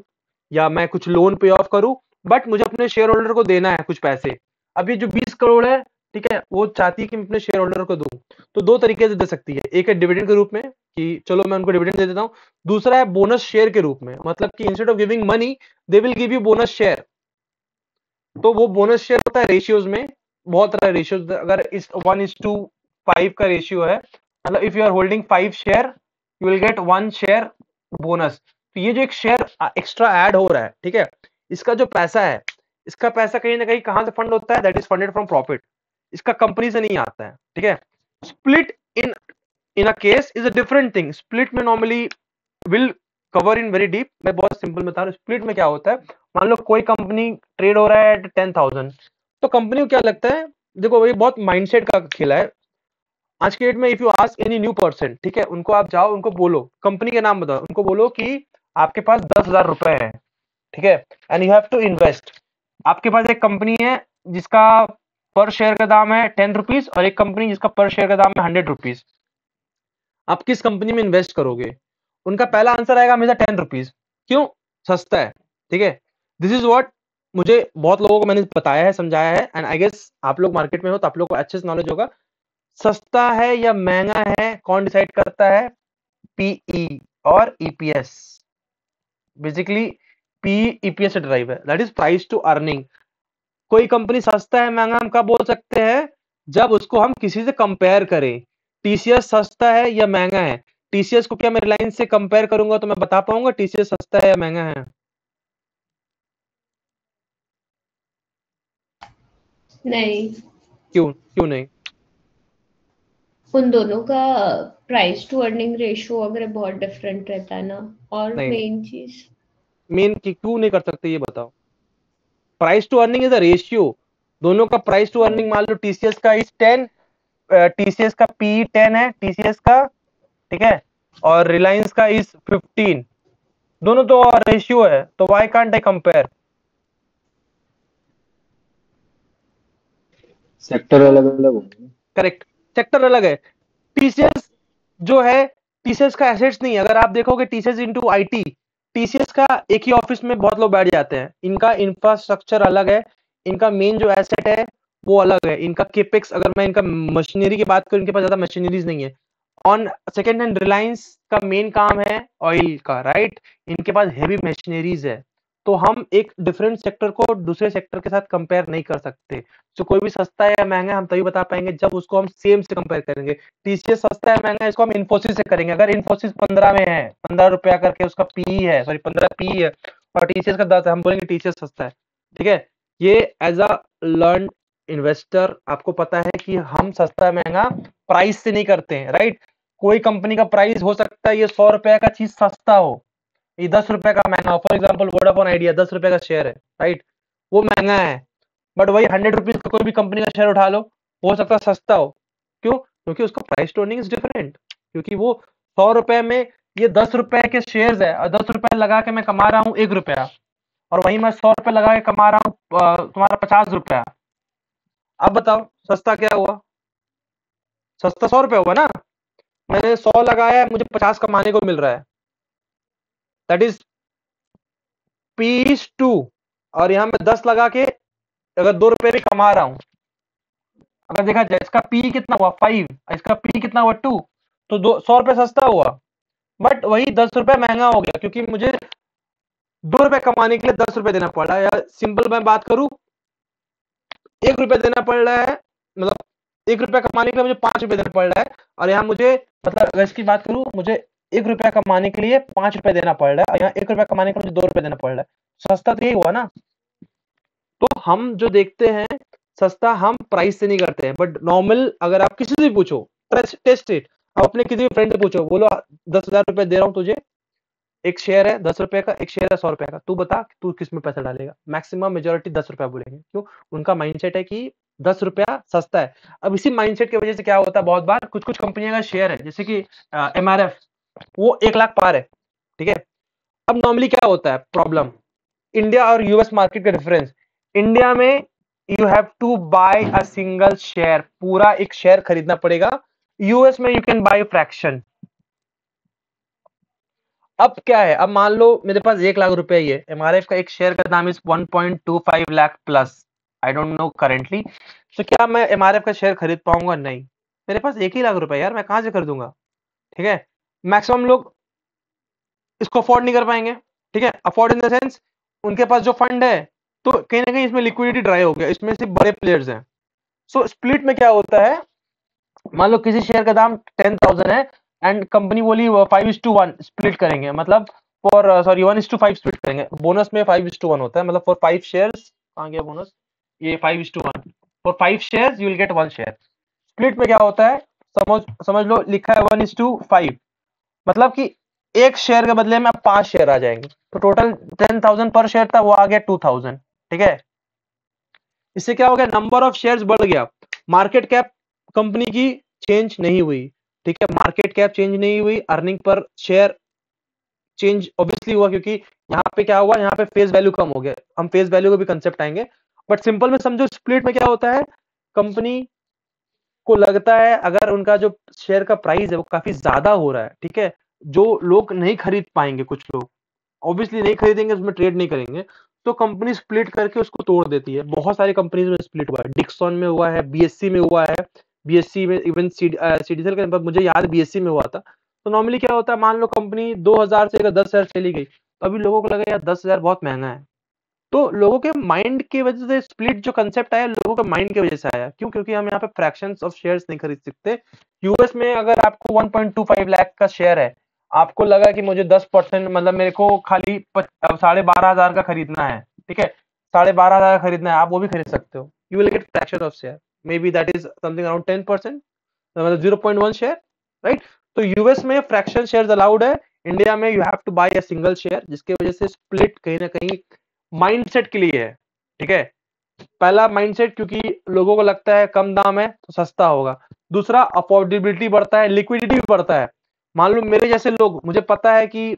या मैं कुछ लोन पे ऑफ करूं, बट मुझे अपने शेयर होल्डर को देना है कुछ पैसे। अब ये जो 20 करोड़ है, ठीक है, वो चाहती है कि मैं अपने शेयर होल्डर को दूं। तो दो तरीके से दे सकती है, एक है डिविडेंड के रूप में कि चलो मैं उनको डिविडेंड दे देता हूं, दूसरा है बोनस शेयर के रूप में, मतलब कि instead of giving money they will give you bonus share. तो वो बोनस शेयर होता है रेशियोज में, बहुत तरह रेशियोज, अगर इस 1:5 का रेशियो है, मतलब if you are holding 5 share you will get 1 share bonus. तो ये जो एक शेयर एक्स्ट्रा ऐड हो रहा है, ठीक है, इसका जो पैसा है, इसका पैसा कहीं ना कहीं कहां से फंड होता है, that is funded from profit. इसका कंपनी से नहीं आता है, ठीक है। Split in a case is a different thing. Split में normally will cover in very deep. मैं बहुत सिंपल बता रहा हूँ, स्प्लिट में क्या होता है, मान लो कोई कंपनी ट्रेड हो रहा है एट 10,000, तो कंपनी को क्या लगता है, देखो ये बहुत माइंडसेट का खेला है आज के डेट में। If you ask any new person, ठीक है, उनको आप जाओ, उनको बोलो कंपनी के नाम बताओ, उनको बोलो कि आपके पास 10,000 रुपए है, ठीक है, and you have to invest. आपके पास एक कंपनी है जिसका पर शेयर का दाम है 10 रुपीज और एक कंपनी जिसका पर शेयर का दाम है 100 रुपीज। आप किस कंपनी में इन्वेस्ट करोगे? उनका पहला आंसर आएगा हमेशा 10 रुपीज। क्यों? सस्ता है, ठीक है। दिस इज व्हाट मुझे बहुत लोगों को मैंने बताया है, समझाया है, एंड आई गेस आप लोग मार्केट में हो तो आप लोग को अच्छे से नॉलेज होगा। सस्ता है या महंगा है कौन डिसाइड करता है? पीई और ईपीएस। बेसिकली पीई ईपीएस से ड्राइव है, that is price to earning. कोई कंपनी सस्ता है महंगा हम कब बोल सकते हैं? जब उसको हम किसी से कंपेयर करें। टीसीएस सस्ता है या महंगा है? टीसीएस को क्या मैं रिलायंस से कंपेयर करूंगा तो मैं बता पाऊंगा टीसीएस सस्ता है या महंगा है?
नहीं,
क्यों नहीं?
उन दोनों का प्राइस टू अर्निंग रेशियो अगर बहुत डिफरेंट रहता है ना। और
नहीं।
मेन चीज
मेन क्यों नहीं कर सकते ये बताओ। Price to earning is a ratio. दोनों का प्राइस टू अर्निंग, मान लो टीसीएस का इज 10, टीसीएस का पी 10 है टीसीएस का, ठीक है, और रिलायंस का इज 15। दोनों तो रेशियो है, तो why can't I compare?
Sector अलग अलग होंगे।
करेक्ट, सेक्टर अलग है। टीसीएस जो है, टीसीएस का एसेट्स नहीं है। अगर आप देखोगे टीसीएस इनटू आईटी, टीसीएस का एक ही ऑफिस में बहुत लोग बैठ जाते हैं। इनका इंफ्रास्ट्रक्चर अलग है, इनका मेन जो एसेट है वो अलग है। इनका केपेक्स, अगर मैं इनका मशीनरी की बात करूं, इनके पास ज्यादा मशीनरीज नहीं है। ऑन सेकेंड हैंड रिलायंस का मेन काम है ऑयल का, राइट, इनके पास हेवी मशीनरीज है। तो हम एक डिफरेंट सेक्टर को दूसरे सेक्टर के साथ कंपेयर नहीं कर सकते। तो कोई भी सस्ता है या महंगा हम तभी बता पाएंगे जब उसको हम सेम से कंपेयर करेंगे। टीसीएस सस्ता है महंगा, इसको हम इन्फोसिस से करेंगे। अगर इन्फोसिस 15 में है, 15 रुपया करके उसका पीई है, सॉरी 15 पीई है, और टीसीएस का 10 है, हम बोलेंगे टीसीएस सस्ता है, ठीक है। ये एज अ लर्न इन्वेस्टर आपको पता है कि हम सस्ता महंगा प्राइस से नहीं करते हैं, राइट। कोई कंपनी का प्राइस हो सकता है ये 100 रुपए का चीज सस्ता हो, ये 10 रुपए का महंगा हो। फॉर एग्जाम्पल वोडाफोन आइडिया 10 रुपए का शेयर है, राइट, वो महंगा है। बट वही 100 रुपीज का कोई भी कंपनी का शेयर उठा लो, हो सकता है सस्ता हो। क्यों? क्योंकि उसका price to earning is different. क्योंकि वो 100 रुपए में ये 10 रुपए के शेयर्स है, और 10 रुपए लगा के मैं कमा रहा हूँ 1 रुपया, और वही मैं 100 रुपए लगा के कमा रहा हूँ तुम्हारा 50 रुपया। अब बताओ सस्ता क्या हुआ? सस्ता 100 रुपए हुआ ना। मैंने 100 लगाया है, मुझे 50 कमाने को मिल रहा है, दैट इज P/2। और यहाँ मैं 10 लगा के अगर 2 रुपए भी कमा रहा हूं, अगर देखा जाए इसका पी कितना हुआ 5, इसका पी कितना हुआ 2, तो 100 रुपए सस्ता हुआ, बट वही 10 रुपए महंगा हो गया क्योंकि मुझे 2 रुपए कमाने के लिए 10 रुपए देना पड़ रहा है। या सिंपल मैं बात करूं, 1 रुपए देना पड़ रहा है, मतलब 1 रुपया कमाने के लिए मुझे 5 रुपए देना पड़ रहा है। और यहाँ मुझे, मतलब अगर इसकी बात करूं, मुझे 1 रुपया कमाने के लिए 5 रुपए देना पड़ रहा है, और यहाँ 1 रुपया कमाने के लिए मुझे 2 रुपए देना पड़ रहा है। सस्ता तो यही हुआ ना। तो हम जो देखते हैं सस्ता हम प्राइस से नहीं करते हैं, बट नॉर्मल अगर आप किसी से पूछो, टेस्ट इट, आप अपने किसी भी फ्रेंड से पूछो, बोलो 10,000 रुपए दे रहा हूं तुझे, एक शेयर है 10 रुपए का, एक शेयर है 100 रुपए का, तू बता तू किस में पैसा डालेगा? मैक्सिमम मेजोरिटी 10 रुपया बोलेंगे। क्यों? उनका माइंडसेट है कि 10 रुपया सस्ता है। अब इसी माइंडसेट की वजह से क्या होता है, बहुत बार कुछ कुछ कंपनियों का शेयर है, जैसे कि MRF, वो 1 लाख पार है, ठीक है। अब नॉर्मली क्या होता है प्रॉब्लम, इंडिया और यूएस मार्केट का डिफरेंस, इंडिया में you have to buy a single share, पूरा एक शेयर खरीदना पड़ेगा। यूएस में यू कैन बाय फ्रैक्शन। अब क्या है, अब मान लो मेरे पास 1 लाख रुपए ही है, एमआरएफ का एक शेयर का दाम is 1.25 lakh plus, I don't know currently. तो क्या मैं एमआरएफ का शेयर खरीद पाऊंगा? नहीं, मेरे पास 1 ही लाख रुपए यार, मैं कहां से खरीदूंगा, ठीक है। मैक्सिमम लोग इसको अफोर्ड नहीं कर पाएंगे, ठीक है। अफोर्ड इन द सेंस उनके पास जो फंड है, तो कहीं ना कहीं इसमें लिक्विडिटी ड्राई हो गया, इसमें सिर्फ बड़े प्लेयर्स हैं। सो स्प्लिट में क्या होता है, मान लो किसी शेयर का दाम 10,000 है एंड कंपनी बोली 5:1 स्प्लिट करेंगे, मतलब फॉर सॉरी 1:5 स्प्लिट करेंगे, बोनस में 5:1 होता है, मतलब फॉर 5 शेयर्स, कहाँ गया बोनस, ये 5:1, for 5 shares you will get 1 share. Split में क्या होता है, समझ लो लिखा है 1:5, मतलब कि एक शेयर के बदले में अब 5 शेयर आ जाएंगे, तो टोटल 10,000 पर शेयर था, वो आ गया 2,000, ठीक है। इससे क्या हो गया, नंबर ऑफ शेयर्स बढ़ गया, मार्केट कैप कंपनी की चेंज नहीं हुई, ठीक है। मार्केट कैप चेंज नहीं हुई, earning per share change obviously हुआ, क्योंकि यहाँ पे क्या हुआ, यहाँ पे फेस वैल्यू कम हो गया, हम फेस वैल्यू को भी कंसेप्ट आएंगे, बट सिंपल में समझो, स्प्लिट में क्या होता है, कंपनी को लगता है अगर उनका जो शेयर का प्राइस है वो काफी ज्यादा हो रहा है, ठीक है, जो लोग नहीं खरीद पाएंगे, कुछ लोग ऑब्वियसली नहीं खरीदेंगे, उसमें ट्रेड नहीं करेंगे, तो कंपनी स्प्लिट करके उसको तोड़ देती है। बहुत सारी कंपनीज में स्प्लिट हुआ है, डिक्सन में हुआ है, बीएससी में हुआ है, बीएससी में इवन सीडीएसएल के मुझे याद है बीएससी में हुआ था। तो नॉर्मली क्या होता है, मान लो कंपनी 2000 से अगर 10,000 चली गई, तो अभी लोगों को लगा यार 10,000 बहुत महंगा है, तो लोगों के माइंड की वजह से स्प्लिट जो कंसेप्ट आया, लोगों के माइंड की वजह से आया, क्यों, क्योंकि हम यहाँ पे फ्रैक्शंस ऑफ शेयर्स नहीं खरीद सकते। यूएस में अगर आपको 1.25 लाख का शेयर है, आपको लगा कि मुझे 10%, मतलब मेरे को खाली 12,500 का खरीदना है, ठीक है, 12,500 का खरीदना है, आप वो भी खरीद सकते हो, you will get fraction of share, maybe that is something around 10%, मतलब 0.1 शेयर, राइट। तो यूएस में फ्रैक्शन शेयर्स अलाउड है, इंडिया में you have to buy a single share, जिसकी वजह से स्प्लिट कहीं ना कहीं माइंडसेट के लिए है, ठीक है। पहला माइंडसेट, क्योंकि लोगों को लगता है कम दाम है तो सस्ता होगा। दूसरा, अफोर्डेबिलिटी बढ़ता है, लिक्विडिटी भी बढ़ता है। मान लो मेरे जैसे लोग, मुझे पता है कि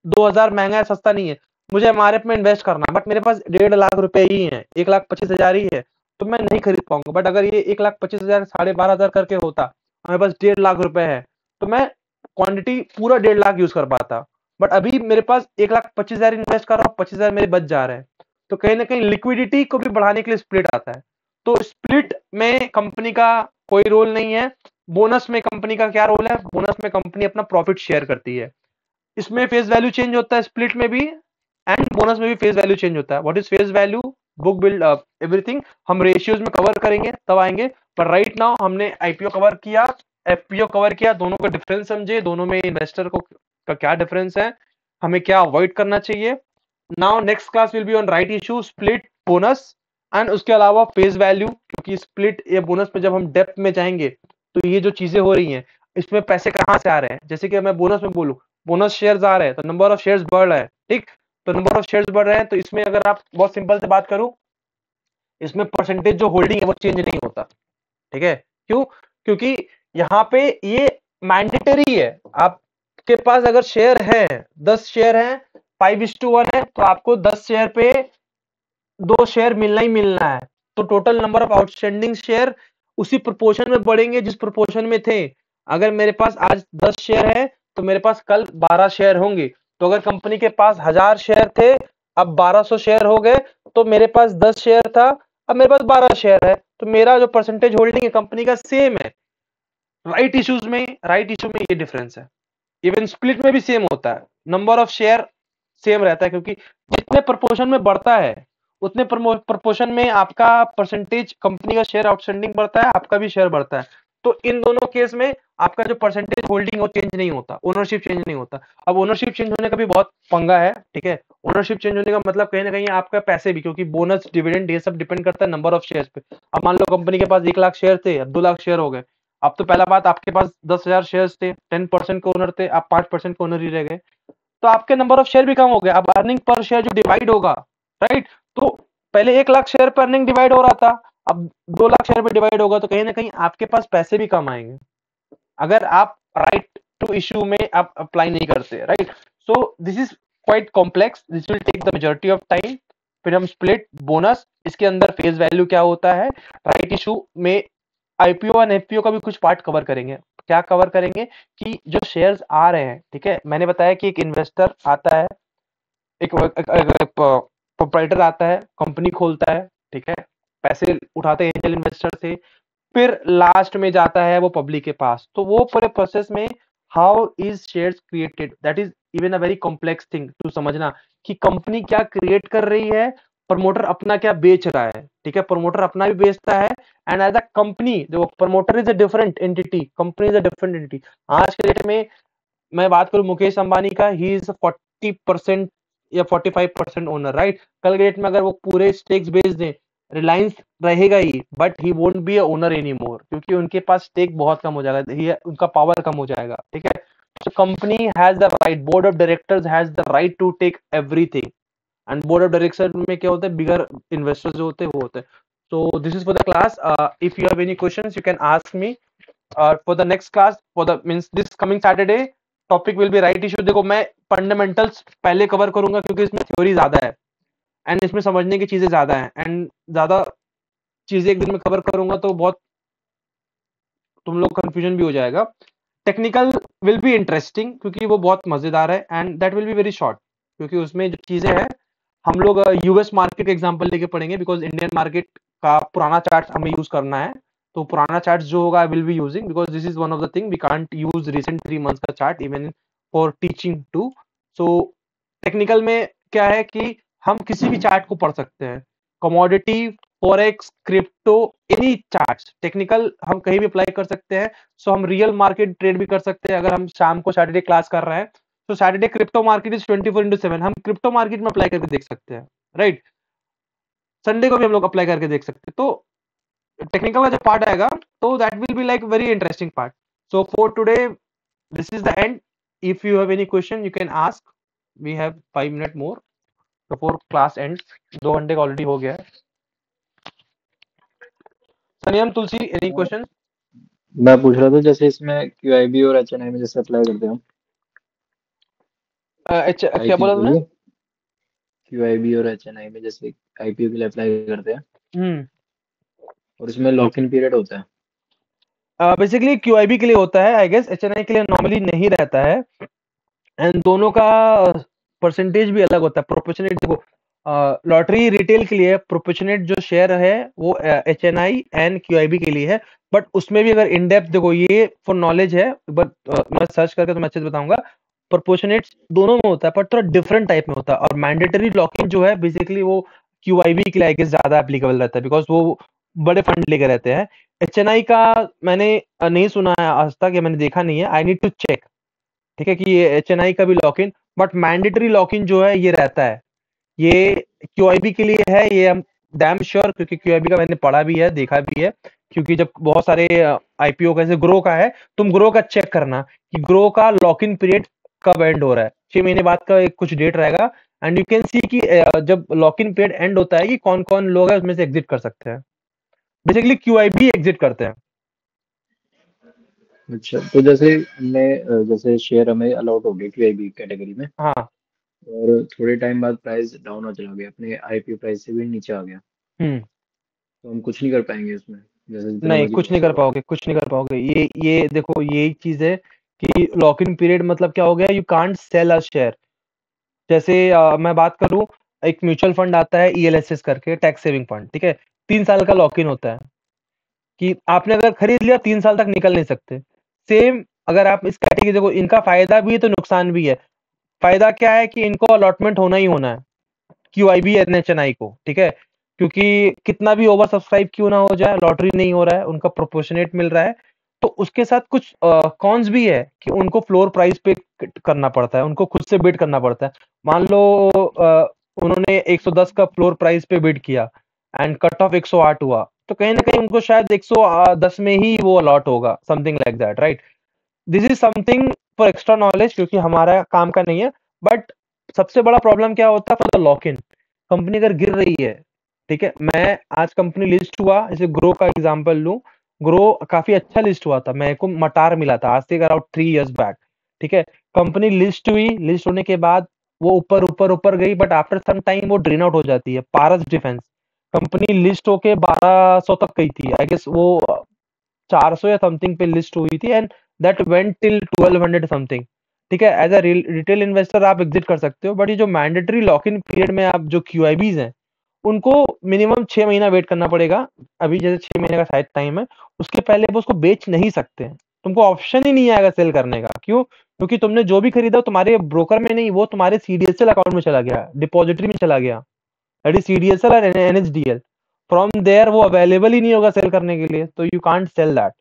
2,000 महंगा है, सस्ता नहीं है, मुझे एमआरएफ में इन्वेस्ट करना है, बट मेरे पास 1.5 लाख रुपए ही है, 1,25,000 ही है, तो मैं नहीं खरीद पाऊंगा। बट अगर ये 1,25,000 12,500 करके होता, मेरे पास 1.5 लाख रुपए है, तो मैं क्वांटिटी पूरा 1.5 लाख यूज कर पाता। बट अभी मेरे पास 1,25,000 इन्वेस्ट कर रहा हूँ, 25,000 मेरे बच जा रहे हैं, तो कहीं ना कहीं लिक्विडिटी को भी बढ़ाने के लिए स्प्लिट आता है। तो स्प्लिट में कंपनी का कोई रोल नहीं है। बोनस में कंपनी का क्या रोल है, बोनस में कंपनी अपना प्रॉफिट शेयर करती है, इसमें फेस वैल्यू चेंज होता है, स्प्लिट में भी एंड बोनस में भी फेस वैल्यू चेंज होता है। What is face value, book build everything, हम रेशियोज में कवर करेंगे तब आएंगे, पर राइट नाउ हमने आईपीओ कवर किया, एफपीओ कवर किया, दोनों का डिफरेंस समझे, दोनों में इन्वेस्टर को का क्या डिफरेंस है, हमें क्या अवॉइड करना चाहिए। Now next class will be on right issue, split, bonus and उसके अलावा फेस वैल्यू, क्योंकि स्प्लिट या बोनस में जब हम डेप्थ में जाएंगे तो ये जो चीजें हो रही हैं, इसमें पैसे कहाँ से आ रहे हैं, जैसे कि मैं बोनस में बोलूं, बोनस शेयर्स आ रहे हैं तो नंबर ऑफ शेयर्स बढ़ रहा है, ठीक, तो नंबर ऑफ शेयर्स बढ़ रहे हैं, तो इसमें अगर आप बहुत सिंपल से बात करूं, इसमें परसेंटेज जो होल्डिंग है वो चेंज नहीं होता, ठीक है। क्यों, क्योंकि यहाँ पे ये मैंडेटरी है, आपके पास अगर शेयर है 10 शेयर है, 5:1 है, तो आपको 10 शेयर पे 2 शेयर मिलना ही मिलना है, तो total number of outstanding share उसी प्रोपोर्शन में बढ़ेंगे जिस प्रोपोर्शन में थे। अगर मेरे पास आज 10 शेयर है तो मेरे पास कल 12 शेयर होंगे, तो अगर कंपनी के पास 1000 शेयर थे, अब 1200 शेयर हो गए, तो मेरे पास 10 शेयर था, अब मेरे पास 12 शेयर है, तो मेरा जो परसेंटेज होल्डिंग है कंपनी का सेम है। राइट इशू में ये डिफरेंस है। इवन स्प्लिट में भी सेम होता है, नंबर ऑफ शेयर सेम रहता है, क्योंकि जितने प्रोपोर्शन में बढ़ता है उतने प्रोपोर्शन में आपका परसेंटेज, कंपनी का शेयर आउटस्टैंडिंग बढ़ता है, आपका भी शेयर बढ़ता है। तो इन दोनों केस में आपका जो परसेंटेज होल्डिंग वो चेंज नहीं होता, ओनरशिप चेंज नहीं होता। अब ओनरशिप चेंज होने का भी बहुत पंगा है, ठीक है। ओनरशिप चेंज होने का मतलब कहीं ना कहीं आपका पैसे भी, क्योंकि बोनस, डिविडेंड, ये सब डिपेंड करता है नंबर ऑफ शेयर्स पे। अब मान लो कंपनी के पास 1 लाख शेयर थे, अब 2 लाख शेयर हो गए, अब तो पहला बात आपके पास 10,000 शेयर्स थे, 10% के ओनर थे, आप 5% के ओनर ही रह गए, तो आपके नंबर ऑफ शेयर भी कम हो गए। अब अर्निंग पर शेयर जो डिवाइड होगा, राइट, तो पहले 1 लाख शेयर पर अर्निंग डिवाइड हो रहा था, अब 2 लाख शेयर में डिवाइड होगा तो कहीं ना कहीं आपके पास पैसे भी कम आएंगे अगर आप राइट टू इशू में आप अप्लाई नहीं करते, right? So this is quite complex, this will take the majority of time. फिर हम स्प्लिट बोनस, इसके अंदर फेस वैल्यू क्या होता है, राइट इशू में आईपीओ और एफपीओ का भी कुछ पार्ट कवर करेंगे। क्या कवर करेंगे कि जो शेयर्स आ रहे हैं, ठीक है, मैंने बताया कि एक इन्वेस्टर आता है, एक प्रोप्राइटर आता है, कंपनी खोलता है, ठीक है, पैसे उठाते हैं एंजल इन्वेस्टर से, फिर लास्ट में जाता है वो पब्लिक के पास। तो वो पूरे प्रोसेस में how is shares created, that is even a very complex thing to समझना कि कंपनी क्या क्रिएट कर रही है, प्रमोटर अपना क्या बेच रहा है, ठीक है, प्रमोटर अपना भी बेचता है। एंड एज अ कंपनी देखो, promoter is a different entity, company is a different entity. आज के डेट में मैं बात करूं मुकेश अंबानी का, ही इज 40% या 45% ओनर, राइट? कल के डेट में अगर वो पूरे स्टेक्स बेच दें, रिलायंस रहेगा ही, but he won't be a owner any more, क्योंकि उनके पास स्टेक बहुत कम हो जाएगा, उनका पावर कम हो जाएगा, ठीक है? So company has the right, board of directors has the right to take everything, and board of directors में क्या होता है, बिगर इन्वेस्टर्स जो होते हैं वो होते हैं। So this is for the class. If you have any questions, you can ask me. For the next class, for the means this coming Saturday, topic will be right issue. देखो मैं fundamentals पहले cover करूंगा क्योंकि इसमें theory ज्यादा है and इसमें समझने की चीजें ज्यादा हैं, एंड ज्यादा चीजें एक दिन में कवर करूंगा तो बहुत तुम लोग कंफ्यूजन भी हो जाएगा। टेक्निकल विल बी इंटरेस्टिंग क्योंकि वो बहुत मजेदार है, and that will be very short क्योंकि उसमें जो चीजें हैं हम लोग यूएस मार्केट एग्जांपल लेके पढ़ेंगे, बिकॉज इंडियन मार्केट का पुराना चार्ट हमें यूज करना है। तो पुराना चार्ट जो होगा I will be using, because this is one of the thing we can't use recent 3 months का chart even for teaching too. So technical में क्या है कि हम किसी भी चार्ट को पढ़ सकते हैं, commodity, forex, crypto, any charts technical हम कहीं भी अप्लाई कर सकते हैं। सो हम रियल मार्केट ट्रेड भी कर सकते हैं। अगर हम शाम को सैटरडे क्लास कर रहे हैं तो सैटरडे क्रिप्टो मार्केट इज 24/7, हम क्रिप्टो मार्केट में अप्लाई करके देख सकते हैं, राइट? संडे को भी हम लोग अप्लाई करके देख सकते हैं। तो टेक्निकल का जो पार्ट आएगा तो that will be like very interesting part. So for today this is the end. If you have any question you can ask, we have 5 minute more before class end. 2 घंटे का already हो गया है। Saniyam, Tulsi, any question?
मैं पूछ रहा था जैसे इसमें क्यूआईबी और एचएनआई में जैसे अप्लाई करते हैं हम,
क्या बोला
आईपीओ के
तुमने?
लिए, क्यूआईबी और एचएनआई में जैसे आईपीओ के लिए अप्लाई करते हैं और इसमें लॉक इन पीरियड होता है।
बेसिकली क्यूआईबी के लिए होता है, आई गेस एचएनआई के लिए नॉर्मली नहीं रहता है, एंड दोनों का परसेंटेज भी अलग होता है। प्रोपोर्शनेट देखो, लॉटरी रिटेल के लिए प्रोपोर्शनेट जो शेयर है वो एचएनआई एंड क्यूआईबी के लिए है, बट उसमें भी अगर इन डेप्थ देखो, ये फॉर नॉलेज है, बट मैं सर्च करके तो मैं अच्छे से बताऊंगा। प्रोपोर्शनेट दोनों में होता है पर थोड़ा डिफरेंट टाइप में होता है, और मैंडेटरी लॉकिंग जो है बेसिकली वो क्यूआईबी के लिए आई गेस ज्यादा एप्लीकेबल रहता है, बिकॉज वो बड़े फंड लेके रहते हैं। एचएनआई का मैंने नहीं सुना है आज तक, या मैंने देखा नहीं है, आई नीड टू चेक, ठीक है, कि ये एचएनआई का भी lock in, but mandatory lock इन जो है ये रहता है। ये क्यूआईबी के लिए है, ये हम डैम श्योर, क्योंकि क्यूआईबी का मैंने पढ़ा भी है, देखा भी है, क्योंकि जब बहुत सारे आईपीओ कैसे ग्रो का है, तुम ग्रो का चेक करना कि ग्रो का लॉक इन पीरियड कब एंड हो रहा है, 6 महीने बाद का एक कुछ डेट रहेगा, एंड यू कैन सी कि जब लॉक इन पीरियड एंड होता है कि कौन कौन लोग हैं उसमें से एग्जिट कर सकते हैं। बेसिकली क्यूआईबी एग्जिट करते हैं।
अच्छा, तो जैसे हमने जैसे शेयर हमें अलॉट हो गए क्यूआईबी कैटेगरी में
हाँ,
और थोड़े टाइम बाद प्राइस डाउन हो चला गया, अपने आईपीओ प्राइस से भी नीचे आ गया, तो हम कुछ नहीं कर पाएंगे उसमें, जैसे जितना
नहीं
मर्जी
कुछ नहीं
पैसा
कर
हो।
पाओगे, कुछ नहीं कर पाओगे। ये देखो, यही चीज है कि लॉक इन पीरियड मतलब क्या हो गया, you can't cell a share. जैसे मैं बात करूं, एक म्यूचुअल फंड आता है ईएलएसएस करके, टैक्स सेविंग फंड, ठीक है, 3 साल का लॉक इन होता है कि आपने अगर खरीद लिया 3 साल तक निकल नहीं सकते। सेम अगर आप इस कैटेगरी देखो, इनका फायदा भी है तो नुकसान भी है। फायदा क्या है कि इनको अलॉटमेंट होना ही होना है, क्यूआईबी एनएचएनआई को, ठीक है, क्योंकि कितना भी ओवर सब्सक्राइब क्यों ना हो जाए, लॉटरी नहीं हो रहा है, उनका प्रोपोर्शनेट मिल रहा है। तो उसके साथ कुछ कॉन्स भी है कि उनको फ्लोर प्राइस पे करना पड़ता है, उनको खुद से बिड करना पड़ता है। मान लो उन्होंने 110 का फ्लोर प्राइस पे बिड किया एंड कट ऑफ 108 हुआ, तो कहीं ना कहीं उनको शायद 110 में ही वो अलॉट होगा, something like that, right? This is something for extra knowledge, क्योंकि हमारा काम का नहीं है। बट सबसे बड़ा प्रॉब्लम क्या होता है for the lock in, company अगर गिर रही है ठीक है, मैं आज कंपनी लिस्ट हुआ, जैसे ग्रो का एग्जांपल लूं, ग्रो काफी अच्छा लिस्ट हुआ था, मेरे को मटार मिला था आज से अराउंड 3 years बैक। ठीक है, कंपनी लिस्ट हुई, लिस्ट होने के बाद वो ऊपर ऊपर ऊपर गई, बट आफ्टर सम टाइम वो ड्रेन आउट हो जाती है। पारस डिफेंस कंपनी लिस्ट होके 1200 तक गई थी, आई गेस वो 400 या समथिंग पे लिस्ट हुई थी, and that went till 1200 something. ठीक है, एज अ रिटेल इन्वेस्टर आप एग्जिट कर सकते हो, बट ये जो मैंडेटरी लॉक इन पीरियड में आप जो क्यूआईबीज हैं उनको मिनिमम 6 महीना वेट करना पड़ेगा। अभी जैसे 6 महीने का शायद टाइम है, उसके पहले वो उसको बेच नहीं सकते हैं, तुमको ऑप्शन ही नहीं आएगा सेल करने का। क्यों? क्योंकि तुमने जो भी खरीदा तुम्हारे ब्रोकर में नहीं, वो तुम्हारे सीडीएसएल अकाउंट में चला गया, डिपॉजिटरी में चला गया, दैट इज सीडीएसएल और एनएचडीएल। फ्रॉम देयर वो अवेलेबल ही नहीं होगा सेल करने के लिए, तो you can't sell that.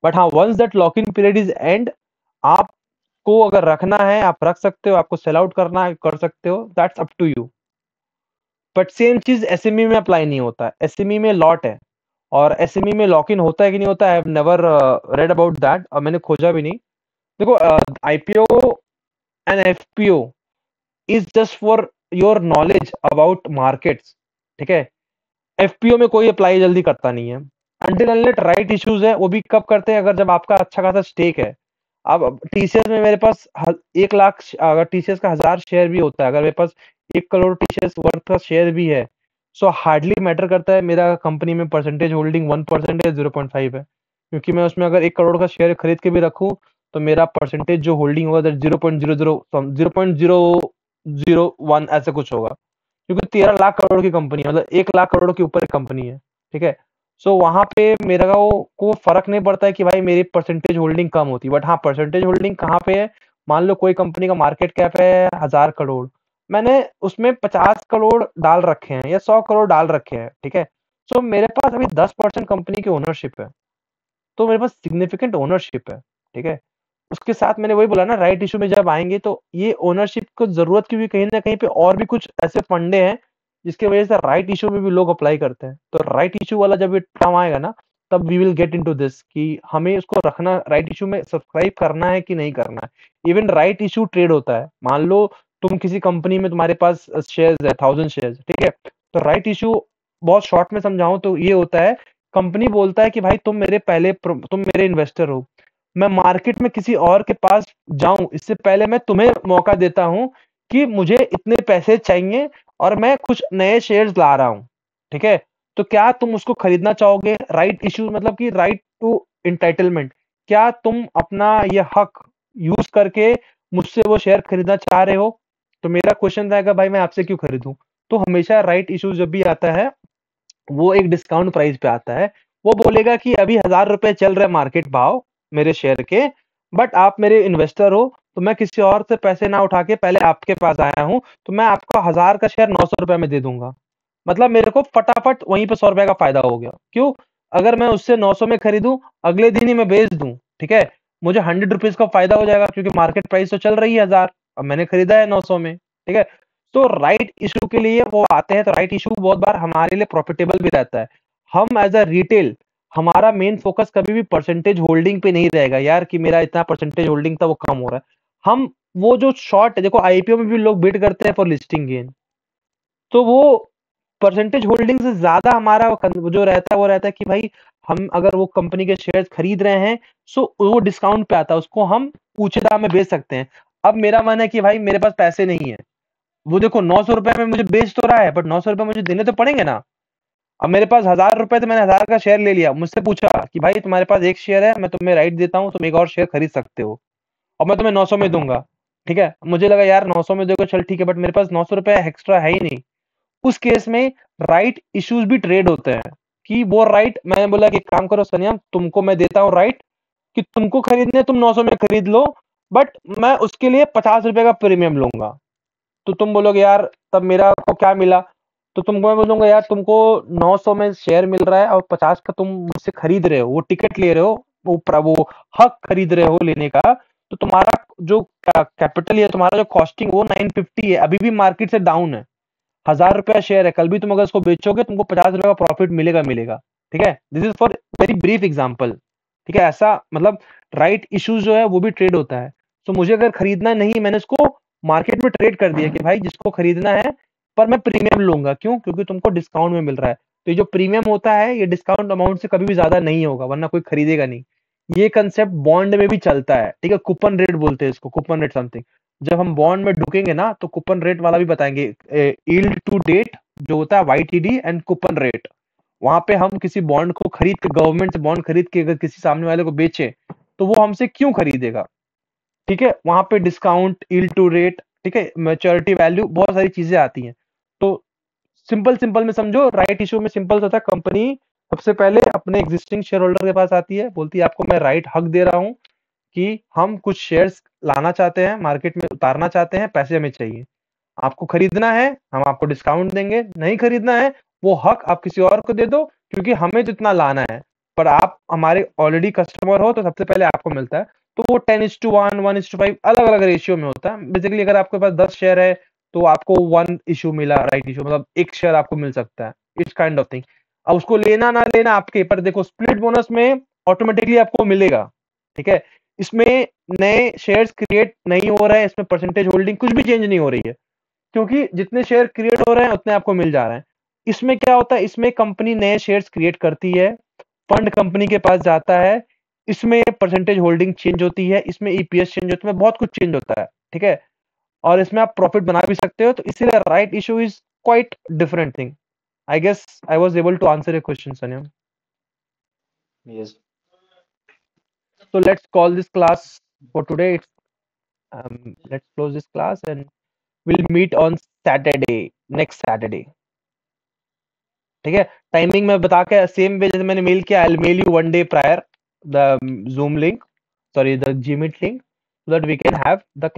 But हाँ, once that lock in period is end, आपको अगर रखना है आप रख सकते हो, आपको सेल आउट करना है कर सकते हो, that's up to you. But same चीज एसएमई में अप्लाई नहीं होता है, एसएमई में लॉट है, और एसएमई में लॉक इन होता है कि नहीं होता है, आई have never read about that, और मैंने खोजा भी नहीं। देखो, IPO and FPO is just for your knowledge about markets. ठीक है, एफपीओ में कोई अप्लाई जल्दी करता नहीं है, अनटिल अनलेस राइट इश्यूज है, वो भी कब करते हैं, अगर जब आपका अच्छा खासा स्टेक है। अब टीसीएस में मेरे पास 1 लाख, अगर टीसीएस का 1000 शेयर भी होता है, अगर मेरे पास 1 करोड़ टीसीएस वर्थ का शेयर भी है, सो हार्डली मैटर करता है मेरा कंपनी में परसेंटेज होल्डिंग 1% है, 0.5 है, क्योंकि मैं उसमें अगर 1 करोड़ का शेयर खरीद के भी रखूं तो मेरा परसेंटेज जो होल्डिंग होगा 0.0001 ऐसे कुछ होगा, क्योंकि 13 लाख करोड़ की कंपनी है, मतलब 1 लाख करोड़ के ऊपर एक कंपनी है। ठीक है, सो वहां पे मेरा को फर्क नहीं पड़ता है कि भाई मेरी परसेंटेज होल्डिंग कम होती है। बट हाँ, परसेंटेज होल्डिंग कहाँ पे है, मान लो कोई कंपनी का मार्केट कैप है 1000 करोड़, मैंने उसमें 50 करोड़ डाल रखे हैं या 100 करोड़ डाल रखे हैं। ठीक है, सो मेरे पास अभी 10% कंपनी की ओनरशिप है, तो मेरे पास सिग्निफिकेंट ओनरशिप है। ठीक है, उसके साथ मैंने वही बोला ना, राइट इशू में जब आएंगे तो ये ओनरशिप को जरूरत की भी कहीं ना कहीं पे और भी कुछ ऐसे फंडे हैं जिसकी वजह से राइट इशू में भी लोग अप्लाई करते हैं। तो राइट इशू वाला जब ये टर्म आएगा ना, तब we will get into this कि हमें उसको रखना, राइट इशू में सब्सक्राइब करना है कि नहीं करना है। इवन राइट इशू ट्रेड होता है, मान लो तुम किसी कंपनी में तुम्हारे पास शेयर्स है 1000 शेयर्स। ठीक है, तो राइट इशू बहुत शॉर्ट में समझाऊं तो ये होता है, कंपनी बोलता है कि भाई तुम मेरे इन्वेस्टर हो, मैं मार्केट में किसी और के पास जाऊं इससे पहले मैं तुम्हें मौका देता हूं कि मुझे इतने पैसे चाहिए और मैं कुछ नए शेयर्स ला रहा हूं। ठीक है, तो क्या तुम उसको खरीदना चाहोगे? राइट इशू मतलब कि राइट टू इंटाइटलमेंट, क्या तुम अपना ये हक यूज करके मुझसे वो शेयर खरीदना चाह रहे हो? तो मेरा क्वेश्चन रहेगा, भाई मैं आपसे क्यों खरीदूं? तो हमेशा राइट इशू जब भी आता है वो एक डिस्काउंट प्राइस पे आता है। वो बोलेगा कि अभी 1000 रुपए चल रहे मार्केट भाव मेरे शेयर के, बट आप मेरे इन्वेस्टर हो, तो मैं किसी और से पैसे ना उठा के पहले आपके पास आया हूं, तो मैं आपको 1000 का शेयर 900 रुपए में दे दूंगा। मतलब मेरे को फटाफट वहीं पे 100 रुपए का फायदा हो गया। क्यों? अगर मैं उससे 900 में खरीदूं, अगले दिन ही मैं बेच दूं, ठीक है, मुझे 100 रुपीज का फायदा हो जाएगा, क्योंकि मार्केट प्राइस तो चल रही है 1000, अब मैंने खरीदा है 900 में। ठीक है, तो राइट इशू के लिए वो आते हैं, तो राइट इशू बहुत बार हमारे लिए प्रॉफिटेबल भी रहता है। हम एज अ रिटेल, हमारा मेन फोकस कभी भी परसेंटेज होल्डिंग पे नहीं रहेगा यार कि मेरा इतना परसेंटेज होल्डिंग था वो कम हो रहा है। हम वो जो शॉर्ट है, देखो आईपीओ में भी लोग बिड करते हैं फॉर लिस्टिंग गेन, तो वो परसेंटेज होल्डिंग से ज्यादा हमारा जो रहता है वो रहता है कि भाई हम अगर वो कंपनी के शेयर्स खरीद रहे हैं, सो वो डिस्काउंट पे आता है, उसको हम ऊंचे दाम में बेच सकते हैं। अब मेरा मन है कि भाई मेरे पास पैसे नहीं है, वो देखो 900 रुपए में मुझे बेच तो रहा है, बट 900 रुपए मुझे देने तो पड़ेंगे ना। अब मेरे पास 1000 रुपए थे, मैंने 1000 का शेयर ले लिया, मुझसे पूछा कि भाई तुम्हारे पास एक शेयर है, मैं तुम्हें राइट देता हूँ, तुम एक और शेयर खरीद सकते हो, और मैं तुम्हें 900 में दूंगा। ठीक है, मुझे लगा यार 900 में दोगे, चल ठीक है, बट मेरे पास 900 रुपए एक्स्ट्रा है ही नहीं। उस केस में राइट इश्यूज भी ट्रेड होते हैं कि वो राइट, मैंने बोला कि एक काम करो सनिया, तुमको मैं देता हूँ राइट कि तुमको खरीदने तुम 900 में खरीद लो, बट मैं उसके लिए 50 रुपए का प्रीमियम लूंगा। तो तुम बोलोगे यार तब मेरा को क्या मिला, तो तुमको मैं बोलूंगा यार तुमको 900 में शेयर मिल रहा है और 50 का तुम मुझसे खरीद रहे हो, वो टिकट ले रहे हो, वो हक खरीद रहे हो लेने का, तो तुम्हारा जो कैपिटल है, तुम्हारा जो कॉस्टिंग वो 950 है, अभी भी मार्केट से डाउन है। 1000 रुपया शेयर है, कल भी तुम अगर उसको बेचोगे तुमको 50 रुपए का प्रॉफिट मिलेगा मिलेगा। ठीक है, this is for very brief example. ठीक है, ऐसा मतलब राइट इश्यूज जो है वो भी ट्रेड होता है। तो मुझे अगर खरीदना नहीं, मैंने उसको मार्केट में ट्रेड कर दिया कि भाई जिसको खरीदना है पर मैं प्रीमियम लूंगा। क्यों? क्योंकि तुमको डिस्काउंट में मिल रहा है। तो ये जो प्रीमियम होता है ये डिस्काउंट अमाउंट से कभी भी ज्यादा नहीं होगा, वरना कोई खरीदेगा नहीं। ये कंसेप्ट बॉन्ड में भी चलता है, ठीक है। कूपन रेट बोलते हैं इसको, कूपन रेट समथिंग। जब हम बॉन्ड में ढुकेंगे ना तो कूपन रेट वाला भी बताएंगे। यील्ड टू डेट जो होता है YTD एंड कूपन रेट, वहां पे हम किसी बॉन्ड को खरीद के, गवर्नमेंट से बॉन्ड खरीद के अगर किसी सामने वाले को बेचे तो वो हमसे क्यों खरीदेगा, ठीक है। वहां पे डिस्काउंट, यील्ड टू रेट, ठीक है, मैच्योरिटी वैल्यू, बहुत सारी चीजें आती हैं। तो सिंपल में समझो, राइट इशू में सिंपल होता है, कंपनी सबसे पहले अपने एग्जिस्टिंग शेयर होल्डर के पास आती है, बोलती है आपको मैं राइट हक दे रहा हूं कि हम कुछ शेयर्स लाना चाहते हैं, मार्केट में उतारना चाहते हैं, पैसे हमें चाहिए, आपको खरीदना है हम आपको डिस्काउंट देंगे, नहीं खरीदना है वो हक आप किसी और को दे दो, क्योंकि हमें जितना लाना है, पर आप हमारे ऑलरेडी कस्टमर हो तो सबसे पहले आपको मिलता है। तो वो 10:1, 1:5 अलग अलग रेशियो में होता है। बेसिकली अगर आपके पास 10 शेयर है तो आपको 1 इशू मिला, राइट इशू, मतलब एक शेयर आपको मिल सकता है, इट्स काइंड ऑफ थिंग। अब उसको लेना ना लेना आपके, पर देखो स्प्लिट बोनस में ऑटोमेटिकली आपको मिलेगा, ठीक है। इसमें नए शेयर्स क्रिएट नहीं हो रहे हैं, इसमें परसेंटेज होल्डिंग कुछ भी चेंज नहीं हो रही है, क्योंकि जितने शेयर क्रिएट हो रहे हैं उतने आपको मिल जा रहे हैं। इसमें क्या होता है, इसमें कंपनी नए शेयर्स क्रिएट करती है, फंड कंपनी के पास जाता है, इसमें परसेंटेज होल्डिंग चेंज होती है, इसमें EPS चेंज होता है, बहुत कुछ चेंज होता है, ठीक है। और इसमें आप प्रॉफिट बना भी सकते हो, तो इसीलिए right issue is quite different thing. I guess I was able to answer your question, Saniyam.
Yes.
So let's call this class for today. Let's close this class and we'll meet on Saturday, next Saturday. ठीक है। Timing में बता के same way जैसे मैंने mail किया, I will mail you 1 day prior the Zoom link, sorry the Gmeet link, so that we can have the